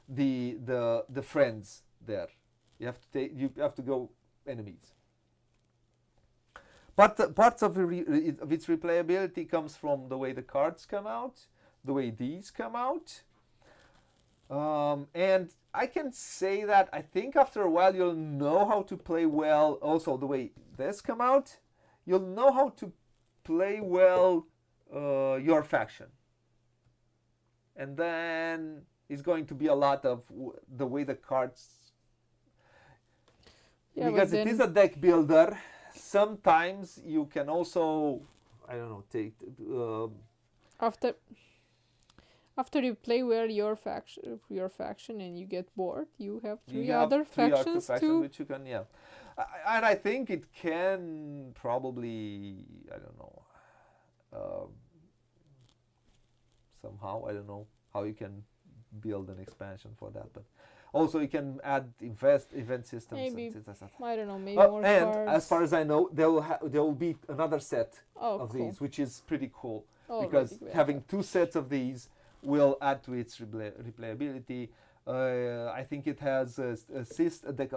the friends there. You have to go enemies. But parts of its replayability comes from the way the cards come out, the way these come out. And I can say that I think after a while you'll know how to play well. Also, the way this come out, you'll know how to play well your faction. And then it's going to be a lot of the way the cards. Yeah, because it is a deck builder. Sometimes you can also, I don't know, take after you play well your faction and you get bored, you have three have other factions too. Which you can, and I think it can probably, I don't know, somehow, I don't know how you can build an expansion for that, but also you can add event systems. Maybe, I don't know, maybe more and cards. As far as I know, there will be another set of cool. these, which is pretty cool, because having 2 sets of these will add to its replayability. I think it has a system deck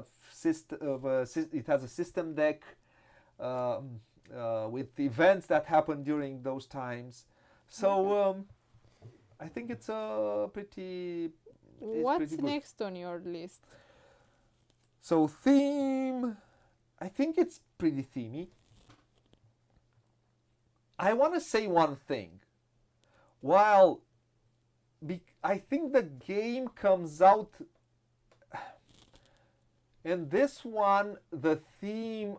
with events that happen during those times. So I think it's a pretty. What's next on your list? So theme, I think it's pretty themey. I want to say one thing. While I think the game comes out, and this one, the theme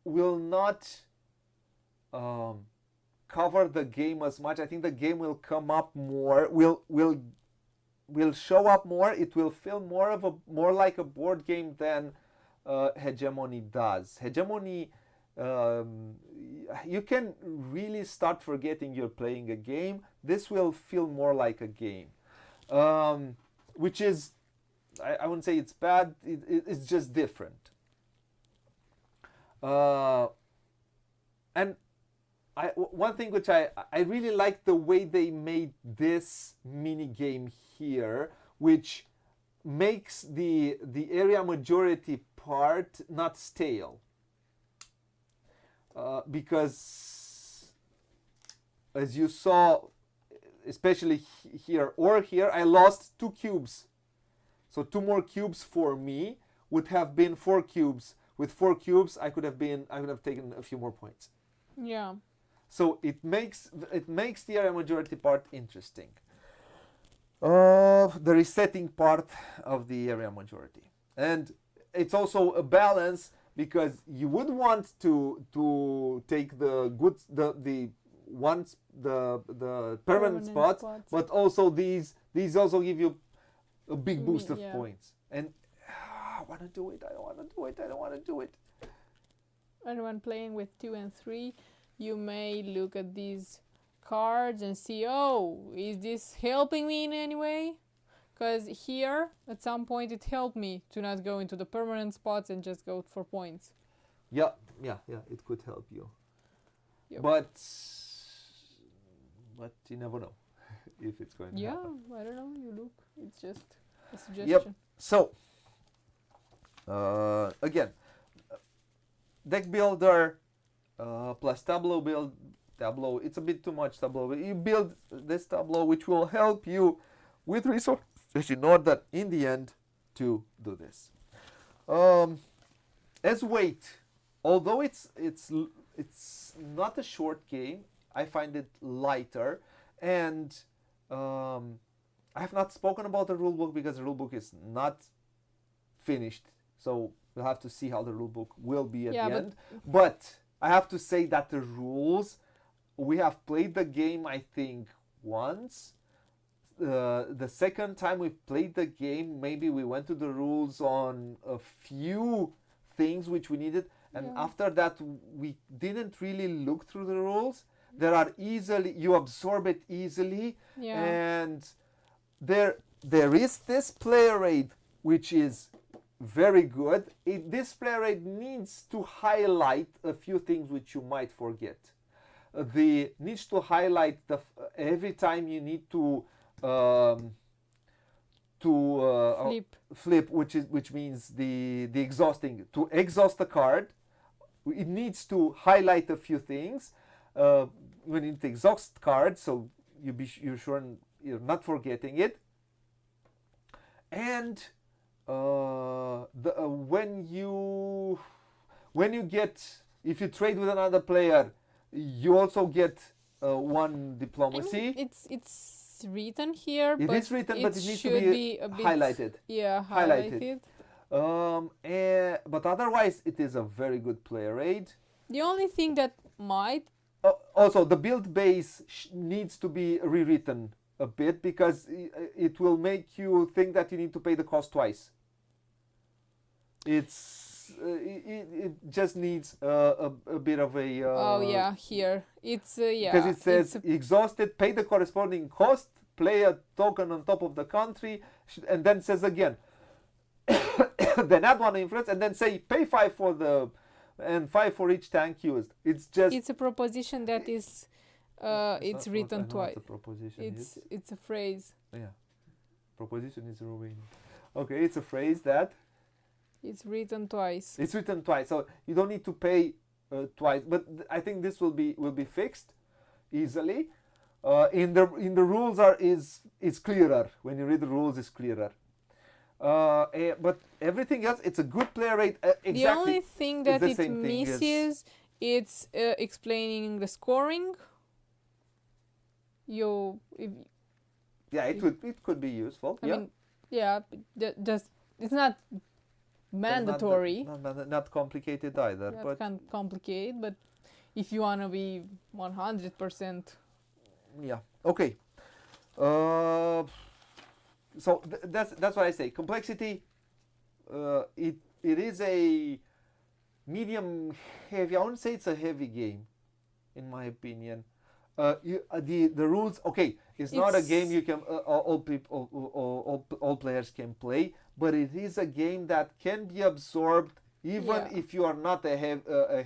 will not cover the game as much. I think the game will come up more. Will show up more. It will feel more like a board game than Hegemony does. Hegemony, you can really start forgetting you're playing a game. This will feel more like a game, which is, I wouldn't say it's bad. It's just different. And one thing which I really like the way they made this mini game here, which makes the area majority part not stale. Because as you saw, especially here or here, I lost 2 cubes. So 2 more cubes for me would have been 4 cubes. With 4 cubes, I could have taken a few more points. Yeah. So it makes the area majority part interesting. The resetting part of the area majority, and it's also a balance, because you would want to take the permanent spots, but also these also give you a big boost of points. And I want to do it. I don't want to do it. And when playing with 2 and 3, you may look at these cards and see, oh, is this helping me in any way? Because here, at some point, it helped me to not go into the permanent spots and just go for points. Yeah, it could help you. Yep. But you never know if it's going to happen. Yeah, I don't know, you look. It's just a suggestion. Yep. So, again, deck builder plus tableau it's a bit too much tableau. You build this tableau which will help you with resources in order in the end to do this. As weight, although it's not a short game, I find it lighter, and I have not spoken about the rulebook because the rulebook is not finished. So We'll have to see how the rule book will be at Yeah, the but- end. But I have to say that the rules, we have played the game, I think, once. The second time we played the game, maybe we went to the rules on a few things which we needed, and Yeah. after that we didn't really look through the rules. There are you absorb it easily, Yeah. and there is this player aid which is very good. This player aid needs to highlight a few things which you might forget. The needs to highlight every time you need to flip, which means the exhausting, to exhaust the card. It needs to highlight a few things. We need to exhaust card, so you're sure you're not forgetting it. And when you get, if you trade with another player, you also get one diplomacy. I mean, it's written here, It but is written, but it needs to should be a bit highlighted. Yeah, Highlighted. highlighted. But otherwise, it is a very good player aid. The only thing that might Also, the build base needs to be rewritten a bit because it will make you think that you need to pay the cost twice. It just needs a bit of a. oh yeah, here it's yeah. Because it says it's exhausted, pay the corresponding cost, play a token on top of the country, and then says again. Then add one influence, and then say pay 5 for the. And 5 for each tank used. It's a proposition that is it's written twice. It's a phrase. Yeah, proposition is Romanian. Okay, it's a phrase that it's written twice. It's written twice, so you don't need to pay twice. But I think this will be fixed easily. In the rules it's clearer. When you read the rules, it's clearer. But everything else, it's a good player rate. Exactly. The only thing that the it same thing misses, it's explaining the scoring. It could be useful. I mean, yeah, just it's not mandatory. Not complicated either. That But can complicate, but if you wanna be 100%. yeah. Okay. So that's what I say. Complexity. It is a medium heavy. I wouldn't say it's a heavy game, in my opinion. The rules. Okay, it's not a game you can all players can play, but it is a game that can be absorbed even if you are not a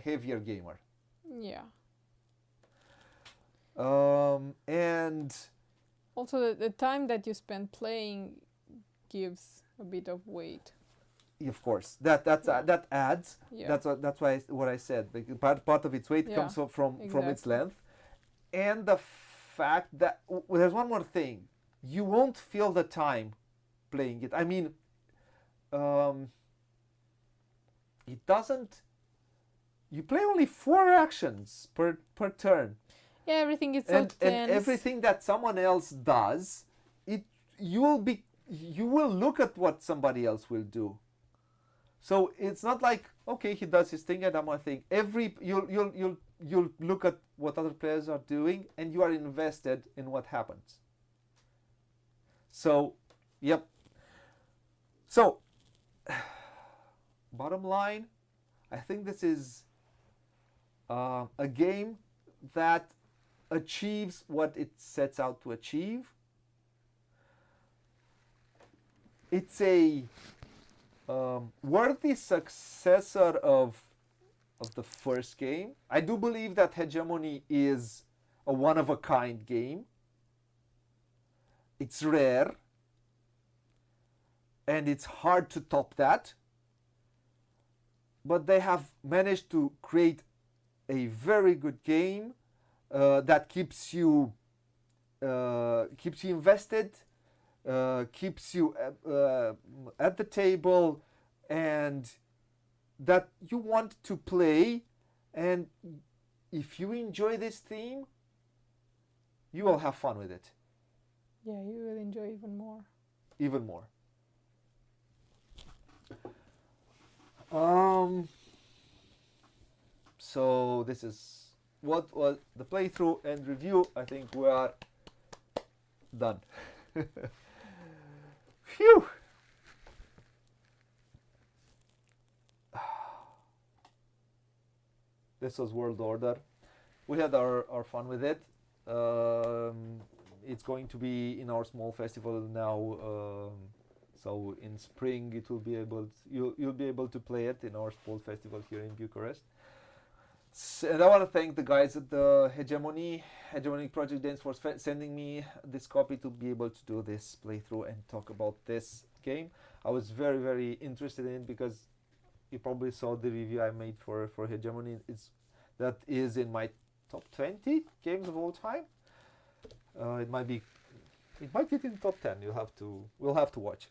heavier gamer. Yeah. And also the time that you spend playing gives a bit of weight. Of course, that adds. Yeah. That's why what I said. Part of its weight comes from its length, and the fact that there's one more thing. You won't feel the time playing it. I mean, it doesn't. You play only 4 actions per turn. Yeah, everything is so tense. And everything that someone else does, you will look at what somebody else will do. So it's not like, okay, he does his thing and I'm my thing. You'll look at what other players are doing and you are invested in what happens. So, yep. So, bottom line, I think this is a game that achieves what it sets out to achieve. It's a worthy successor of the first game. I do believe that Hegemony is a one-of-a-kind game. It's rare, and it's hard to top that. But they have managed to create a very good game that keeps you invested, keeps you at the table, and that you want to play. And if you enjoy this theme, you will have fun with it. Yeah, you will enjoy even more. Even more. So this is what was the playthrough and review. I think we are done. Phew. This was World Order. We had our fun with it. It's going to be in our small festival now. So in spring it will be able you'll be able to play it in our small festival here in Bucharest. And I want to thank the guys at the Hegemony Project Dance for sending me this copy to be able to do this playthrough and talk about this game. I was very, very interested in it because you probably saw the review I made for Hegemony. That is in my top 20 games of all time. It might get in top 10. We'll have to watch.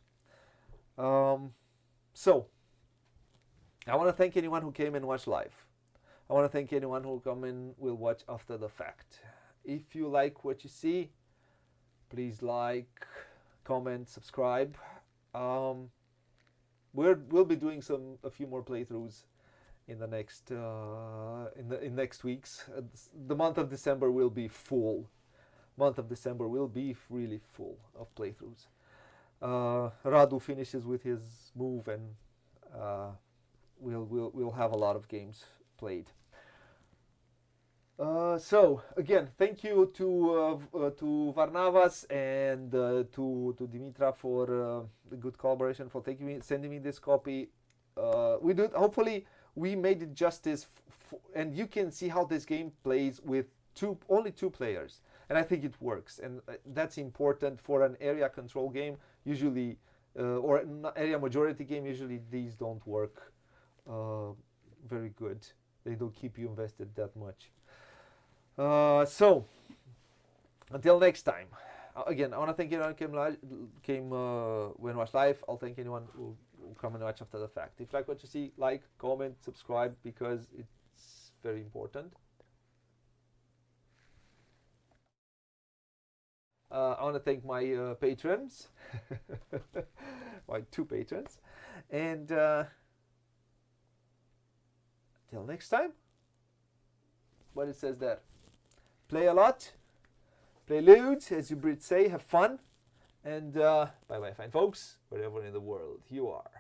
So I want to thank anyone who came and watched live. I want to thank anyone who come and will watch after the fact. If you like what you see, please like, comment, subscribe. We'll be doing a few more playthroughs in the next in next weeks. The month of December will be full. Month of December will be really full of playthroughs. Radu finishes with his move, and we'll have a lot of games played. So again, thank you to Varnavas and to Dimitra for the good collaboration, for sending me this copy. Hopefully we made it justice, and you can see how this game plays with only two players, and I think it works, and that's important for an area control game usually, or an area majority game. Usually these don't work very good. They don't keep you invested that much. So until next time, again, I want to thank anyone who came when watched live. I'll thank anyone who come and watch after the fact. If you like what you see, like, comment, subscribe, because it's very important. I want to thank my patrons, my 2 patrons, and till next time. What it says there: play a lot, play loads, as you Brits say, have fun, and bye bye, fine folks, wherever in the world you are.